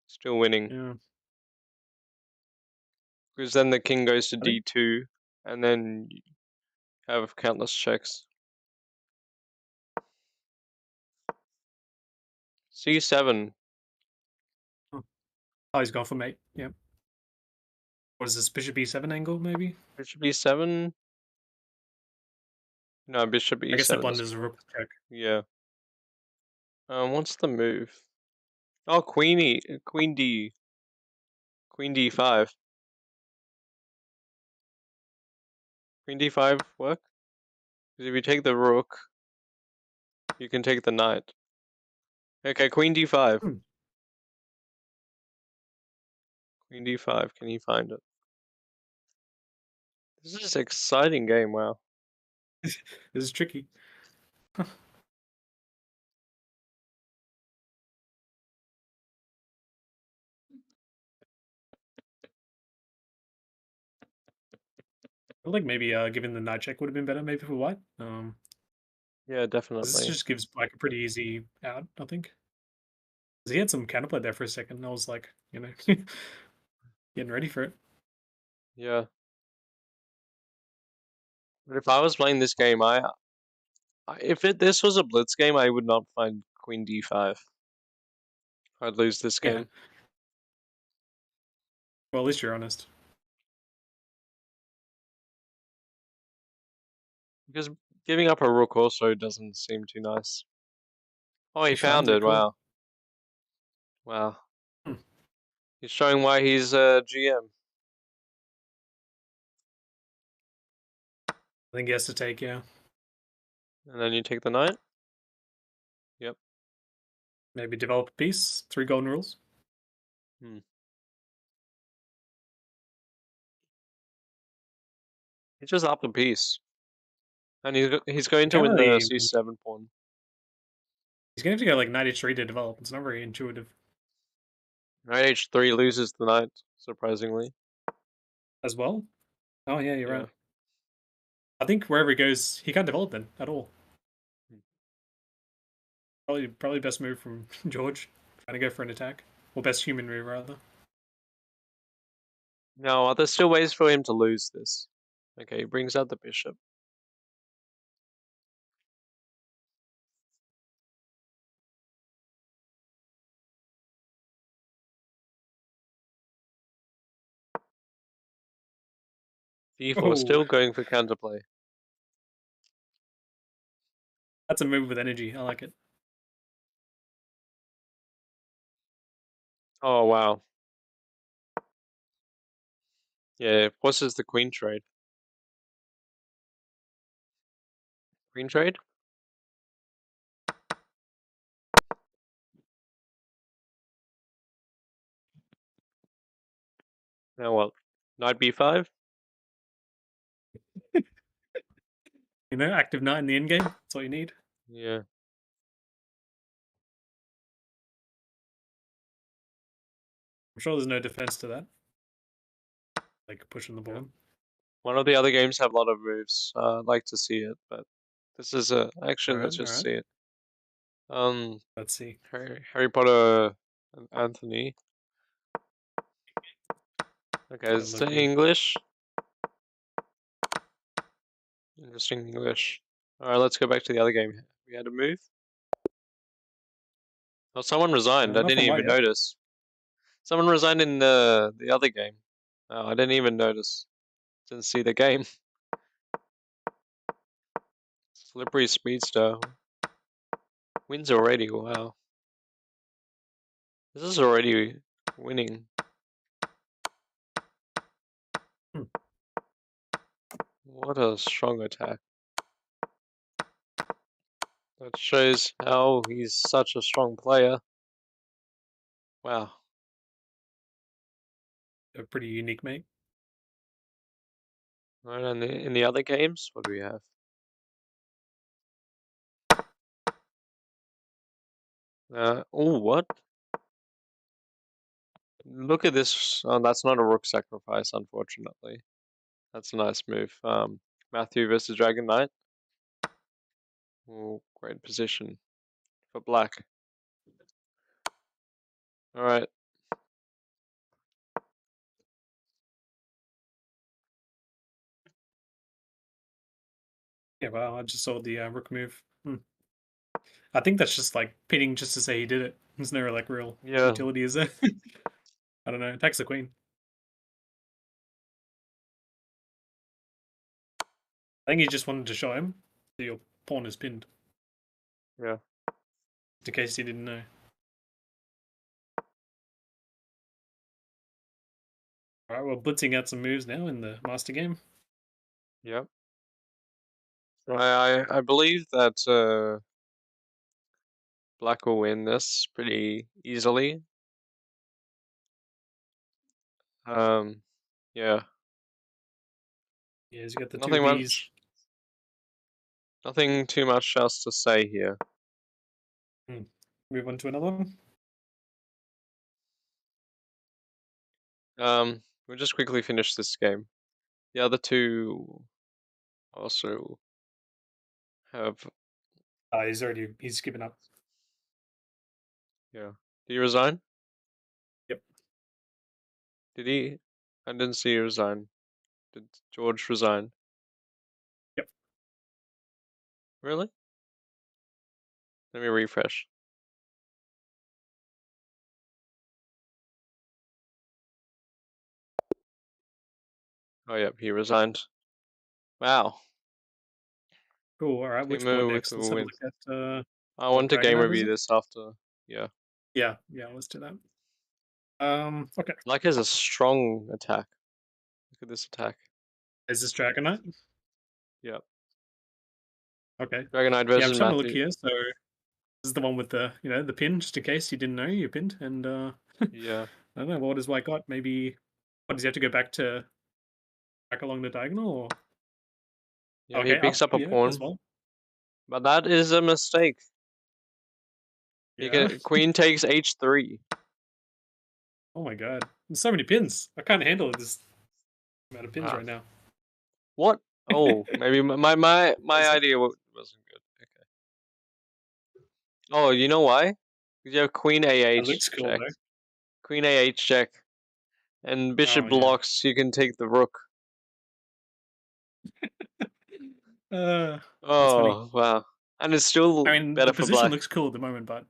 Still winning. Yeah. Because then the king goes to d2, and then you have countless checks. C7. Oh, he's gone for mate. Yep. What is this? Bishop E7 angle, maybe? Bishop E7. No, bishop I guess that E7 blunders is a rook check. yeah. What's the move? Oh, Queen D. Queen D5. Queen D5 work? Because if you take the rook, you can take the knight. Okay, Queen D5. Hmm. Queen D5. Can you find it? This is an exciting game. Wow. This is tricky. I feel like maybe giving the knight check would have been better, maybe for white. Yeah, This definitely. just gives black a pretty easy out, I think. 'Cause he had some counterplay there for a second. I was like, you know, getting ready for it. Yeah. But if I was playing this game, if this was a blitz game, I would not find Queen D5. I'd lose this Yeah. game. Well, at least you're honest. Because giving up a rook also doesn't seem too nice. Oh, he He shines found a bit it. cool. Wow. Wow. Hmm. He's showing why he's a GM. I think he has to take, yeah. And then you take the knight. Maybe develop a piece. 3 golden rules. He just upped a piece. And he's going to Can't win the really. C7 pawn. He's going to have to go like knight h3 to develop. It's not very intuitive Knight H3 loses the knight, surprisingly. as well. Oh, yeah, you're Yeah. right. I think wherever he goes, he can't develop then at all. Probably best move from George, trying to go for an attack. Or best human move, rather. No, there's still ways for him to lose this. Okay, he brings out the bishop. D4 Oh, still going for counterplay. that's a move with energy. I like it. Oh, wow. Yeah, it forces the queen trade. Queen trade? Now what? Knight B5? You know, active knight in the endgame. That's all you need. Yeah. I'm sure there's no defense to that. Like pushing the ball. One of the other games have a lot of moves. I'd like to see it, but this is actually, let's just see it. Let's see. Harry Potter and Anthony. Okay, Quite it's lucky. English. Interesting English. Alright, let's go back to the other game. We had a move. Oh, someone resigned. I Not didn't from white even yet. notice. Someone resigned in the other game. Oh, I didn't even notice. Didn't see the game. Slippery Speedster. Wins already, wow. This is already winning. What a strong attack. That shows how he's such a strong player. Wow. A pretty unique mate. Right, and in the other games, what do we have? Oh, what? Look at this. Oh, that's not a rook sacrifice, unfortunately. That's a nice move. Matthew versus Dragon Knight. Oh, great position for black. Alright. Yeah, wow, I just saw the rook move. I think that's just like pitting just to say he did it. There's no like real Yeah. utility, is there? I don't know. Attacks the queen. I think he just wanted to show him that your pawn is pinned, Yeah. in case he didn't know. Alright, we're blitzing out some moves now in the master game. Yep. I believe that Black will win this pretty easily. Yeah. Yeah, he's got the two Nothing Bs. much. Nothing too much else to say here. Move on to another one. We'll just quickly finish this game. The other two also have. He's given up. Yeah. Did he resign? Yep. Did he? I didn't see he resign. Did George resign? Yep. Really? Let me refresh. Oh, yep, he resigned. Wow. Cool. Alright, which board Timo next? with Let's a have a win. look at I want to Dragon game Knight, is review it? this after. Yeah. Yeah, let's do that. Okay. Black has a strong attack. Look at this attack. Is this Dragon Knight? Yep. Okay. Dragon Knight Yeah, I'm versus just having a look Matthew. here. So this is the one with the the pin, just in case you didn't know you pinned. And Yeah. I don't know, what has White got? Maybe what does he have to go back along the diagonal, or Yeah, he okay, picks up, up a yeah, pawn. as well. But that is a mistake. He Yeah. can, queen takes h3. Oh my god. There's so many pins. I can't handle this amount of pins Wow. right now. What? Oh, maybe my Is it- idea wasn't good. Okay. Oh, you know why? Because you have queen That ah looks cool check. though. Queen ah check. And bishop Oh, yeah. blocks, you can take the rook. That's funny. Oh, wow. And it's still I mean, better the for position black. looks cool at the moment, but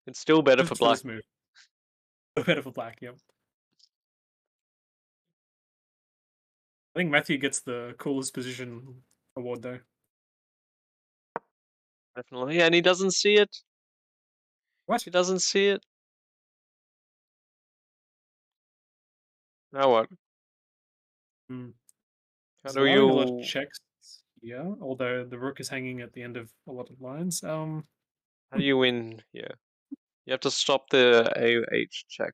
It's still better for just for black. this move, better for black. Yep. I think Matthew gets the coolest position award though. Definitely. And he doesn't see it. What? He doesn't see it. Now what? Hmm. How He's do allowing a lot of you... checks. Yeah, although the rook is hanging at the end of a lot of lines. How do you win here? You have to stop the AH check.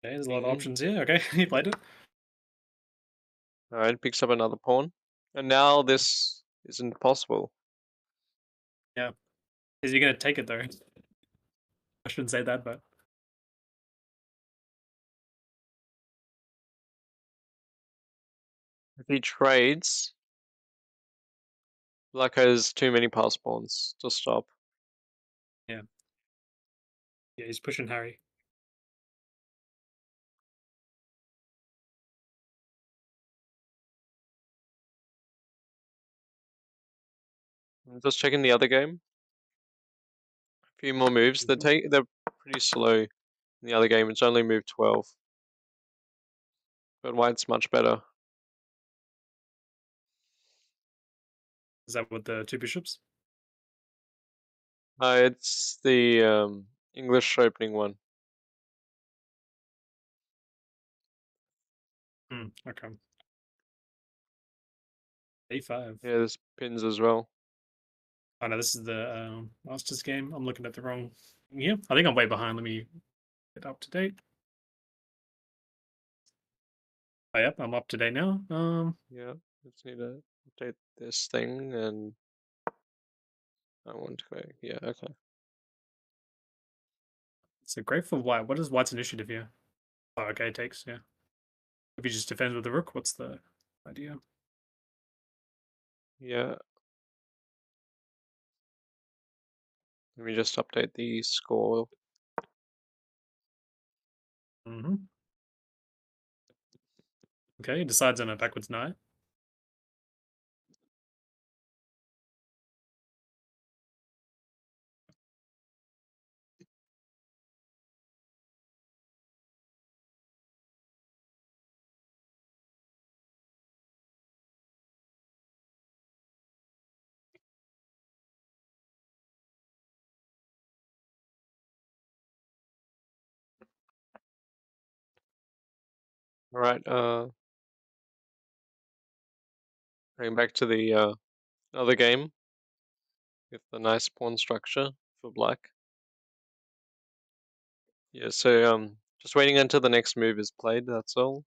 Okay, there's a lot of Mhm. options here. Okay, he played it. Alright, picks up another pawn. And now this isn't possible. Yeah. Is he gonna take it though? I shouldn't say that, but If he trades, black has too many pass pawns to stop. yeah, he's pushing Harry. I'm just checking the other game. A few more moves. They're pretty slow in the other game. It's only move 12. But white's much better. Is that with the two bishops? It's the English opening one. Okay. A5. Yeah, there's pins as well. Oh no, this is the Masters game. I'm looking at the wrong. Yeah, I think I'm way behind. Let me get up to date. Oh, yep, I'm up to date now. Yeah, just need to update this thing and I want to go. Yeah, okay. So great for white. What is white's initiative here? Oh, okay, takes, yeah. If he just defends with the rook, what's the idea? Yeah. Let me just update the score. Mm-hmm. Okay, he decides on a backwards knight. All right. Going back to the other game with the nice pawn structure for black. Yeah. So just waiting until the next move is played. That's all.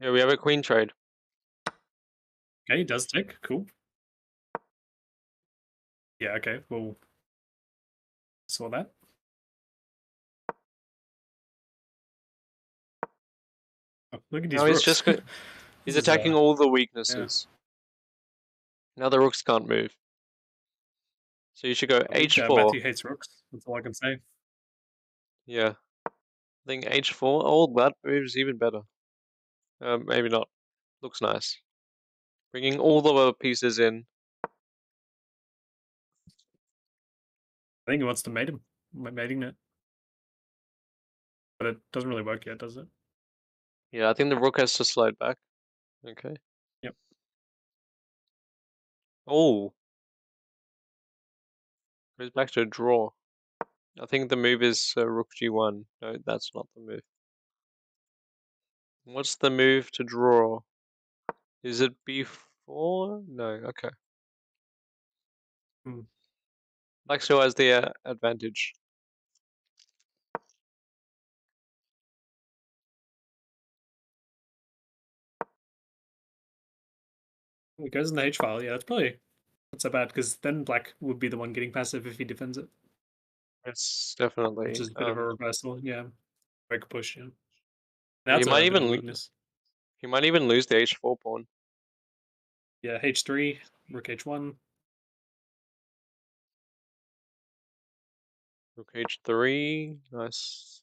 Yeah, we have a queen trade. Okay, he does tick. Cool. Yeah, okay, we'll saw that. Oh, look at these No, he's rooks. just he's This is, attacking all the weaknesses. Now the rooks can't move. So you should go I think, h4. Matthew hates rooks. That's all I can say. Yeah. I think h4. Oh, that move's even better. Maybe not. Looks nice. Bringing all the pieces in. I think he wants to mating it. But it doesn't really work yet, does it? Yeah, I think the rook has to slide back. Okay. Yep. Oh. Goes back to a draw. I think the move is rook g1. No, that's not the move. What's the move to draw? Is it b4? No, okay. Hmm. Black still has the advantage. It goes in the H file. Yeah, it's probably not so bad because then black would be the one getting passive if he defends it, Yes, definitely. which is a bit of a reversal. Yeah, break push. Yeah, Yeah, that's he might a bit of even weakness. he might even lose the h4 pawn. Yeah, H3, rook H1. Rook h3, nice.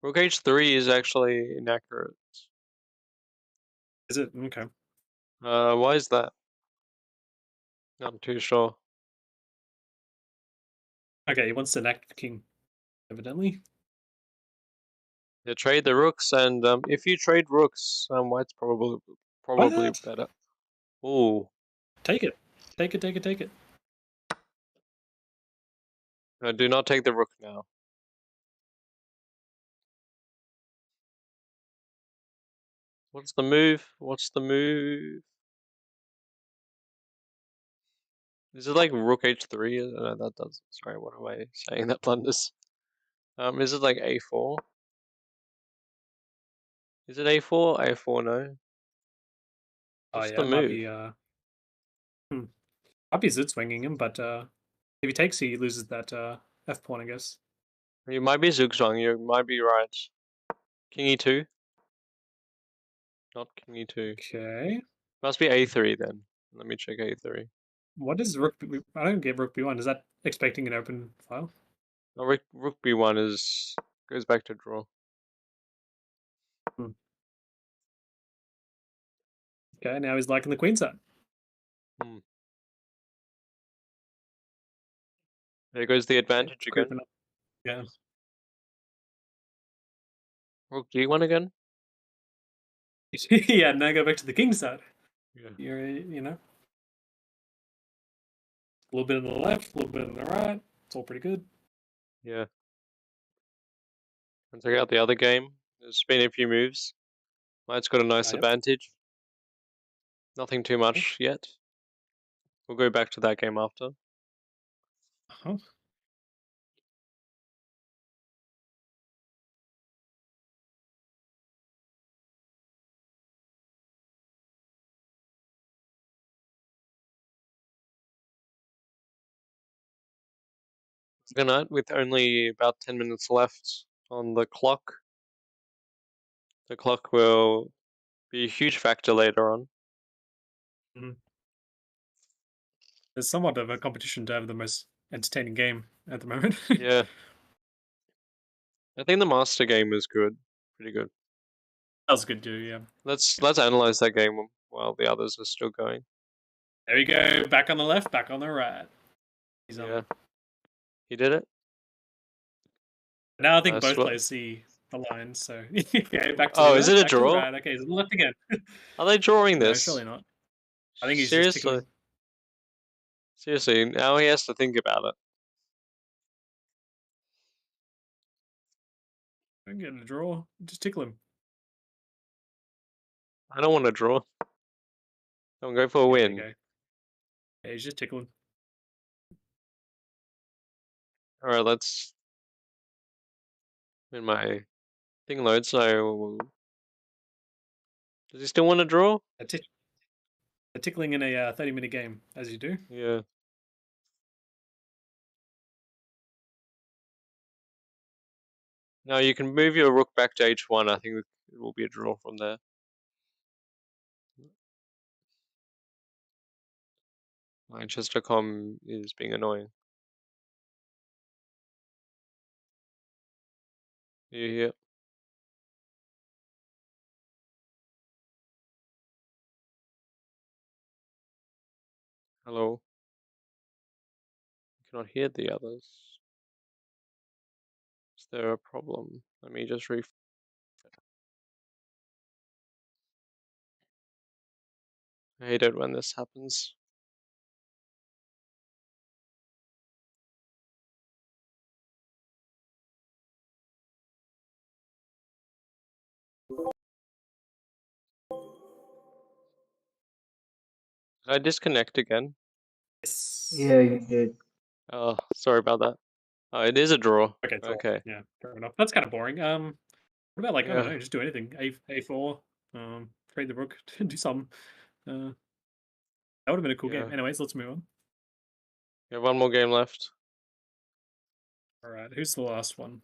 Rook h3 is actually inaccurate. Is it? Okay. Why is that? Not too sure. Okay, he wants to knack the king, evidently. Yeah, trade the rooks, and if you trade rooks, white's probably What? better. Ooh, Take it. Take it, take it, take it. no, do not take the rook now. What's the move? What's the move? Is it like rook h3? No, that does. Sorry, what am I saying? That blunders. Is it like a4? Is it a4? a4, no. Oh What's yeah, the it might move? be might be Zit swinging him, but if he takes, he loses that f pawn, I guess. You might be zugzwang. You might be right. King e2. Not king e2. Okay. Must be a3 then. Let me check a3. What is rook? I don't get rook b1. Is that expecting an open file? No, rook b1 goes back to draw. Okay, now he's liking the queen side. There goes the advantage again. Creeping up. Yeah. Rook g1 again. Yeah, now go back to the king side. Yeah. You're, you know, a little bit on the left, a little bit on the right. It's all pretty good. Yeah. And check out the other game. There's been a few moves. White's got a nice Yep. advantage. Nothing too much yet. We'll go back to that game after. Uh-huh. Good night, with only about 10 minutes left on the clock. The clock will be a huge factor later on. There's somewhat of a competition to have the most entertaining game at the moment. Yeah. I think the master game was good. Pretty good. That was good too, yeah. Let's analyze that game while the others are still going. There we go. Back on the left, back on the right. He's Yeah. He did it. Now I think Nice both work. players see the lines, so yeah, back to Oh, the is left, it a back to the draw? right. Okay, so the left again. Are they drawing No, this? surely not. I think he's just tickling. Seriously, now he has to think about it. I'm getting a draw. Just tickle him. I don't want to draw. Don't go for a Yeah, there you win. go. Yeah, he's just tickling. All right, let's. When my thing loads, so does he still want to draw? A tickling in a 30-minute game, as you do. Yeah. Now you can move your rook back to h1. I think it will be a draw from there. Manchester.com is being annoying. You hear? Hello? You cannot hear the others. Is there a problem? Let me just I hate it when this happens. Did I disconnect again? Yes. Yeah, you did. Oh, sorry about that. Oh, it is a draw. Okay, draw. Okay. Yeah, fair enough. That's kind of boring. What about like I don't Yeah. know, just do anything. A4, trade the rook, do something. That would have been a cool game. Yeah. Anyways, let's move on. We have one more game left. All right, who's the last one?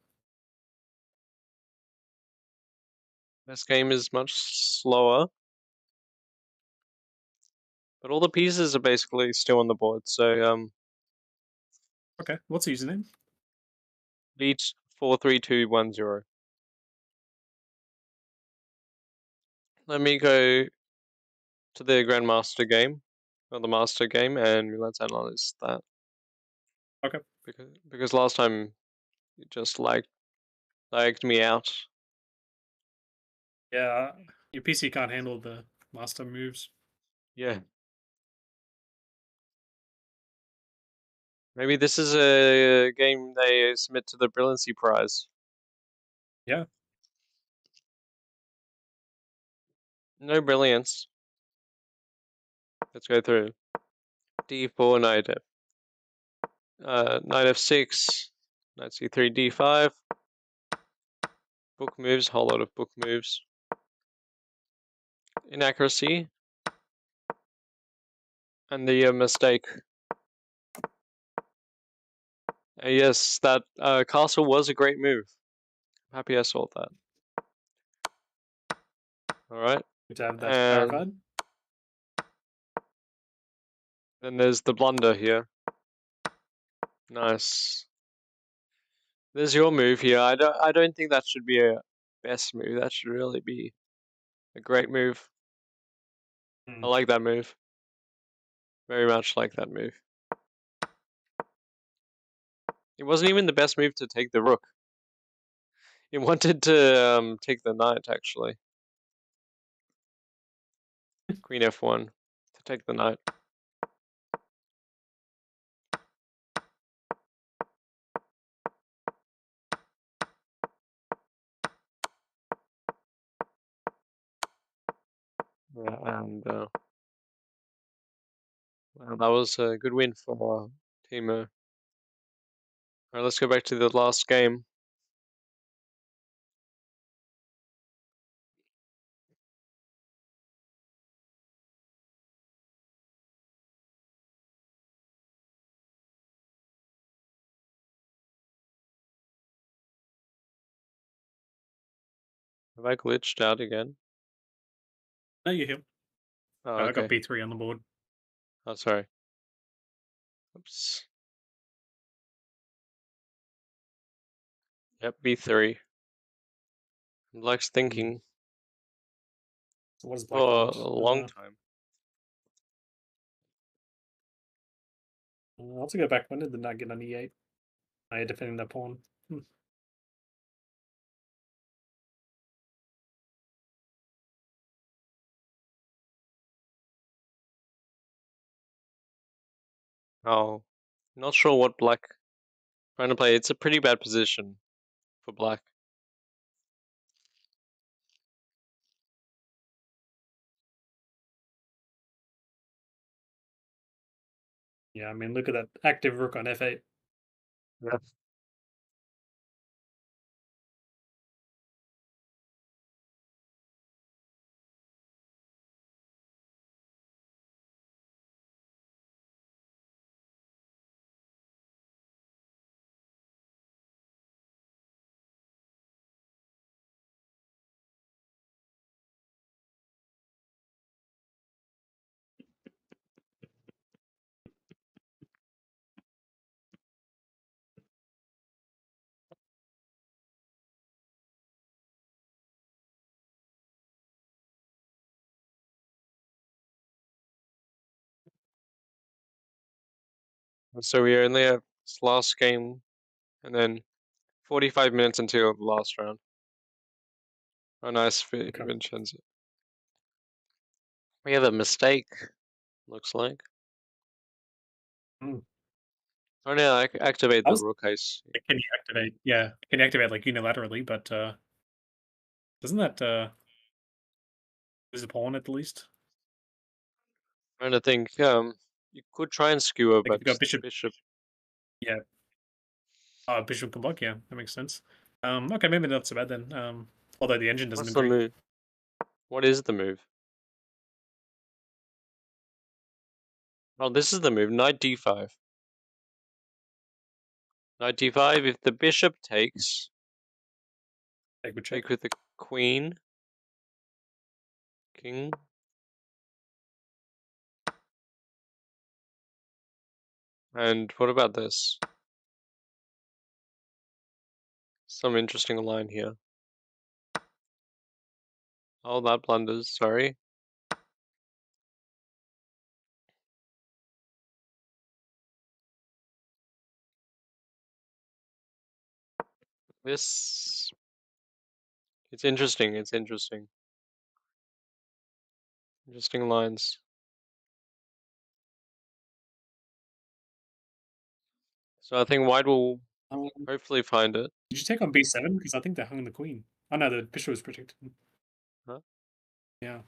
This game is much slower. But all the pieces are basically still on the board, so Okay, what's the username? beat 43210. Let me go to the Grandmaster game, or the Master game, and let's analyze that. Okay. Because last time it just lagged me out. Yeah, your PC can't handle the master moves. Yeah. Maybe this is a game they submit to the Brilliancy Prize. Yeah. No brilliance. Let's go through. D4, knight knight f6, knight c3, d5. Book moves, whole lot of book moves. Inaccuracy. And the mistake. Yes, that castle was a great move. Happy I saw that. Alright. Good to have that And clarified. then there's the blunder here. Nice. There's your move here. I don't think that should be a best move. That should really be a great move. I like that move. Very much like that move. It wasn't even the best move to take the rook. It wanted to take the knight actually. Queen f1 to take the knight. Yeah, and well, that was a good win for Timo. Alright, let's go back to the last game. Have I glitched out again? No, you're here. Oh, I got okay. B3 on the board. Oh, sorry. Oops. Yep, B3. Likes thinking So what does black for want? a long time. I'll have to go back. When did the knight get on E8? Now you're defending that pawn. Oh, not sure what black trying to play. It's a pretty bad position for black. Yeah, I mean, look at that active rook on f8. Yeah. So we only have this last game, and then 45 minutes until the last round. Oh, nice, Okay. Vincenzo. We have a mistake. Looks like. Mm. Oh no, I activate the was- rook ace. Can you activate? Yeah, can you activate like unilaterally? But doesn't that lose a pawn at the least? Trying to think. You could try and skewer, Like if but you got bishop, bishop. yeah, bishop can block. Yeah, that makes sense. Okay, maybe not so bad then. Although the engine doesn't What's the agree. move? What is the move? Oh, this is the move. Knight d5. Knight d5. If the bishop takes, Take with check. take with the queen, king. And what about this? Some interesting line here. Oh, that blunders. Sorry. This. It's interesting. It's interesting. Interesting lines. So I think white will Um, hopefully find it. did you take on b7? Because I think they hung the queen. Oh no, the bishop was protected. Huh? Yeah.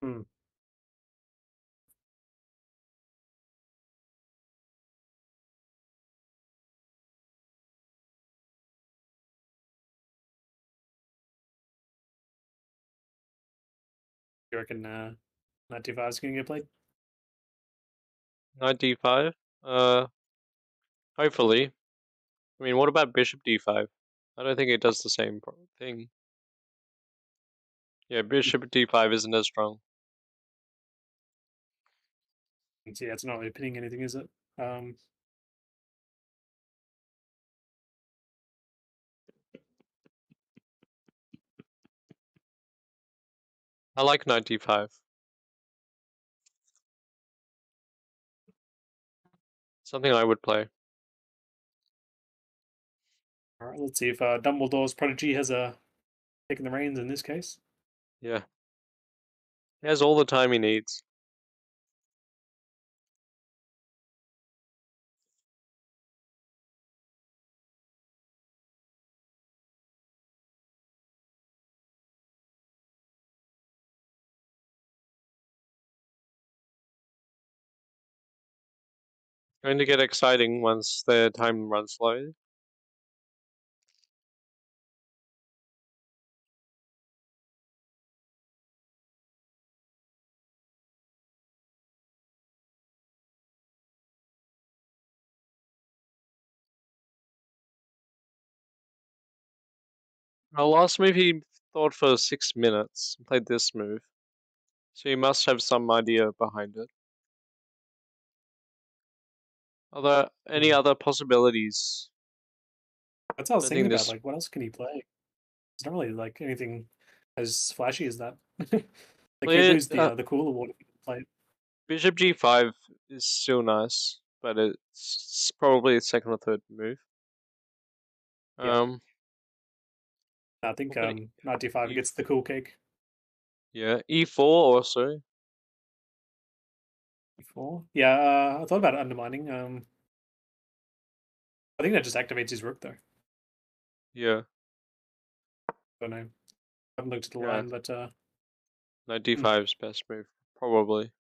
Hmm. You reckon Knight d5 is going to get played? Knight d5. Hopefully. I mean, what about bishop d5? I don't think it does the same thing. Yeah, bishop d5 isn't as strong. Yeah, it's not really pinning anything, is it? I like knight d5. Something I would play. All right, let's see if Dumbledore's prodigy has taken the reins in this case. Yeah. He has all the time he needs. Going to get exciting once the time runs low. Our last move he thought for 6 minutes. Played this move. So he must have some idea behind it. Are there any other possibilities? That's what I was I thinking think about. this. Like, what else can he play? It's not really like anything as flashy as that. Like Play you it, lose the cool award if you play it. Bishop G5 is still nice, but it's probably a second or third move. Yeah. I think probably knight d5 E- gets the cool cake. yeah, E4 also. E4. Yeah, I thought about undermining. I think that just activates his rook though. Yeah, Don't know. I haven't looked at the Yeah. line, but knight D5 is best move, probably.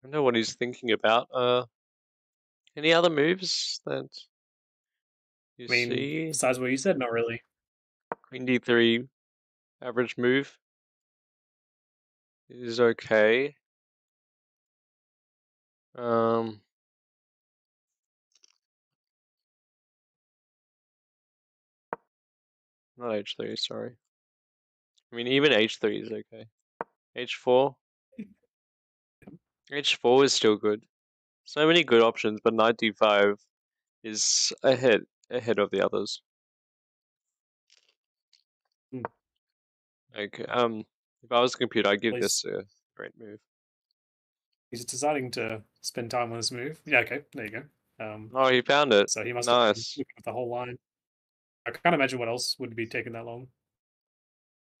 I don't know what he's thinking about. Any other moves that you I mean, see? besides what you said, not really. Queen D3, average move is okay. Um, not H3, sorry. I mean, even H3 is okay. H4. H4 is still good. So many good options, but knight D5 is ahead of the others. Hmm. Like, if I was a computer, I'd give Please. this a great move. He's deciding to spend time on this move. Yeah, okay, there you go. Oh, he found it. So he must have been Nice. looking at the whole line. I can't imagine what else would be taking that long.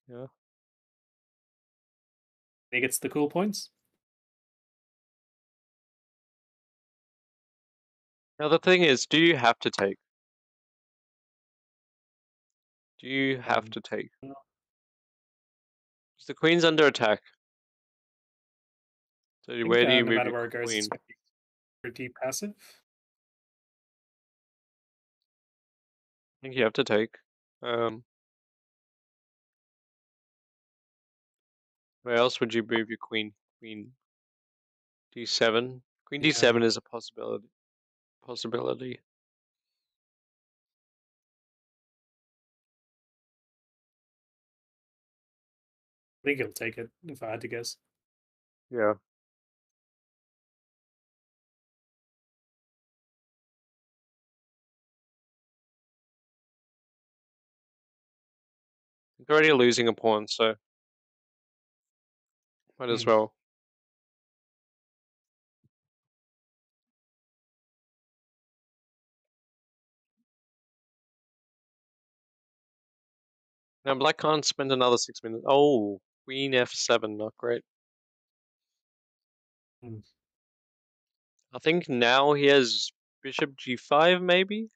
Yeah. He gets the cool points. Now the thing is, do you have to take? Do you have to take? No. 'Cause the queen's under attack. So I think, where do you no move matter your where it goes, it's queen? going to be pretty passive. I think you have to take. Where else would you move your queen? Queen D7. Queen Yeah. D7 is a possibility. I think he'll take it if I had to guess. Yeah. You're already losing a pawn, so might as well. Now black can't spend another 6 minutes. Oh, queen F7, not great. Hmm. I think now he has bishop G5 maybe?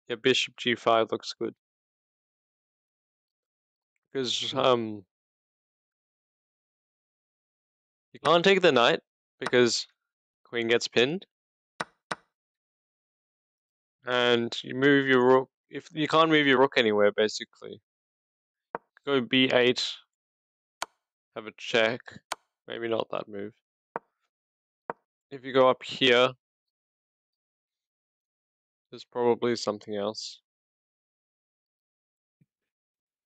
Yeah, bishop G5 looks good. Because you can't take the knight because queen gets pinned. And you move your rook. If you can't move your rook anywhere, basically. Go B8. Have a check. Maybe not that move. If you go up here, there's probably something else.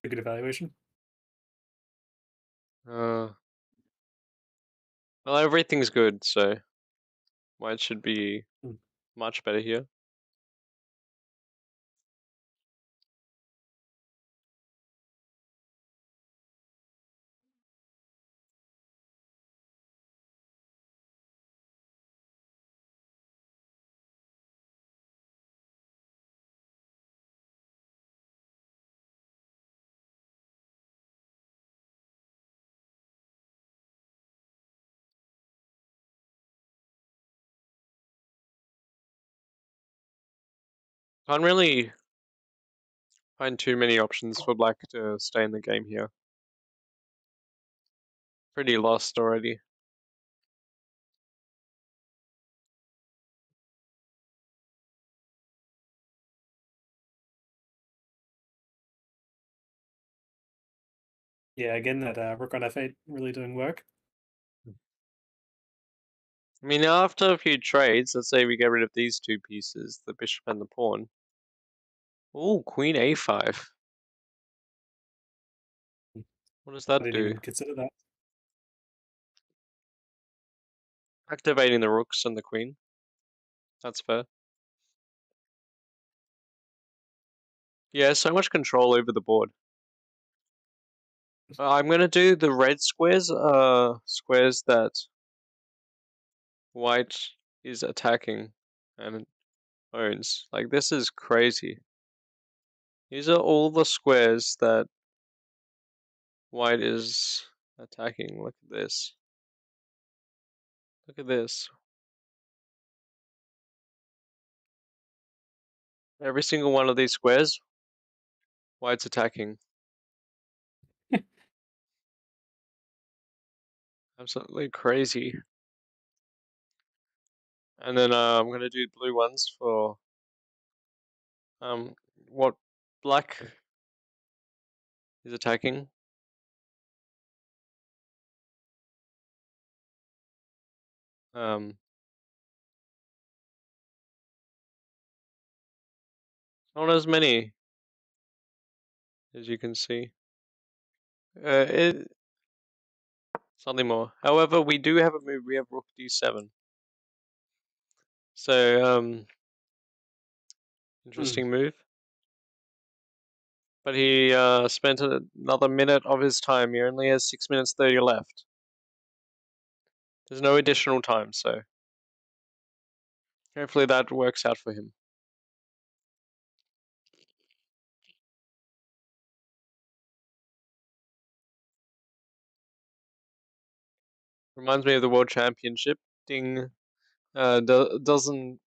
A good evaluation. Well, everything's good, so white should be much better here. Can't really find too many options for black to stay in the game here. Pretty lost already. Yeah, again, that rook on f8 really doing work. I mean, after a few trades, let's say we get rid of these two pieces, the bishop and the pawn. Oh, queen a5. What does I that didn't do? even consider that. Activating the rooks and the queen. That's fair. Yeah, so much control over the board. I'm gonna do the red squares, squares that white is attacking and owns. Like, this is crazy. These are all the squares that white is attacking. Look at this. Look at this. Every single one of these squares, white's attacking. Absolutely crazy. And then I'm gonna do blue ones for what black is attacking. Not as many as you can see. Something more. However, we do have a move. We have rook d7. So interesting move. But he spent another minute of his time. He only has 6 minutes 30 left. There's no additional time, so hopefully that works out for him. Reminds me of the World Championship. Ding doesn't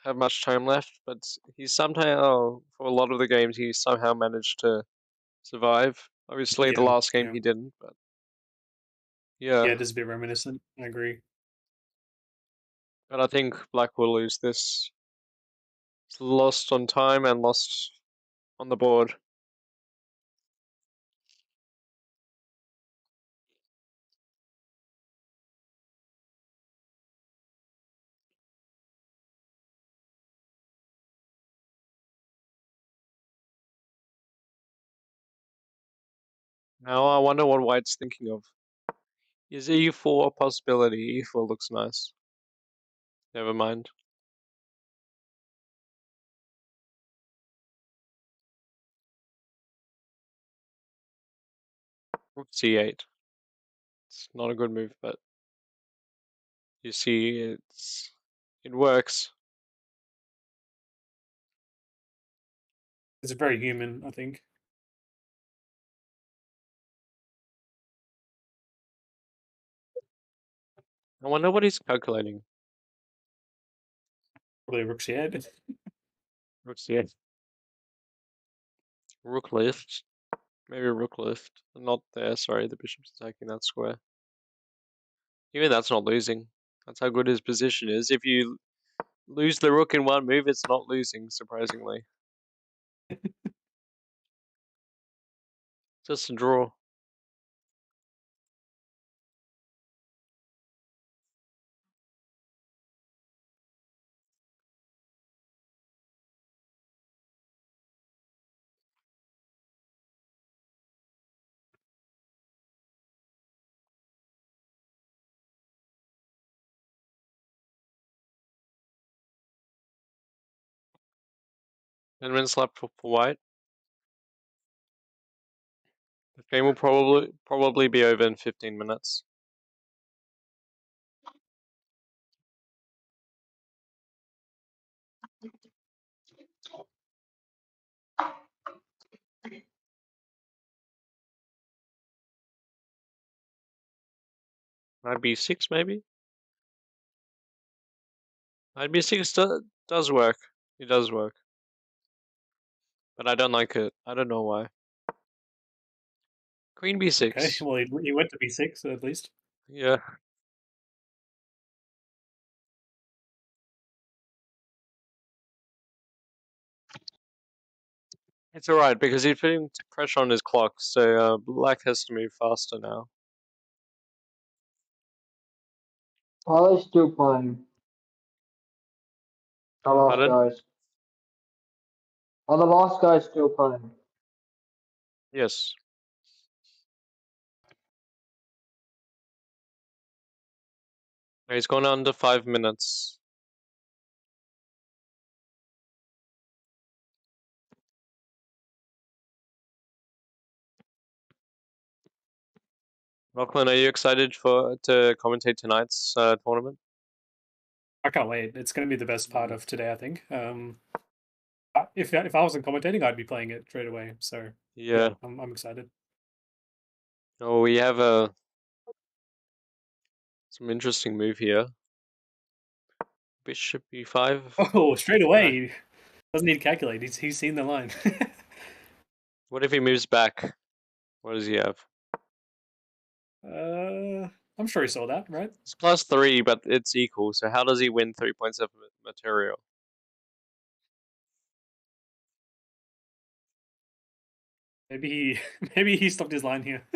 have much time left, but he's somehow, for a lot of the games, he somehow managed to survive. Obviously, the Yeah, last game yeah. he didn't, but Yeah, yeah. it is a bit reminiscent. I agree. But I think black will lose this. It's lost on time and lost on the board. Now I wonder what white's thinking of. Is e4 a possibility? E4 looks nice. Never mind. Rook c8. It's not a good move, but you see, it works. It's very human, I think. I wonder what he's calculating. Probably rook c8. Rook c8. Rook lift. Maybe rook lift. Not there, sorry, the bishop's attacking that square. Even that's not losing. That's how good his position is. If you lose the rook in one move, it's not losing, surprisingly. Just a draw. And then slap for white. The game will probably be over in 15 minutes. Knight b6 maybe? Knight b6 does work. It does work. but I don't like it. I don't know why. Queen b6. Okay, well, he went to b6 at least. Yeah. It's alright because he's putting pressure on his clock, so black has to move faster now. Parlay's still playing. The last Pardon? guys. Oh, the last guy's still playing. Yes. He's gone under 5 minutes. Lachlan, are you excited to commentate tonight's tournament? I can't wait. It's going to be the best part of today, I think. If I wasn't commentating, I'd be playing it straight away. So Yeah. I'm excited. Oh, we have some interesting move here. Bishop e5. Oh, straight away. Doesn't need to calculate. He's seen the line. What if he moves back? What does he have? I'm sure he saw that, right? It's +3, but it's equal. So how does he win 3 points of material? Maybe he stopped his line here.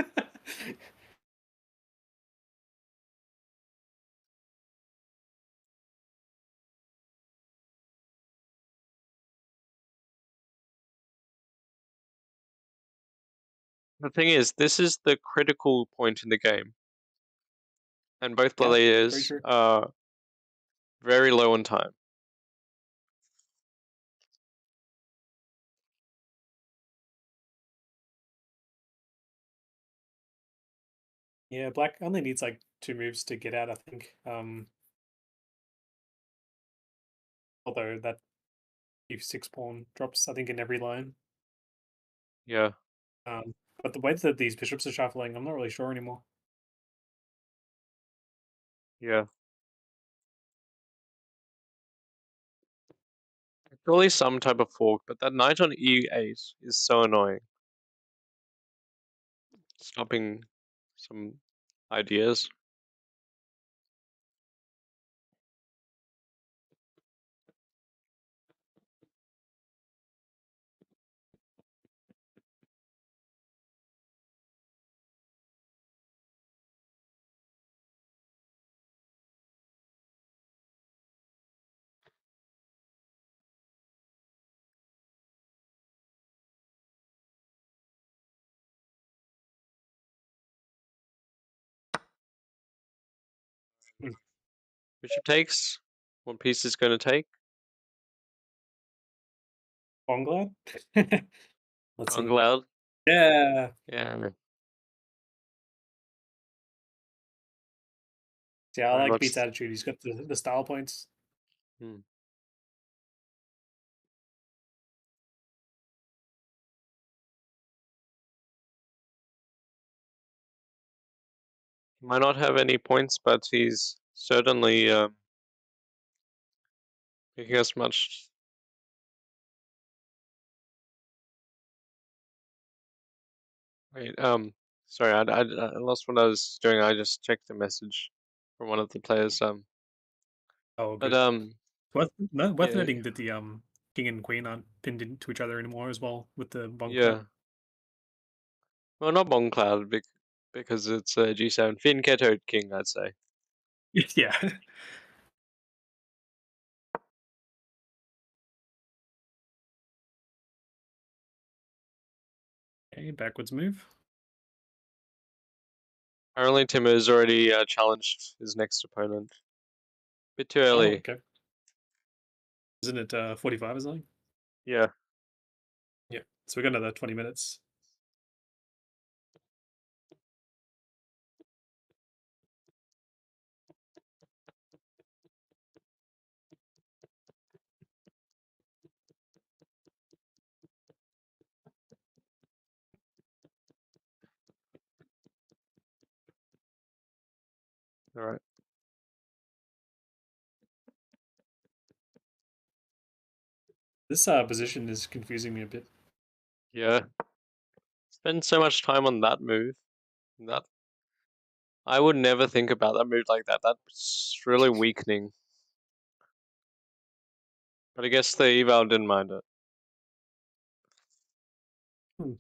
The thing is, this is the critical point in the game, and both Yeah, very players true. are very low on time. Yeah, black only needs like 2 moves to get out, I think. Although that e6 pawn drops, I think, in every line. Yeah. But the way that these bishops are shuffling, I'm not really sure anymore. Yeah. Surely some type of fork, but that knight on e8 is so annoying. Stopping some ideas. Bishop takes. What piece is going to take? Bonglad? Let's see. Cloud. Yeah. Yeah. Yeah, I Very like much. Beat's attitude. He's got the style points. Hmm. He might not have any points, but he's certainly making us much. Wait, sorry, I lost what I was doing. I just checked the message from one of the players. Oh, But good. Worth yeah, noting that the king and queen aren't pinned into each other anymore as well with the Bonglad. yeah. Well, not Bongcloud, because it's a G7 Fincatoed King, I'd say. Yeah. Okay, backwards move. Apparently, Timur's already challenged his next opponent. Bit too Oh, early. okay. Isn't it 45 or something? Yeah. Yeah. So we got another 20 minutes. All right. This position is confusing me a bit. Yeah. Spend so much time on that move. That I would never think about that move like that. That's really weakening. But I guess the eval didn't mind it. Hmm.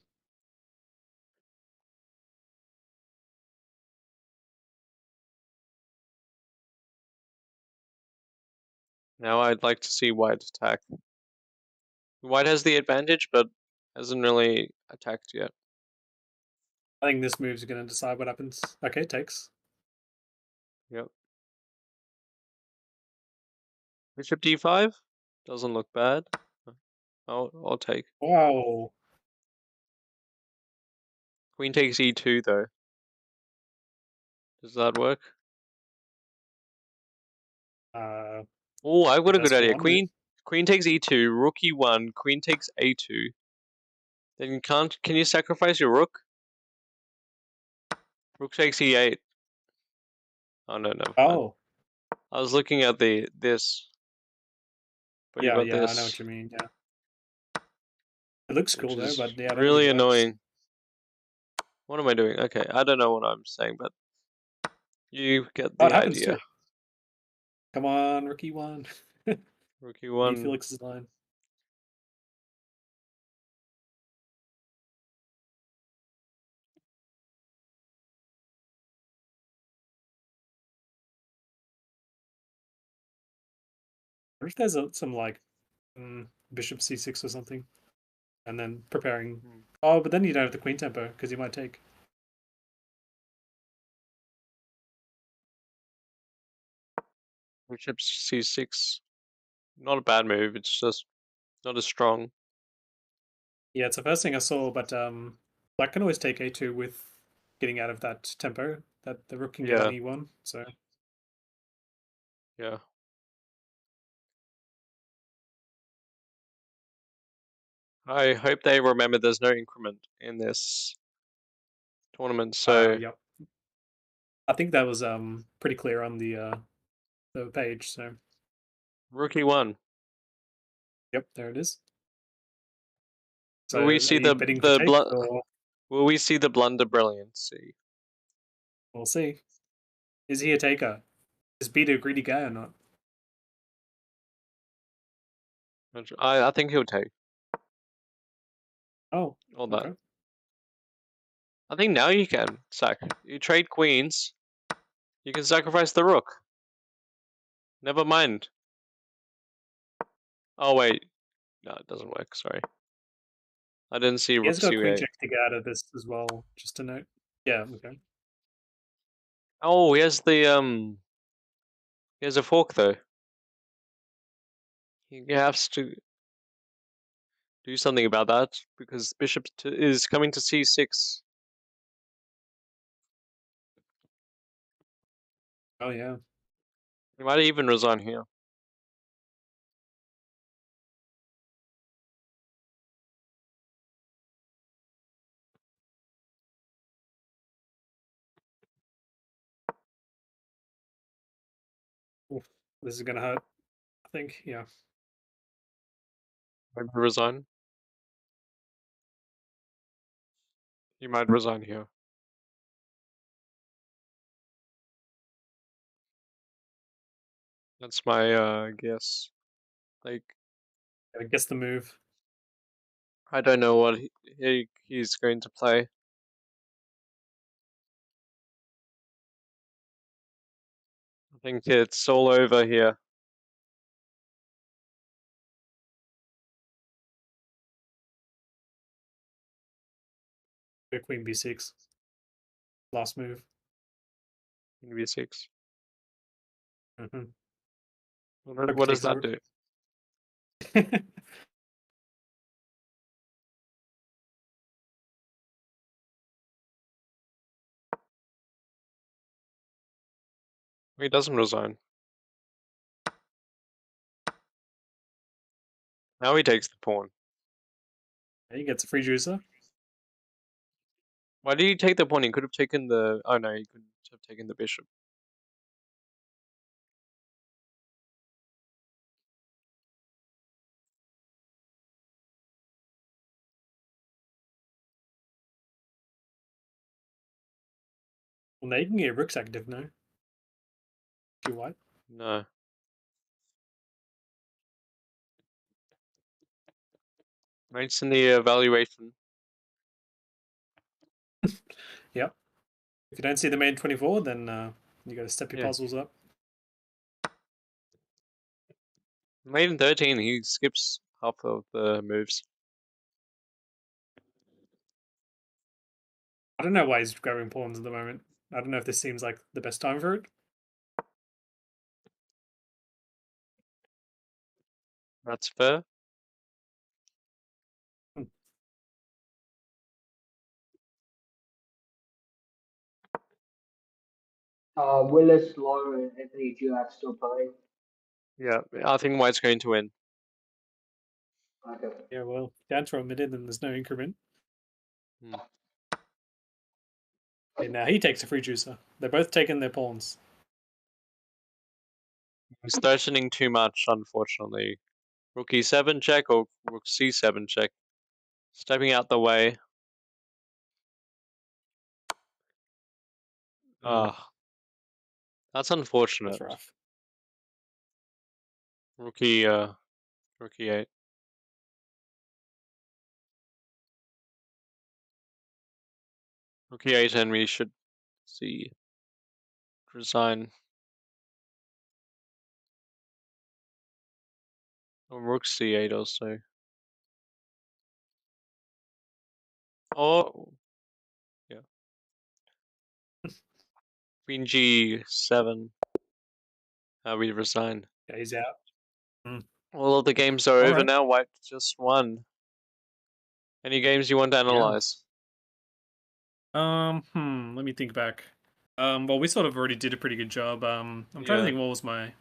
Now I'd like to see white attack. White has the advantage, but hasn't really attacked yet. I think this move's going to decide what happens. Okay, takes. Yep. Bishop d5 doesn't look bad. I'll take. Wow. Queen takes e2 though. Does that work? Oh, I've got a good that's idea. one move. Queen takes e2, rook e1, queen takes a2. Then you can't. Can you sacrifice your rook? Rook takes e8. Oh no, no. Oh, I was looking at this. But you yeah, got yeah, I this. know what you mean. Yeah, it looks Which cool though, is but yeah, I don't really think it works. annoying. What am I doing? Okay, I don't know what I'm saying, but you get Oh, the it happens idea. too. Come on, rookie one. Rook Need e1. Felix's line. I wonder if there's some like bishop c6 or something, and then preparing. Oh, but then you don't have the queen tempo because you might take. Bishop c6. Not a bad move. It's just not as strong. Yeah, it's the first thing I saw, but black can always take a2 with getting out of that tempo that the rook can get on Yeah. e1. So Yeah. I hope they remember there's no increment in this tournament. So yep. I think that was pretty clear on the page. So rook e1. yep, there it is. Will So we are see you the betting for take or Will we see the blunder brilliancy? we'll see? Is he a taker? Is Beta a greedy guy or not? I think he'll take Oh, all that. okay. I think now you can sack. You trade queens. You can sacrifice the rook. Never mind. Oh wait, no, it doesn't work. Sorry, I didn't see He rook has got queen c8. check to get out of this as well, just to note. Yeah, okay. Oh, he has the He has a fork though. He has to do something about that because bishop is coming to c6. Oh yeah. He might even resign here. Oof. This is gonna hurt. I think. Yeah. Maybe resign. He might resign here. That's my guess. Like I guess the move. I don't know what he's going to play. I think it's all over here. Queen b6. Last move. In v6. Mm-hmm. What does that do? He doesn't resign. Now he takes the pawn. He gets a free juicer. Why did he take the pawn? He could have taken the. Oh no, he could have taken the bishop. Well, now you can get rooks active now. Too white. No. Rates in the evaluation. Yep. If you don't see the main 24, then you got to step your Yeah. puzzles up. Made in 13, he skips half of the moves. I don't know why he's grabbing pawns at the moment. I don't know if this seems like the best time for it. That's fair. Willis, Lowe, and Anthony Duac still playing. Yeah, I think White's going to win. Okay. Yeah, well, down throw mid in, then there's no increment. Hmm. And now he takes a free juicer. They're both taking their pawns. He's threatening too much, unfortunately. Rook e7 check or rook c7 check. Stepping out the way. Ah, that's unfortunate. That's rough. Rook e8. Rook e8 and we should see resign. Or rook c8 also. Oh, yeah. Queen g7. We resign. Yeah, he's out. All of the games are over Alright. now. White just won. Any games you want to analyze? Let me think back. Well, we sort of already did a pretty good job. I'm trying to Yeah. think what was my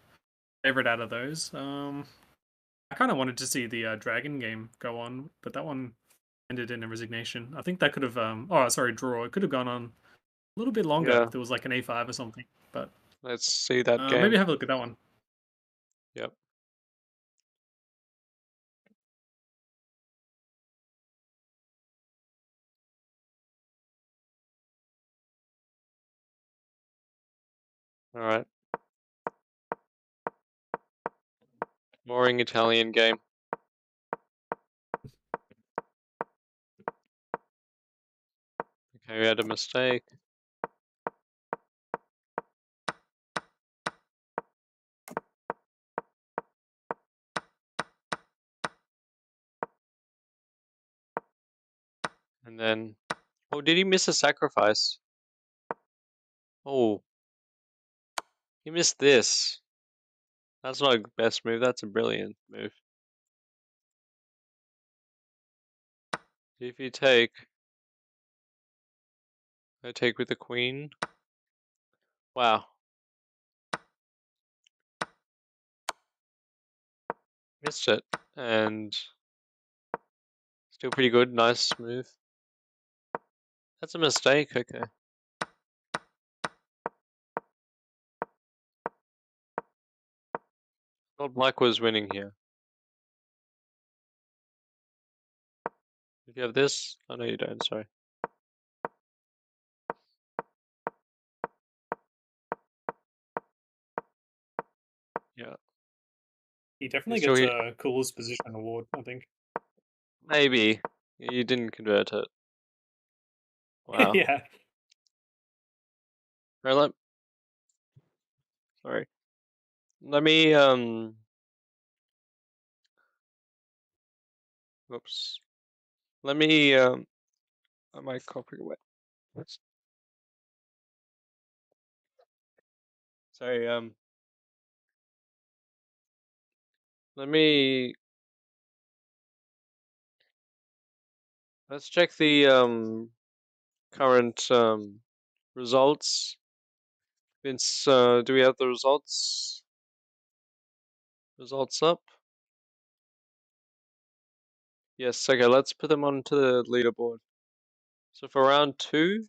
favorite out of those. I kind of wanted to see the dragon game go on, but that one ended in a resignation. I think that could have oh, sorry, draw. It could have gone on a little bit longer Yeah. if there was like an A5 or something. But Let's see that game. maybe have a look at that one. Yep. All right. Boring Italian game. Okay, we had a mistake. And then, oh, did he miss a sacrifice? Oh, he missed this. That's not a best move. That's a brilliant move. If you take, I take with the queen. Wow. Missed it. And still pretty good. Nice move. That's a mistake. Okay. Thought Black was winning here. If you have this, oh no, you don't. Sorry. Yeah. He definitely So gets he, a coolest position award, I think. maybe you didn't convert it. Wow. Yeah. Alright, sorry. Let me whoops. Let me I might copy away. Sorry, let me let's check the current results. Vince, do we have the results? Results up? Yes, okay, let's put them onto the leaderboard. So for round 2,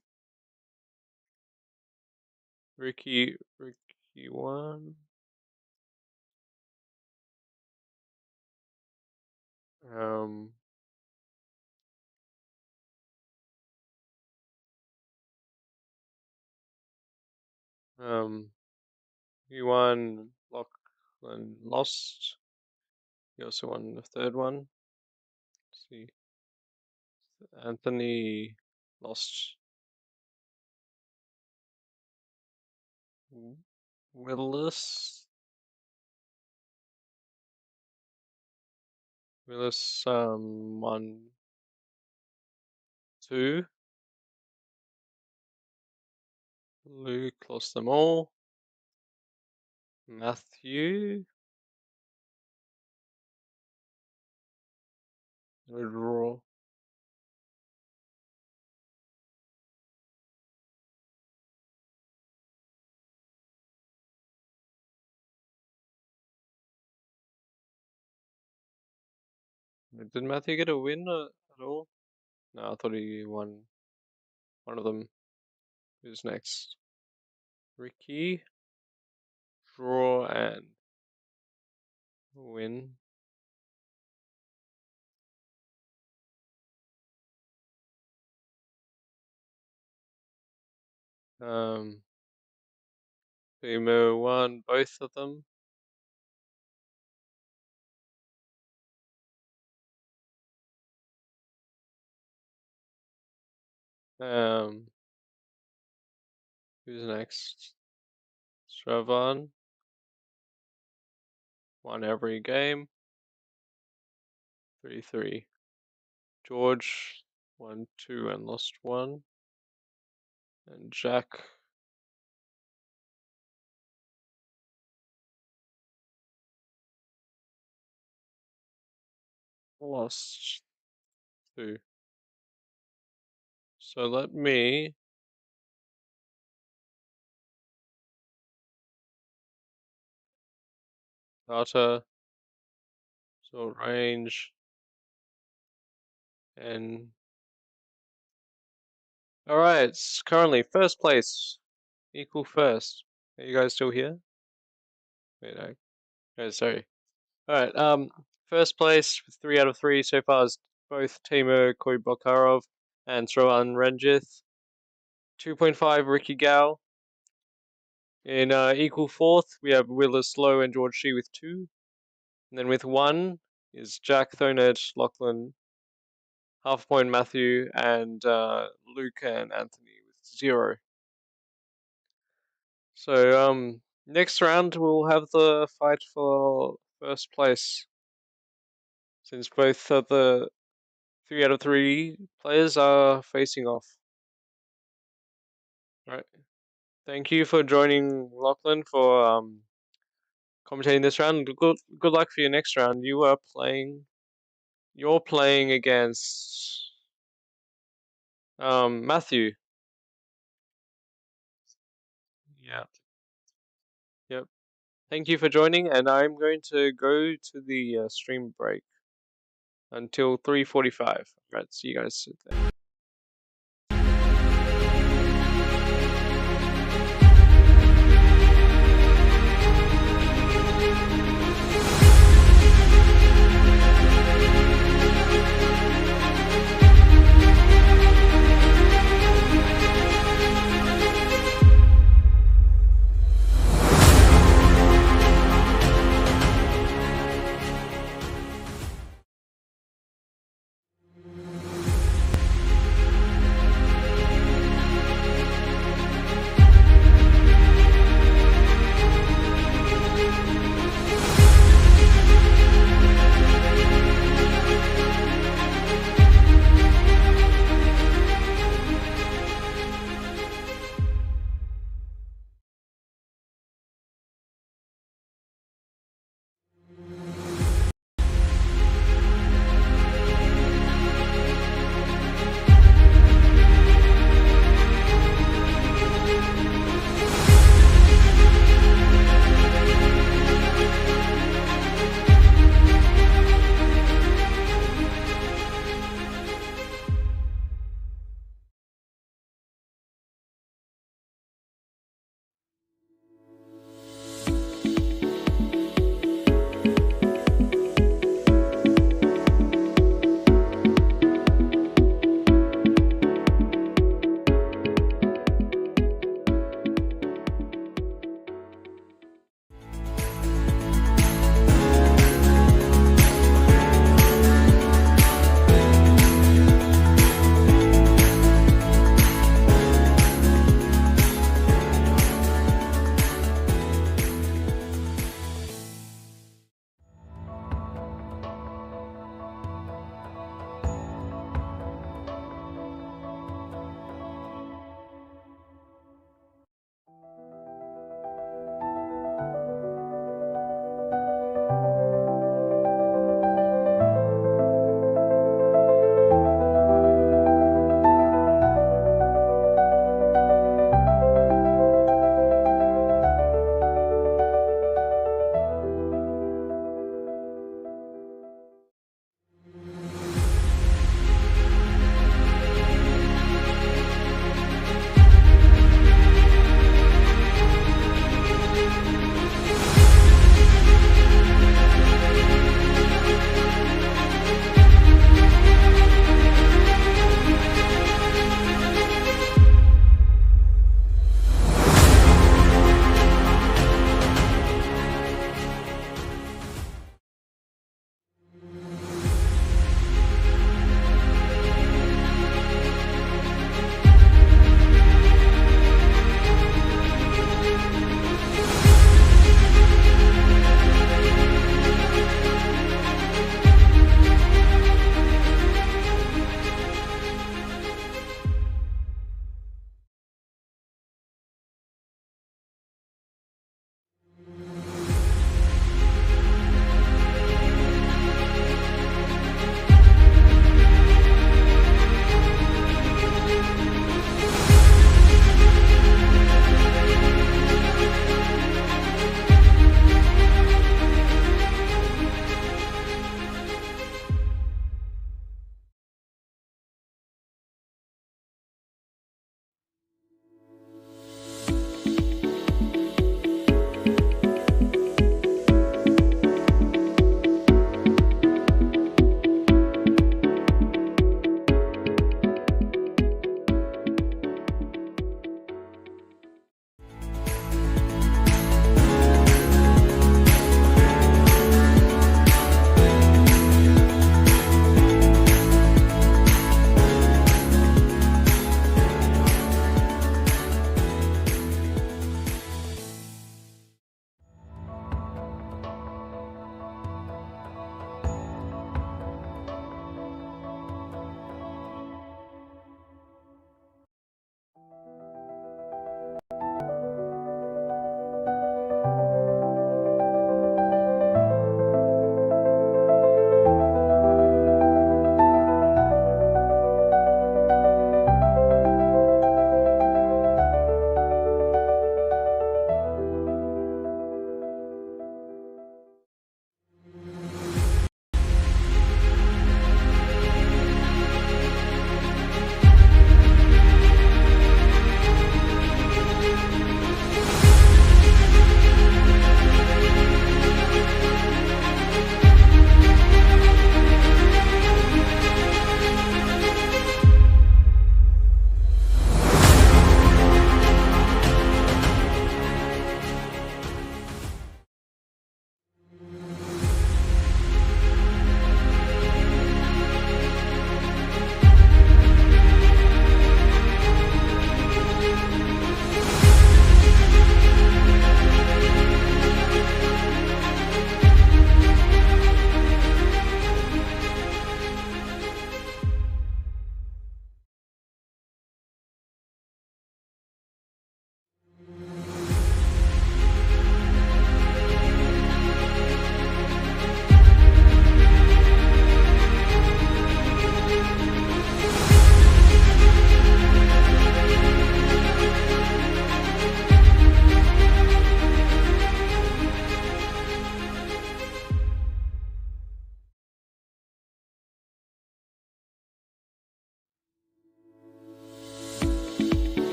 Ricky won. Um You won. Lachlan lost. You also won the third one. Let's see. Anthony lost. Willis. Willis won 2. Luke lost them all. Matthew. A draw. Did Matthew get a win at all? No, I thought he won one of them. Who's next? Ricky. Draw and win. Timo won both of them. Who's next? Stravan. Won every game. 3-3. George won 2 and lost 1. And Jack lost 2. So let me data, sort range, and alright, it's currently first place, equal first. Are you guys still here? Wait, oh, sorry. Alright, first place with 3 out of 3 so far is both Timur Koibokarov and Sravan Ranjith. 2.5 Ricky Gao. In equal fourth, we have Willis Lowe and George Shee with 2. And then with 1 is Jack Thoned, Lachlan, half point Matthew, and Luke and Anthony with 0. So next round we'll have the fight for first place. Since both of the 3 out of 3 players are facing off. Right. Thank you for joining, Lachlan, for commentating this round. Good luck for your next round. You're playing against Matthew. Yeah. Yep. Thank you for joining, and I'm going to go to the stream break until 3:45. Right, see you guys there.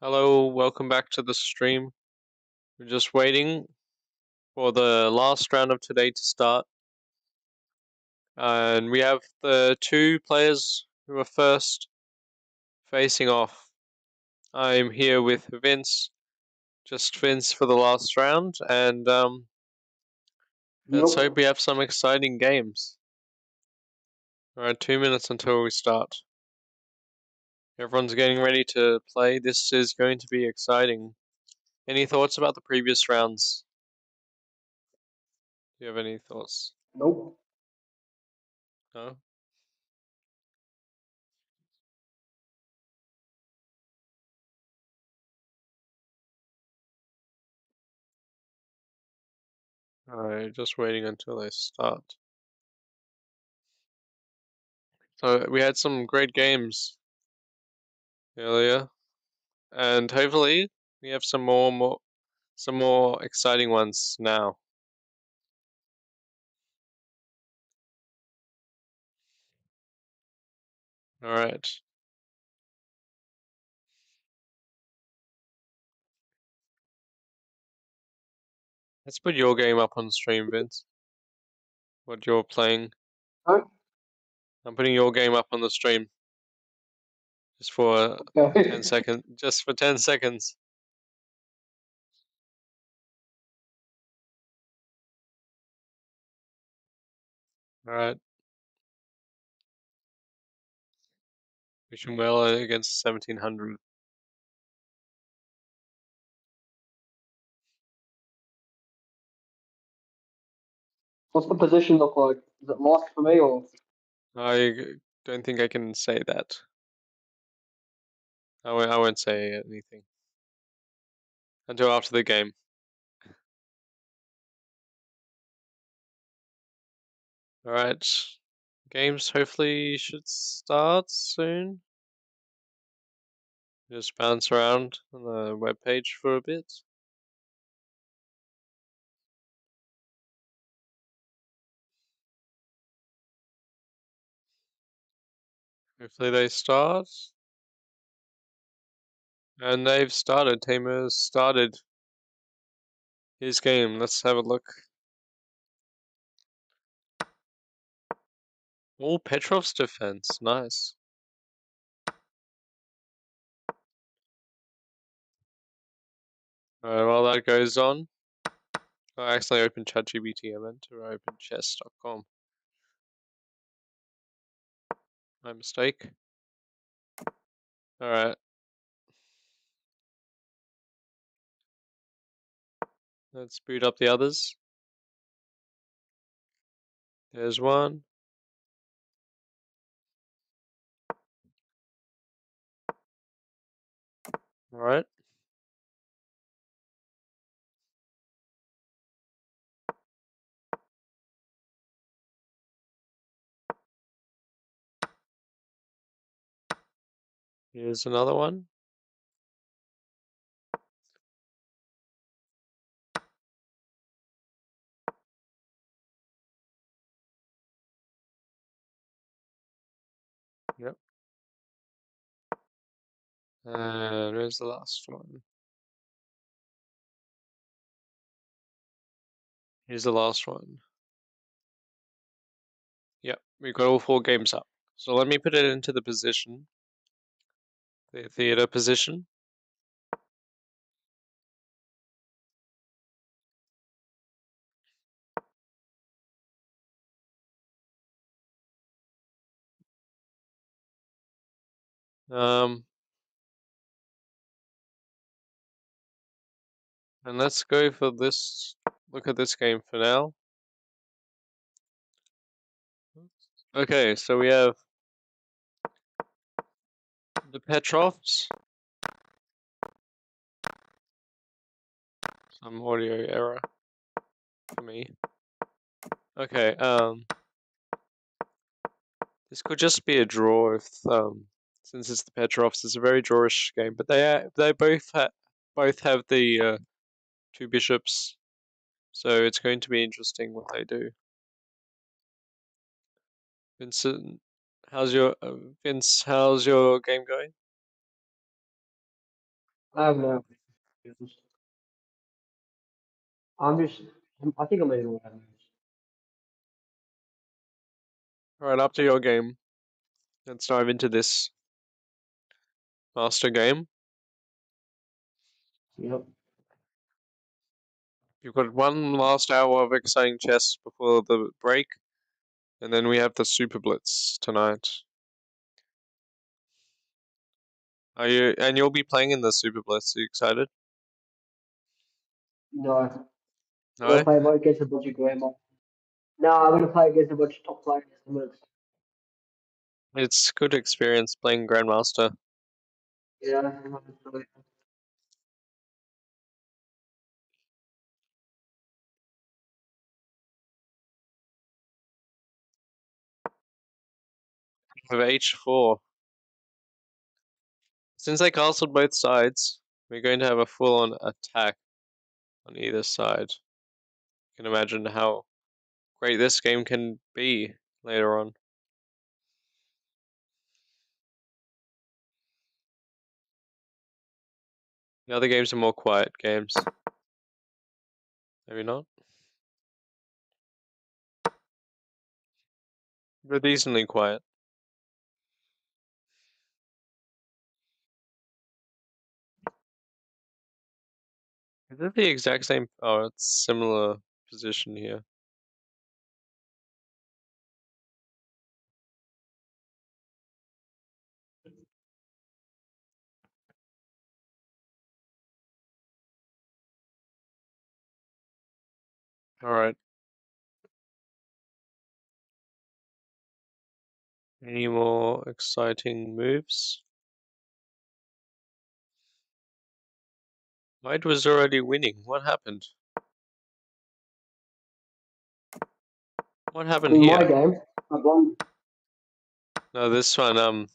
Hello, welcome back to the stream. We're just waiting for the last round of today to start. And we have the two players who are first facing off. I'm here with Vince, just Vince for the last round, and let's hope we have some exciting games. Alright, 2 minutes until we start. Everyone's getting ready to play. This is going to be exciting. Any thoughts about the previous rounds? Do you have any thoughts? Nope. No? Alright, just waiting until they start. So we had some great games earlier, and hopefully we have some more exciting ones now. Alright. Let's put your game up on stream, Vince. What you're playing. Sorry? I'm putting your game up on the stream. Just for 10 seconds. Just for 10 seconds. Alright. Wishing well against 1700. What's the position look like? Is it lost for me or? I don't think I can say that. I won't say anything. Until after the game. Alright. Games hopefully should start soon. Just bounce around on the web page for a bit. Hopefully they start. And they've started. Tamer's started his game. Let's have a look. Oh, Petrov's defense. Nice. Alright, while that goes on. I accidentally opened ChatGPT. I meant to open chess.com. My mistake. Alright. Let's boot up the others. There's one. Alright. Here's another one. Yep. And where's the last one? Here's the last one. Yep, we've got all 4 games up. So let me put it into the position. The theater position. And let's go for this. Look at this game for now. Okay, so we have the Petrovs. Some audio error for me. Okay, this could just be a draw if since it's the Petrovs. It's a very drawish game, but they both have the 2 bishops, so it's going to be interesting what they do. Vincent, how's your Vince? How's your game going? I have no. I'm just. I think I'm moving around. Alright, up to your game. Let's dive into this master game. Yep. You've got one last hour of exciting chess before the break, and then we have the Super Blitz tonight. Are you? And you'll be playing in the Super Blitz. Are you excited? No. I'm No? gonna play against a bunch of grandma. No, I'm gonna play against a bunch of top players. It's good experience playing Grandmaster. Yeah. With H4. Since they castled both sides, we're going to have a full-on attack on either side. You can imagine how great this game can be later on. The other games are more quiet games. Maybe not. They're decently quiet. Is it the exact same? Oh, it's similar position here. Alright. Any more exciting moves? White was already winning. What happened? What happened In my here? game, I won. No, this one,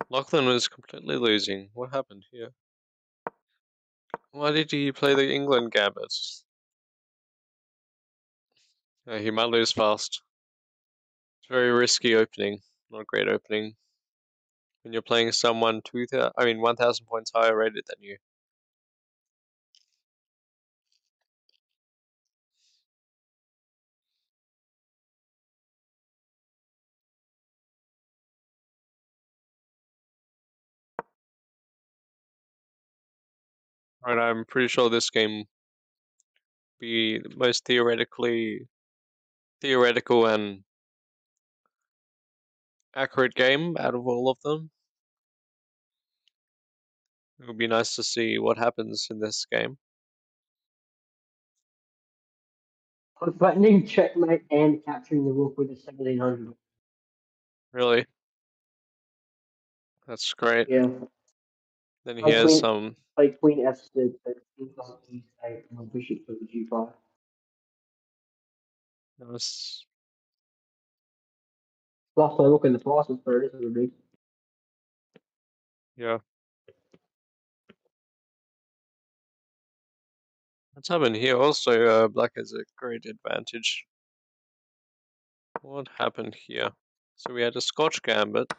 Lachlan was completely losing. What happened here? Why did he play the England gambit? He might lose fast. It's a very risky opening. Not a great opening. When you're playing someone 1,000 points higher rated than you. Alright, I'm pretty sure this game be the most theoretical and accurate game out of all of them. It would be nice to see what happens in this game. Threatening checkmate and capturing the rook with a 1700. Really. That's great. Yeah. Then Play here's queen, some. play queen f6, king can't e8, and bishop to g5. Nice. Lost my rook in the process, but it is what it is. Yeah. What's happened here? Also, black has a great advantage. What happened here? So we had a Scotch gambit.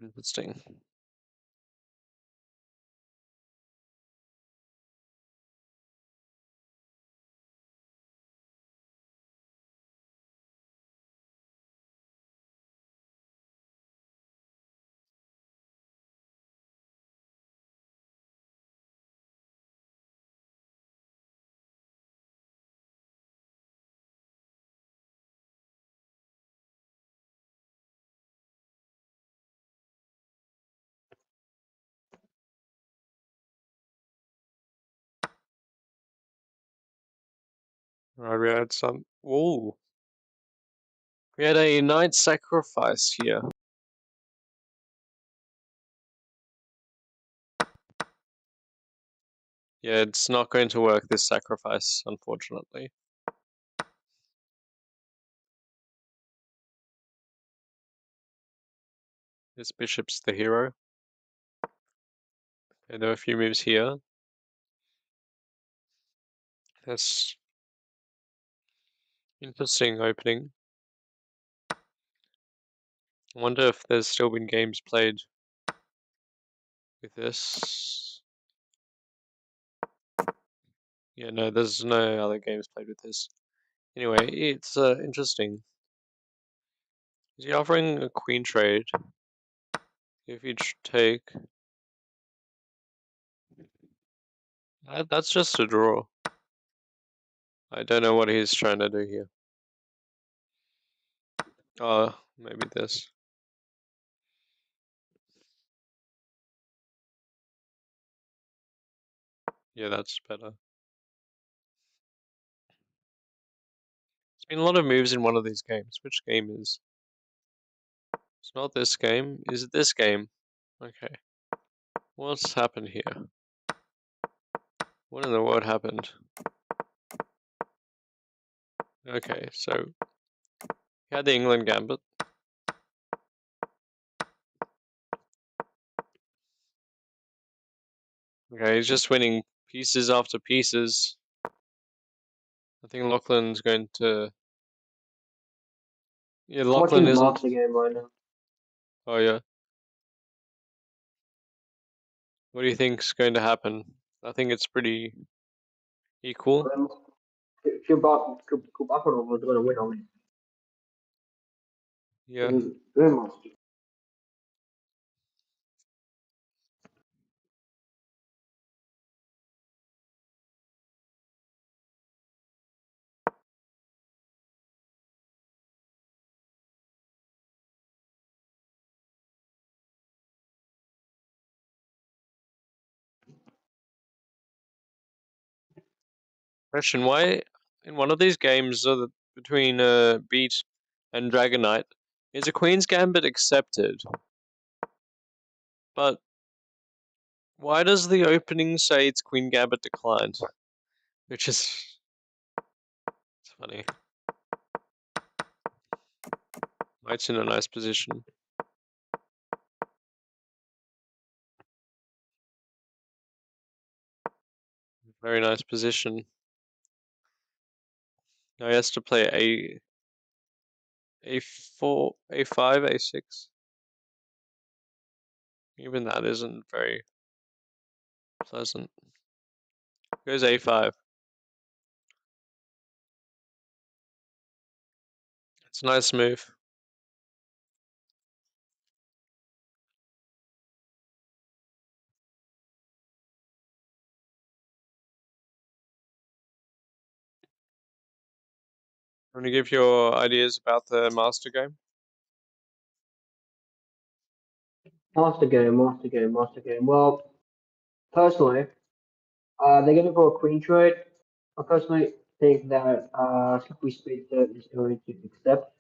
Interesting. Alright, we had some. Ooh. We had a knight sacrifice here. Yeah, it's not going to work, this sacrifice, unfortunately. This bishop's the hero. And there are a few moves here. This Interesting opening. I wonder if there's still been games played with this. Yeah, no, there's no other games played with this. Anyway, it's interesting. Is he offering a queen trade? If you take... That's just a draw. I don't know what he's trying to do here. Oh, maybe this. Yeah, that's better. There's been a lot of moves in one of these games. Which game is? It's not this game. Is it this game? Okay. What's happened here? What in the world happened? Okay, so he had the England Gambit. Okay, he's just winning pieces after pieces. I think Lachlan's going to... Yeah, I'm Lachlan watching the isn't... master game right now. Oh yeah. What do you think's going to happen? I think it's pretty equal. Buffalo was going to win on Yeah. it. Question: why in one of these games between Beat and Dragon Knight is a Queen's Gambit accepted? But why does the opening say it's Queen Gambit declined? Which is... it's funny. Knight's in a nice position. Very nice position. Now he has to play A4, A5, A6. Even that isn't very pleasant. Goes A5. It's a nice move. Want to give your ideas about the master game? Master game. Well, personally, they're going to go a queen trade. I personally think that Slippery Speed is going to accept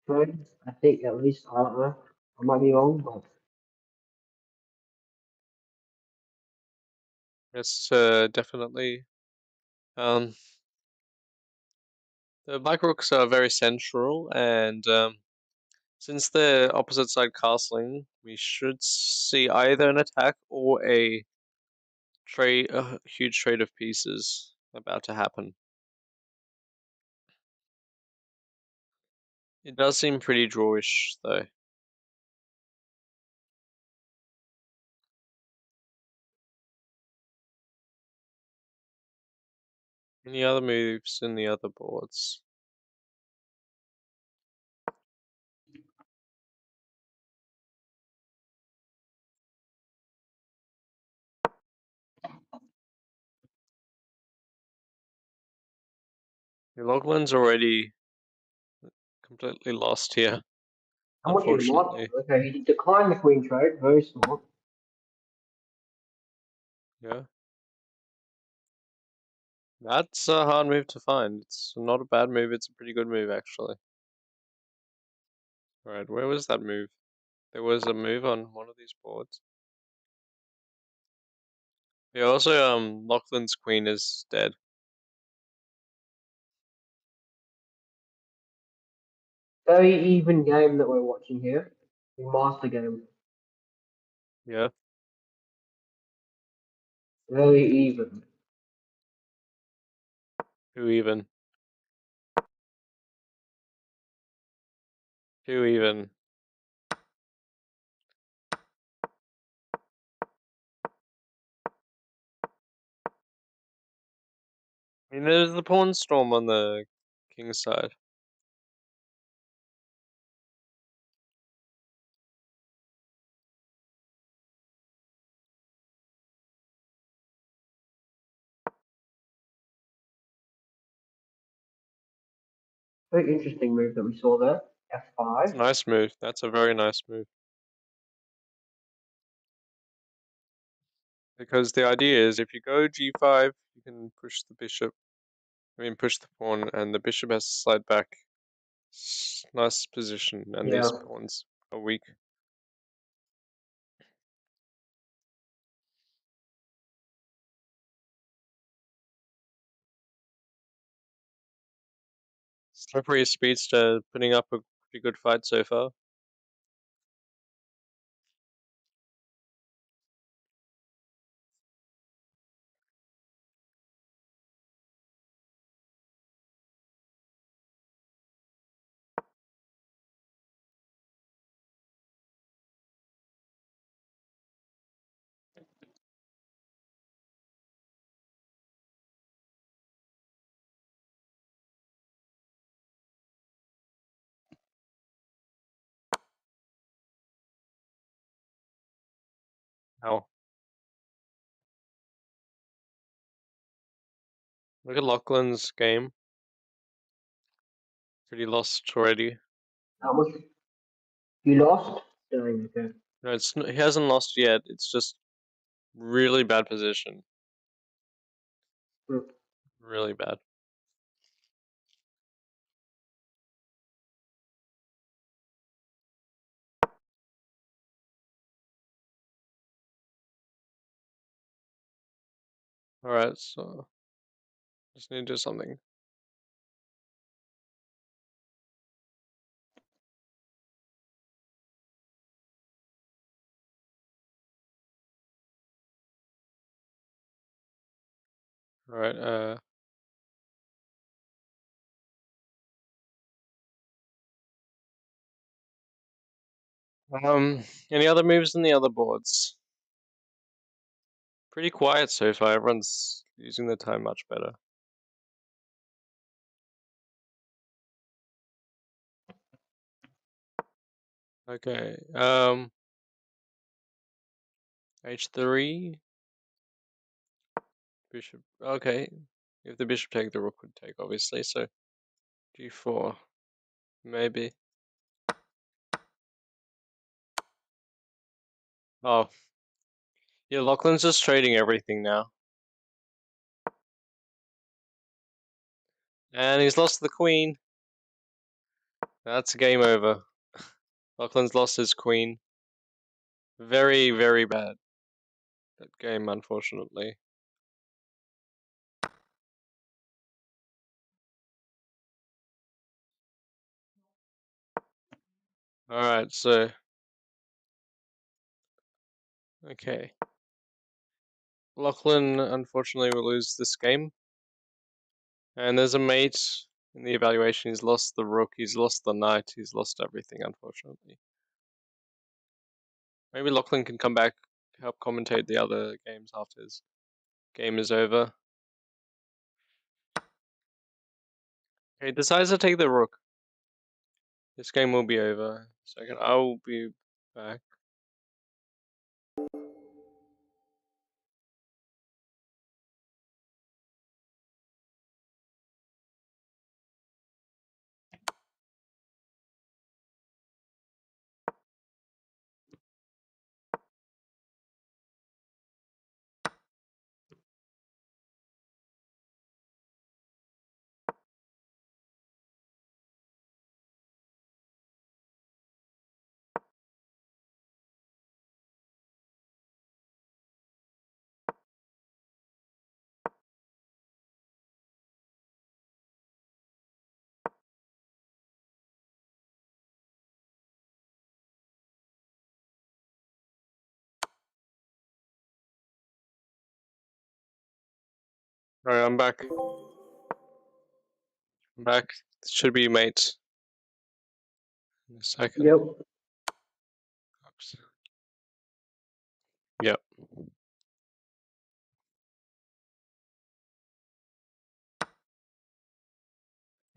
trade. I think at least, I don't know. I might be wrong, but Yes, definitely. The Black Rooks are very central, and since they're opposite side castling, we should see either an attack or a huge trade of pieces about to happen. It does seem pretty drawish, though. Any other moves in the other boards? Your Lachlan's already completely lost here, how much is the master? unfortunately. Okay, he declined the queen trade. Very smart. Yeah. That's a hard move to find. It's not a bad move, it's a pretty good move, actually. Alright, where was that move? There was a move on one of these boards. Yeah, also, Lachlan's queen is dead. Very even game that we're watching here. Master game. Yeah. Very even. Who even? 2 even. I mean, there's the pawn storm on the king's side. Very interesting move that we saw there. F5. It's a nice move. That's a very nice move. Because the idea is if you go g5, you can push the bishop. I mean, push the pawn, and the bishop has to slide back. Nice position, and Yeah. these pawns are weak. Slippery Speedster putting up a pretty good fight so far. Ow. Look at Lachlan's game. Pretty lost already. How much? You lost? Dang, okay. No, he hasn't lost yet. It's just really bad position. Hmm. Really bad. Alright, so just need to do something. Alright, any other moves in the other boards? Pretty quiet so far. Everyone's using the time much better. Okay, h3. Bishop. Okay, if the bishop take, the rook would take, obviously. So g4, maybe. Oh, yeah. Lachlan's just trading everything now, and he's lost the queen. That's game over. Lachlan's lost his queen. Very, very bad. That game, unfortunately. Alright, so. Okay. Lachlan, unfortunately, will lose this game. And there's a mate in the evaluation. He's lost the rook, he's lost the knight, he's lost everything, unfortunately. Maybe Lachlan can come back, help commentate the other games after his game is over. Okay, decides to take the rook. This game will be over. Second, I will be back. Alright, I'm back. I'm back. This should be mate. in a second. Yep. Oops. Yep.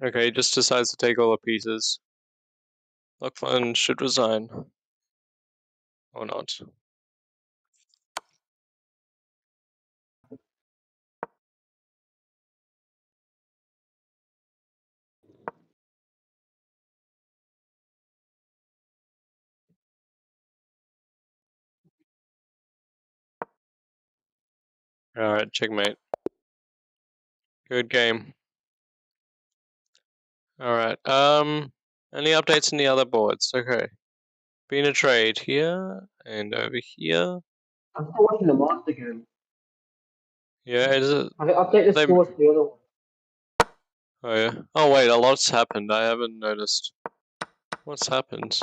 Okay, he just decides to take all the pieces. Lachlan should resign. Or not. Alright, checkmate. Good game. Alright, any updates on the other boards? Okay. Been a trade here and over here. I'm still watching the Master game. Yeah, is it? I can update the They- scores for the other one. Oh yeah. Oh wait, a lot's happened. I haven't noticed. What's happened?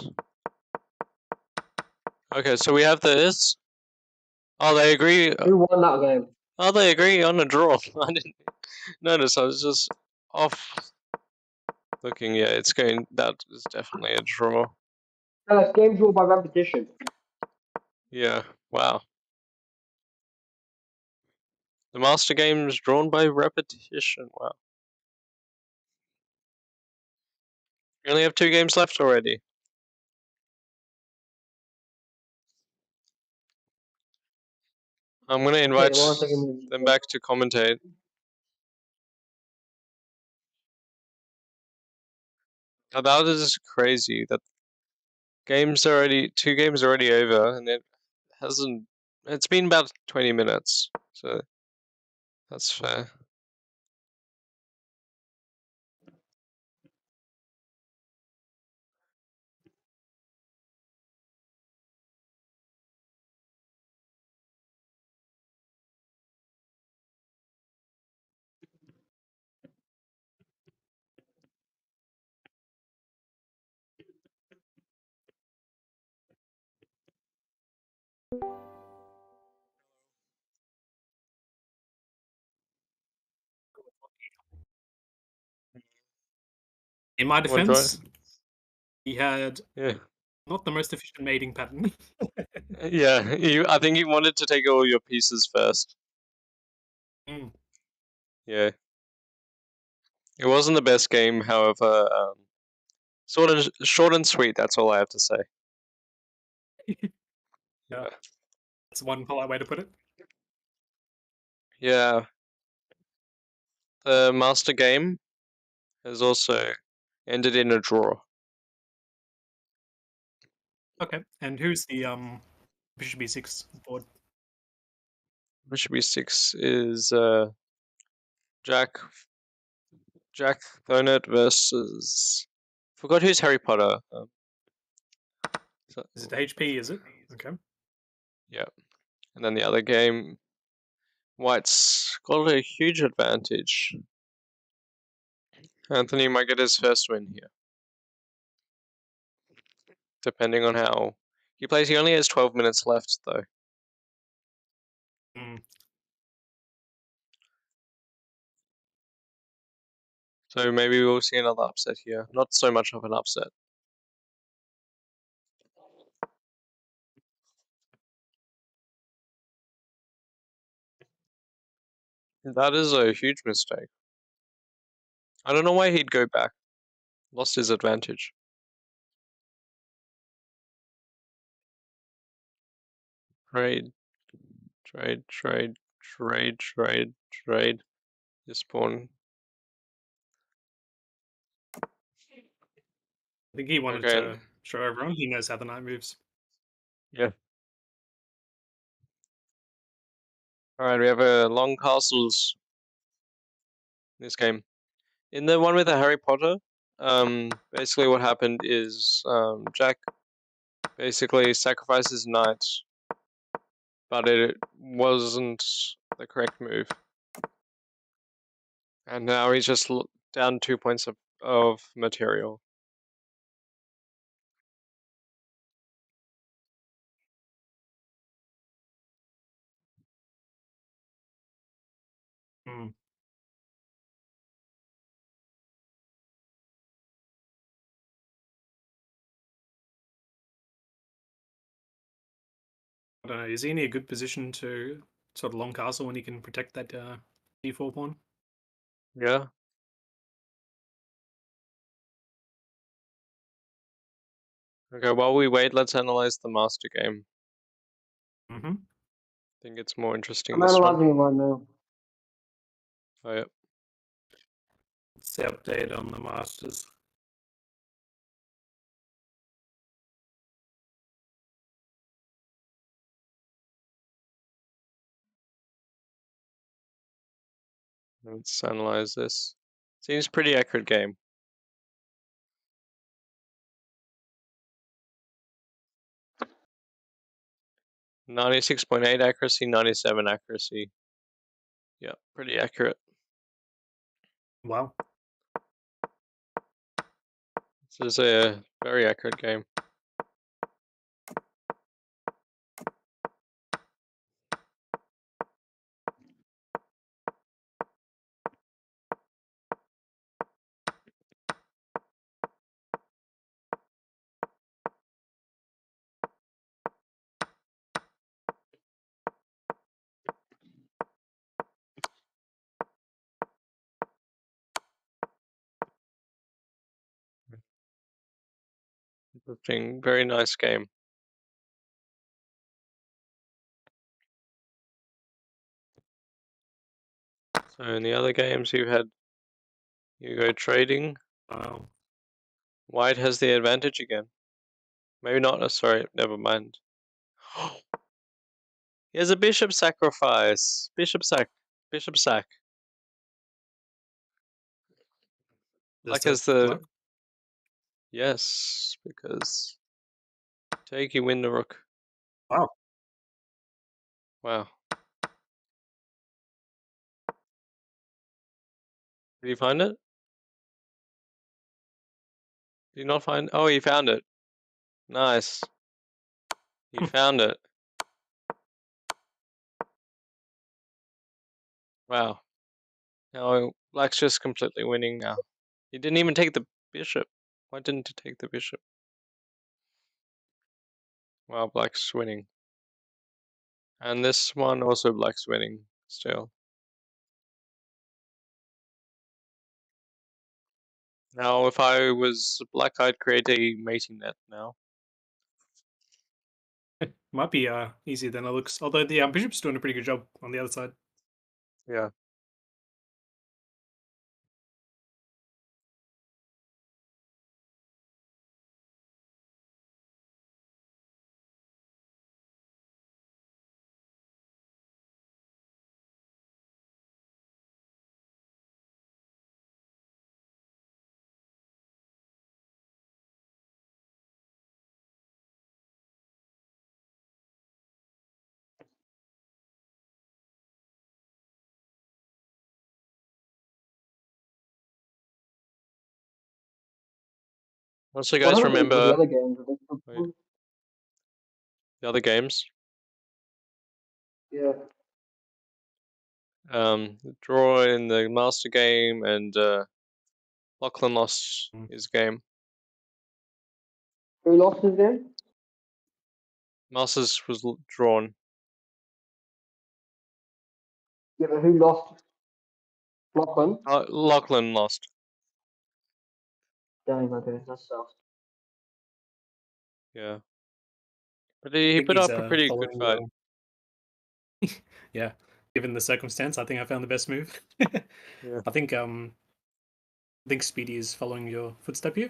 Okay, so we have this. Oh, they agree. Who won that game? Oh, they agree on a draw. I didn't notice. I was just off looking. Yeah, it's going. That is definitely a draw. No, it's game draw by repetition. Yeah. Wow. The master game is drawn by repetition. Wow. We only have 2 games left already. I'm gonna invite the Master game is them back to commentate. Now, that is crazy. That 2 games already over, and it hasn't. It's been about 20 minutes, so that's fair. In my What do I- defense, he had Yeah. not the most efficient mating pattern. Yeah, I think he wanted to take all your pieces first. Mm. Yeah. It wasn't the best game, however, sort of short and sweet, that's all I have to say. Yeah. That's one polite way to put it. Yeah. The master game has also ended in a draw. Okay, and who's the Bishop B6 board? Bishop e6 is Jack Thonett versus. Forgot who's Harry Potter. Is it HP? Is it? Okay. Yeah. And then the other game, White's got a huge advantage. Anthony might get his first win here. Depending on how he plays. He only has 12 minutes left, though. Mm. So maybe we'll see another upset here. Not so much of an upset. That is a huge mistake. I don't know why he'd go back. Lost his advantage. Trade. This pawn. I think he wanted Okay. to show everyone he knows how the knight moves. Yeah. Alright, we have a long castles in this game. In the one with the Harry Potter, basically what happened is Jack basically sacrifices knight, but it wasn't the correct move. And now he's just down 2 points of material. Mm. don't know. Is he in a good position to sort of long castle when he can protect that d4 pawn? Yeah. Okay, while we wait, let's analyze the master game. Mm-hmm. I think it's more interesting I'm this one. analyzing it right now. Oh, yeah. It's the update on the masters. Let's analyze this. Seems pretty accurate game. .8 accuracy, 97 accuracy. Yeah, pretty accurate. Wow. This is a very accurate game. Interesting, very nice game. So in the other games you go trading. Wow. White has the advantage again. Maybe not. Sorry, never mind. He has a bishop sacrifice. Bishop sack. Bishop sack. Black has the yes, because take you win the rook. Wow. Wow. Did you find it? Did you not find? Oh, he found it. Nice. He found it. Wow. Now Black's just completely winning now. He didn't even take the bishop. Why didn't he take the bishop? Wow, Black's winning. And this one also Black's winning still. Now if I was Black, I'd create a mating net now. Might be easier than it looks. Although the bishop's doing a pretty good job on the other side. Yeah. Also, What guys, are the remember other games? Are they still wait, cool? the other games. Yeah. Draw in the master game, and Lachlan lost Mm. his game. Who lost his game? Masters was drawn. Yeah, but who lost? Lachlan? Lachlan lost. Dang, okay, that sucks. Yeah. But he think put he's up a pretty good following fight. yeah, given the circumstance, I think I found the best move. Yeah. I think Speedy is following your footstep here.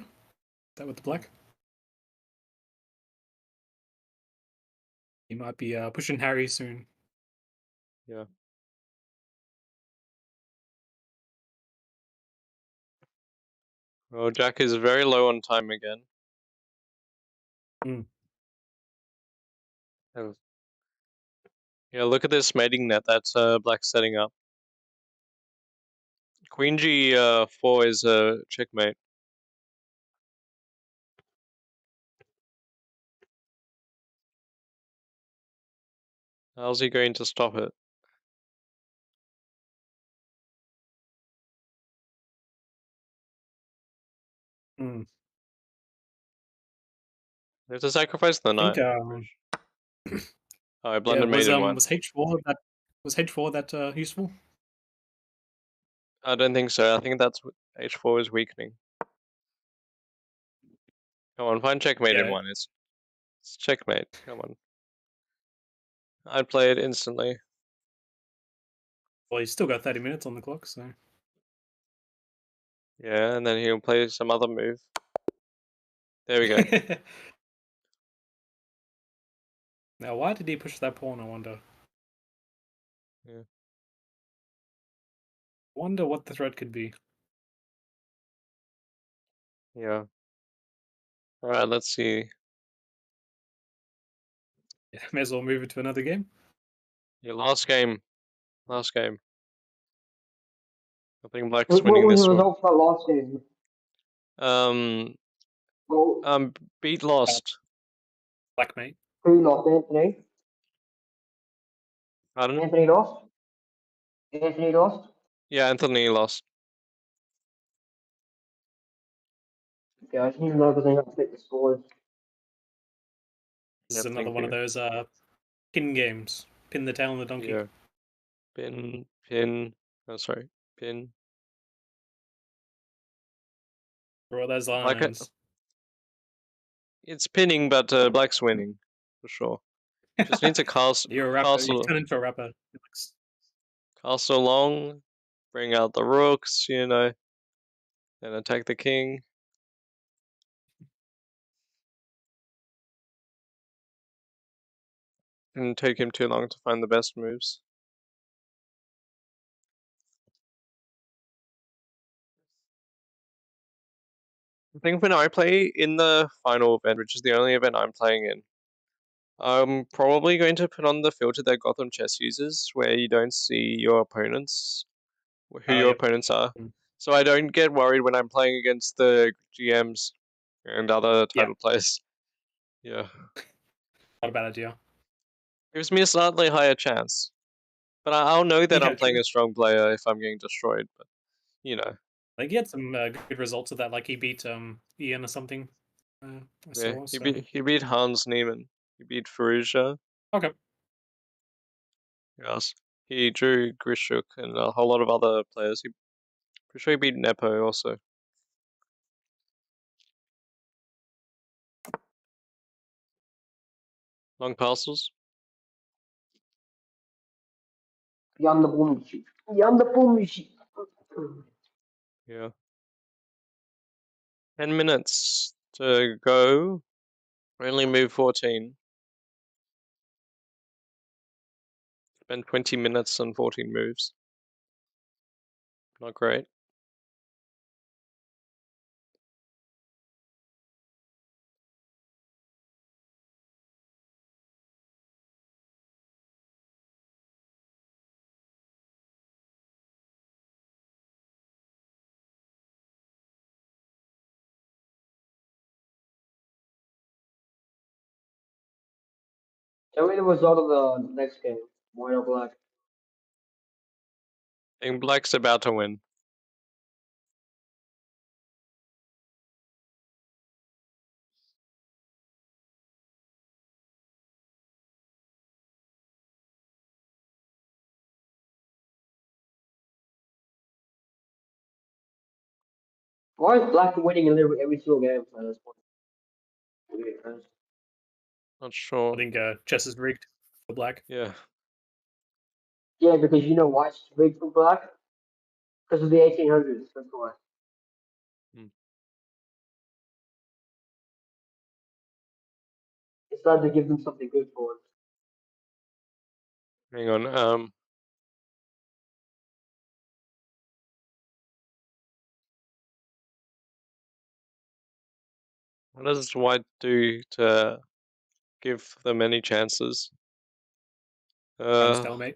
That with the black. He might be pushing Harry soon. Yeah. Well, Jack is very low on time again. Mm. Oh. Yeah, look at this mating net. That's Black setting up. Queen G4 is a checkmate. How's he going to stop it? Mm. They have to sacrifice the I think knight. Oh, I Yeah, blundered was mate in one. was H4 that useful? I don't think so. I think that's H4 is weakening. Come on, find checkmate in Yeah. one. It's checkmate. Come on. I'd play it instantly. Well, he's still got 30 minutes on the clock, so Yeah, and then he'll play some other move. There we go. Now, why did he push that pawn? I wonder. Yeah. Wonder what the threat could be. Yeah. All right, let's see. Yeah, may as well move it to another game. Your last game. Last game. I think Black's What winning was this the one. result for that last game? Well, Beat lost. Blackmate. who lost? Anthony. Pardon? Anthony lost. Anthony lost. Yeah, Anthony lost. Okay, I just need to know because I have to pick the scores. This Yep, is another thank one you. of those pin games. Pin the tail on the donkey. Yeah. Pin. Oh, sorry. Pin. Draw those Like it. lines. It's pinning, but Black's winning for sure. Just needs a You're a rapper. You've castle. turned into a rapper. Castle long. Bring out the rooks. You know. Then attack the king. Didn't take him too long to find the best moves. I think when I play in the final event, which is the only event I'm playing in, I'm probably going to put on the filter that Gotham Chess uses, where you don't see your opponents, who your Yep. opponents are. Mm. So I don't get worried when I'm playing against the GMs and other Yeah. title players. Yeah. Not a bad idea. Gives me a slightly higher chance. But I'll know that Yeah, I'm playing true. a strong player if I'm getting destroyed, but you know. Like he had some good results of that. Like he beat Ian or something. I Yeah, saw. he So beat Hans Niemann. He beat Ferrugia. okay. Yes. He drew Grishuk and a whole lot of other players. He pretty sure he beat Nepo also. Long parcels. Yandı bulmuş. Yandı bulmuş. Yeah. 10 minutes to go. Only move 14. Spend 20 minutes on 14 moves. Not great. Tell me the result of the next game. White or black? I think Black's about to win. Why is black winning in every single game at this point? Weird, man. Not I sure. think chess is rigged for black. Yeah. Yeah, because you know why it's rigged for black? Because of the 1800s. That's why. Hmm. It's not to give them something good for it. Hang on. What does White do to give them any chances? Trying to stalemate.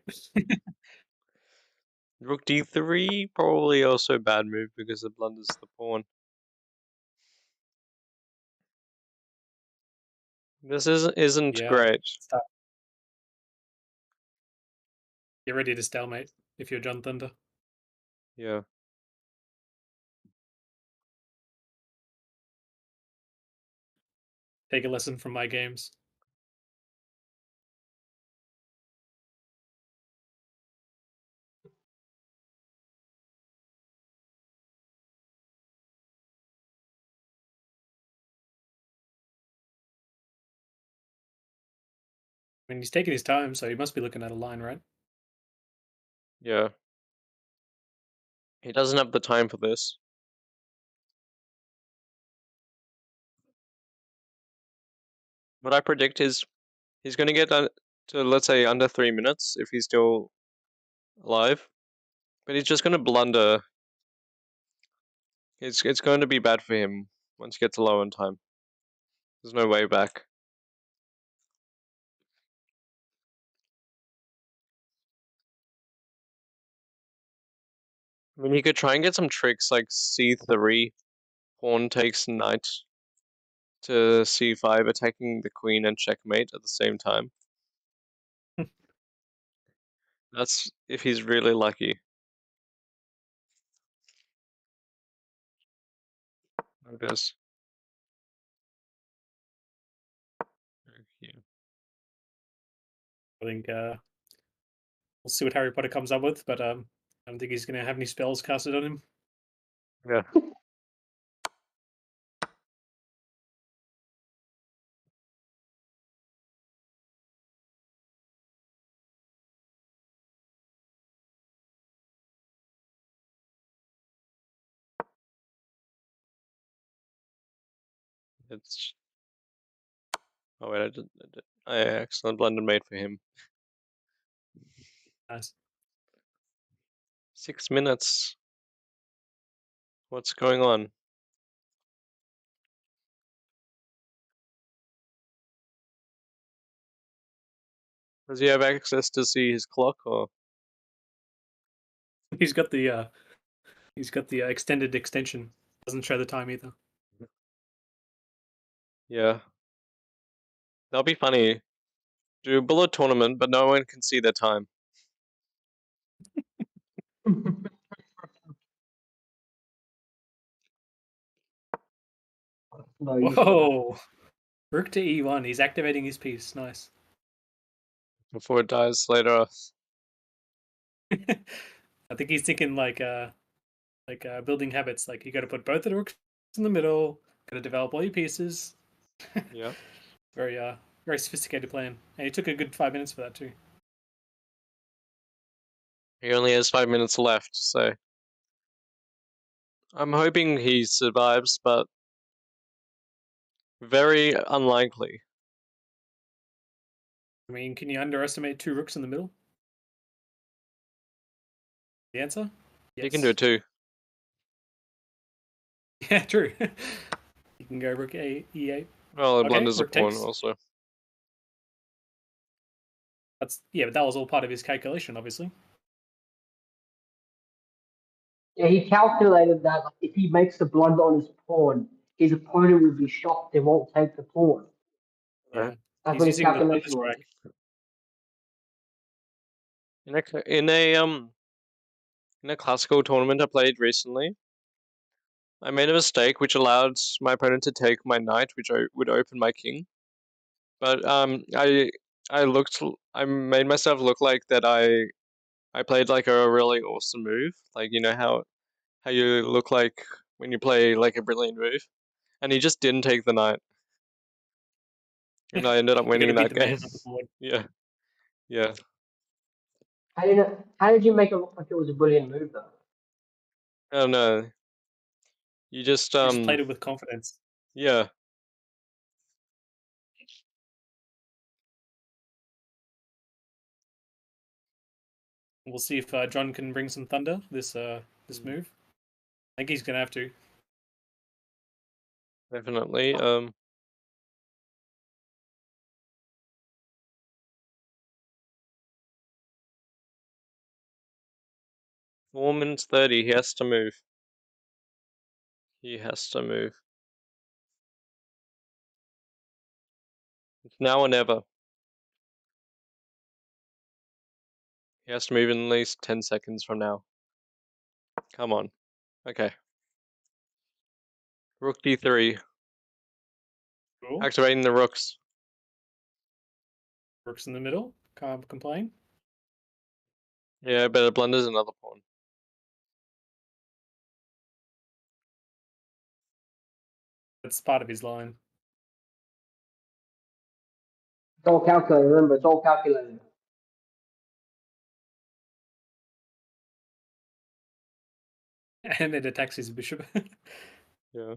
Rook d3, probably also a bad move because it blunders the pawn. This isn't Yeah. great. Start. Get ready to stalemate if you're John Thunder. Yeah. Take a lesson from my games. I mean, he's taking his time, so he must be looking at a line, right? Yeah. He doesn't have the time for this. What I predict is he's going to get to, let's say, under 3 minutes if he's still alive. But he's just going to blunder. It's going to be bad for him once he gets low on time. There's no way back. I mean, he could try and get some tricks like c3, pawn takes knight to c5, attacking the queen and checkmate at the same time. That's if he's really lucky. Like this. Yeah. I think we'll see what Harry Potter comes up with, but I don't think he's going to have any spells casted on him. Yeah. It's. Oh wait, I excellent blunder made for him. Nice. 6 minutes. What's going on? Does he have access to see his clock or? He's got the extended extension. Doesn't show the time either. Yeah. That'll be funny. Do a bullet tournament, but no one can see their time. No, you just Whoa! Rook to e1. He's activating his piece. Nice. Before it dies later. I think he's thinking like building habits. Like you got to put both of the rooks in the middle. Got to develop all your pieces. Yeah. Very sophisticated plan. And he took a good 5 minutes for that too. He only has 5 minutes left, so I'm hoping he survives, but very unlikely. I mean, can you underestimate 2 rooks in the middle? The answer? Yes. He can do it too. Yeah, true. You can go rook e8. Well, it Okay, blunders a rook pawn takes. also. But that was all part of his calculation, obviously. Yeah, he calculated that like, if he makes the blunder on his pawn, his opponent will be shocked and won't take the pawn. Yeah. That's He's what his using the calculation Thunderstrike. was. In a classical tournament I played recently, I made a mistake which allowed my opponent to take my knight, which would open my king. But I made myself look like that I played like a really awesome move, like you know how you look like when you play like a brilliant move, and he just didn't take the knight, and I ended up You got to winning beat that the man game. on the board. Yeah, yeah. How did you make it look like it was a brilliant move though? I don't know. You just You just played it with confidence. yeah. We'll see if John can bring some thunder this move. I think he's gonna have to. Definitely. 4 minutes 30. He has to move. He has to move. It's now or never. He has to move in at least 10 seconds from now. Come on. Okay. Rook d3. Cool. Activating the rooks. Rooks in the middle. Can't complain. Yeah, but it blunders another pawn. That's part of his line. all calculated. Remember, it's all calculated. And it attacks his bishop. Yeah.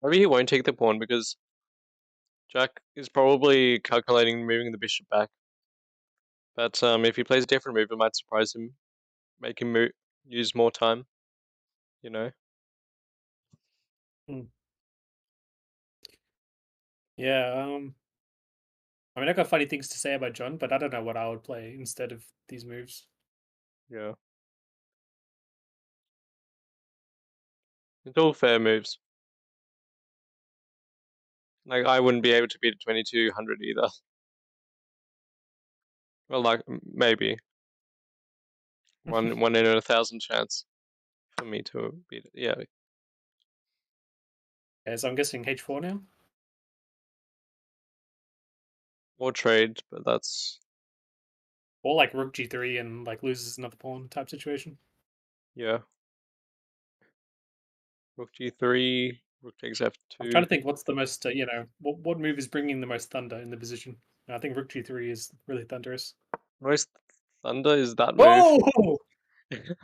Maybe he won't take the pawn because Jack is probably calculating moving the bishop back. But if he plays a different move, it might surprise him, make him use more time. You know. Yeah. I mean, I got funny things to say about John, but I don't know what I would play instead of these moves. Yeah. It's all fair moves. Like I wouldn't be able to beat a 2200 either. Well, like maybe one in 1,000 chance for me to beat it. Yeah. Okay, so I'm guessing H4 now. Or trade, but that's Or like Rook G3 and like loses another pawn type situation. yeah. Rook G3, Rook takes F2. I'm trying to think what's the most, what move is bringing the most thunder in the position. And I think Rook G3 is really thunderous. Most thunder is that move. Oh!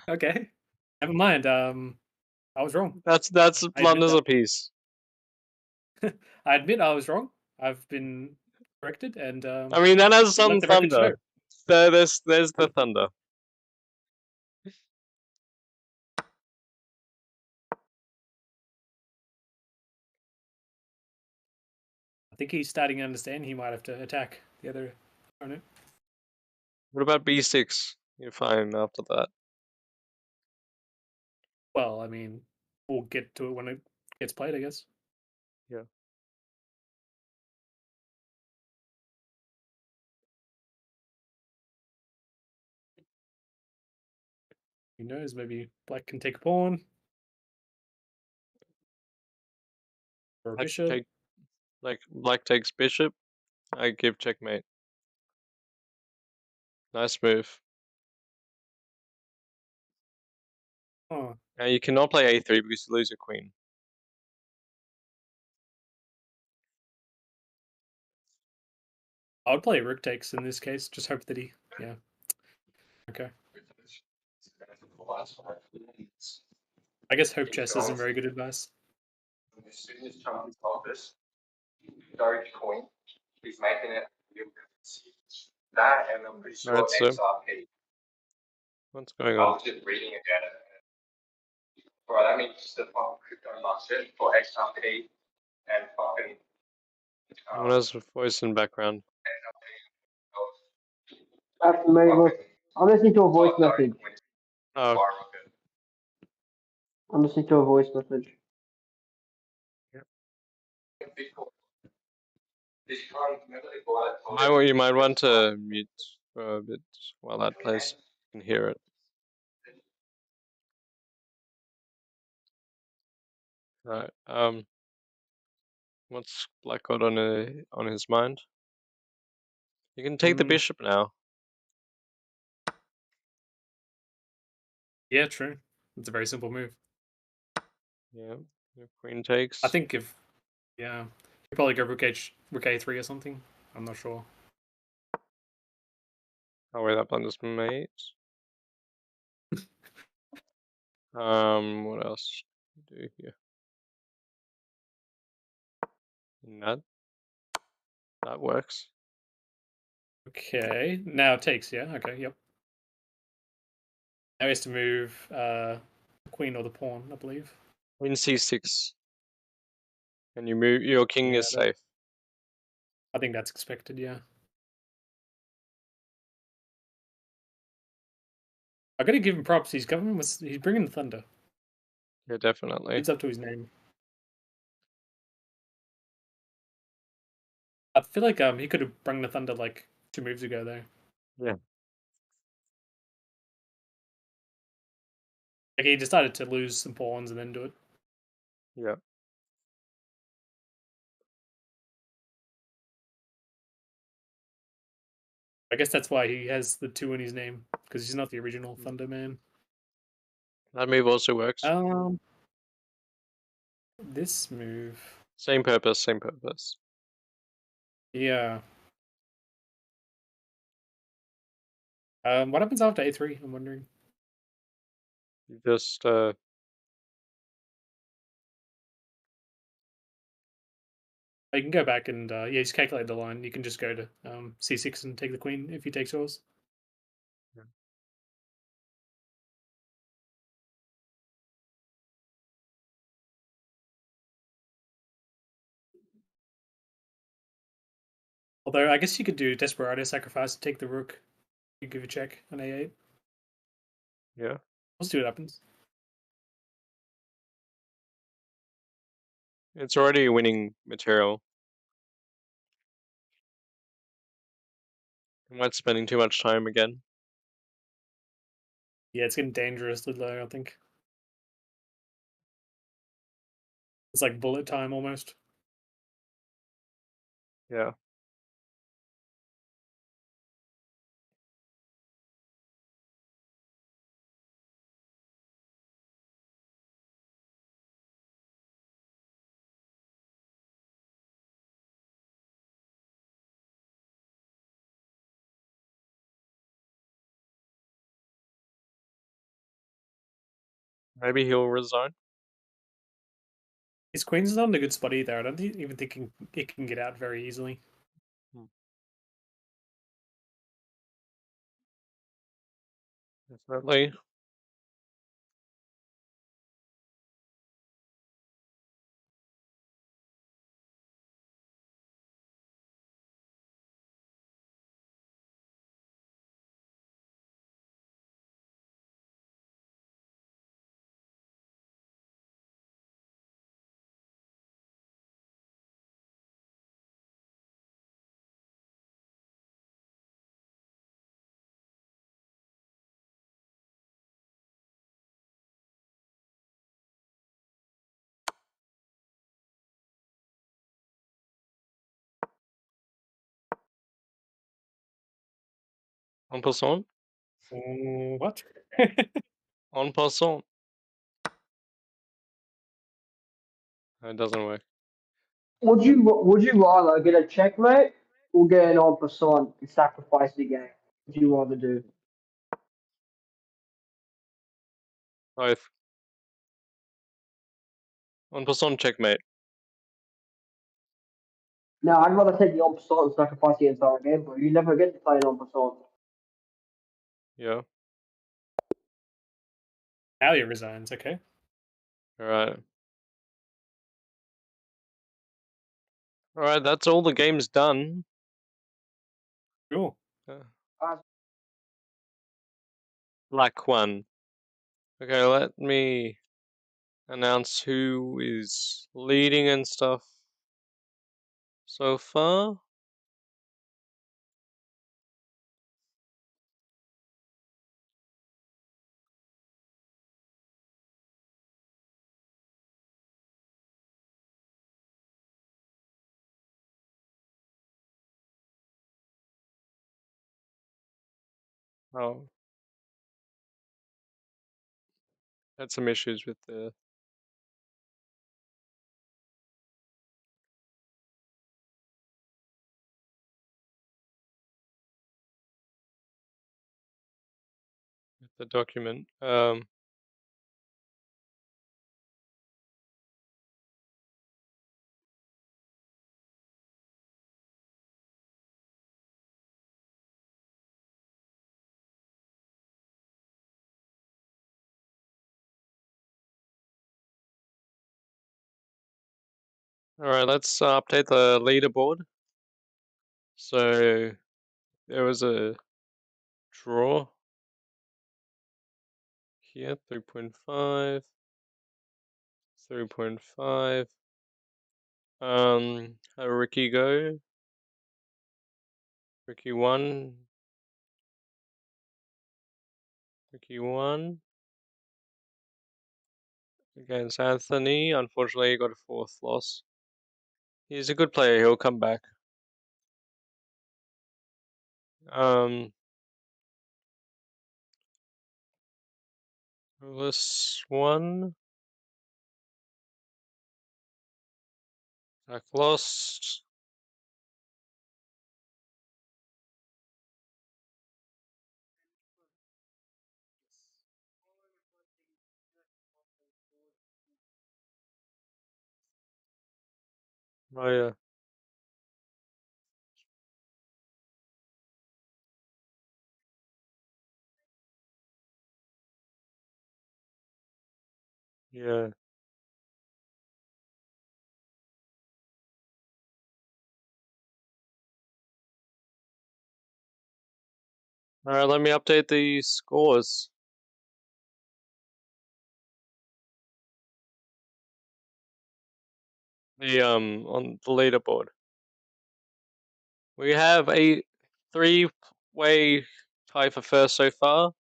Okay. Never mind. I was wrong. That's blunders a piece. I admit I was wrong. I've been corrected, and I mean, that has some let the record thunder. show. There's the thunder. I think he's starting to understand he might have to attack the other opponent. What about B6? You're fine after that. Well, I mean, we'll get to it when it gets played, I guess. Yeah. Who knows? Maybe Black can take a pawn. Or a bishop. Black takes bishop. I give checkmate. Nice move. Oh, Now you cannot play A3 because you lose your queen. I would play Rook takes in this case. Just hope that he, yeah. Okay. I guess hope chess isn't very good advice. As soon as Trump is office, Dogecoin, he's making it. That and I'm pretty sure Alright, so XRP. what's going I on? was just reading about it. Bro, that means the crypto market for XRP and fucking. Someone has a voice in background. That's amazing. I'm listening to a voice message. Oh, I'm listening to a voice message. you might want to mute for a bit while that plays. You can hear it. Alright, what's Black got on his mind? You can take the bishop now. Yeah, true. It's a very simple move. Yeah, your queen takes. I think if, yeah, you probably go Rook A3 or something. I'm not sure. Oh wait, that blunders mate. What else do here? That works. Okay, now it takes, yeah? Okay, yep. Now he has to move the queen or the pawn, I believe. Queen C6. And you move, your king Yeah, is safe. I think that's expected, yeah. I gotta give him props. He's bringing the thunder. Yeah, definitely. It's up to his name. I feel like he could have brought the thunder like 2 moves ago though. Yeah. Like he decided to lose some pawns and then do it. Yeah. I guess that's why he has the 2 in his name, because he's not the original Thunder Man. That move also works. This move. Same purpose, same purpose. Yeah. What happens after A3? I'm wondering. You just You can go back and yeah, just calculate the line. You can just go to C6 and take the queen if he takes yours. Yeah. Although I guess you could do Desperado sacrifice to take the rook. You give a check on A8. Yeah. We'll see what happens. It's already winning material. Am I spending too much time again? Yeah, it's getting dangerously low, I think. It's like bullet time almost. Yeah. Maybe he'll resign. His queen's not in a good spot either. I don't even think it can get out very easily. Definitely. En passant. What? En passant. It doesn't work. Would you rather get a checkmate or get an en passant and sacrifice the game? What would you rather do? Both. En passant checkmate. No, I'd rather take the en passant and sacrifice the entire game, but you never get to play an en passant. Yeah. Alia resigns, okay. Alright. Alright, that's all the games done. Cool. Black one. Okay, let me announce who is leading and stuff so far. Oh. Had some issues with the document. Alright, let's update the leaderboard. So there was a draw here, 3.5, 3.5. A Ricky go. Ricky won. Ricky won. Against Anthony. Unfortunately, he got a fourth loss. He's a good player. He'll come back. This one. Attack lost. Oh yeah. Yeah. Alright, let me update the scores. On the leaderboard. We have a 3-way tie for first so far.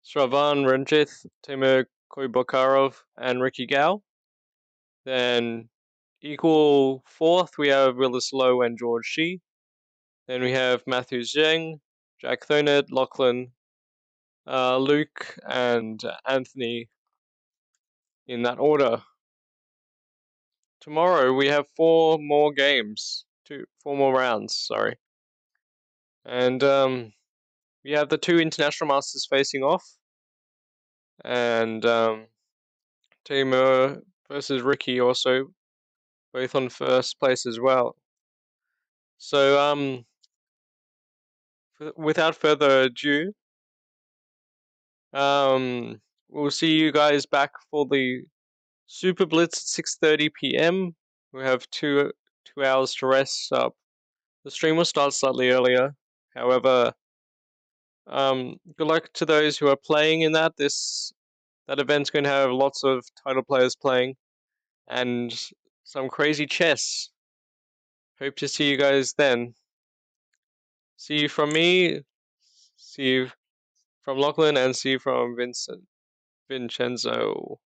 Shravan Ranjith, Timur Koibokarov, and Ricky Gao. Then equal fourth, we have Willis Lowe and George Shi. Then we have Matthew Zheng, Jack Thonard, Lachlan, Luke, and Anthony in that order. Tomorrow we have 4 more games, 4 more rounds, sorry. And we have the 2 international masters facing off. And Timur versus Ricky also, both on first place as well. So without further ado, we'll see you guys back for the Super Blitz at 6:30 p.m. We have 2 hours to rest up. The stream will start slightly earlier. However, good luck to those who are playing in that. That event's going to have lots of title players playing and some crazy chess. Hope to see you guys then. See you from me, see you from Lachlan, and see you from Vincenzo.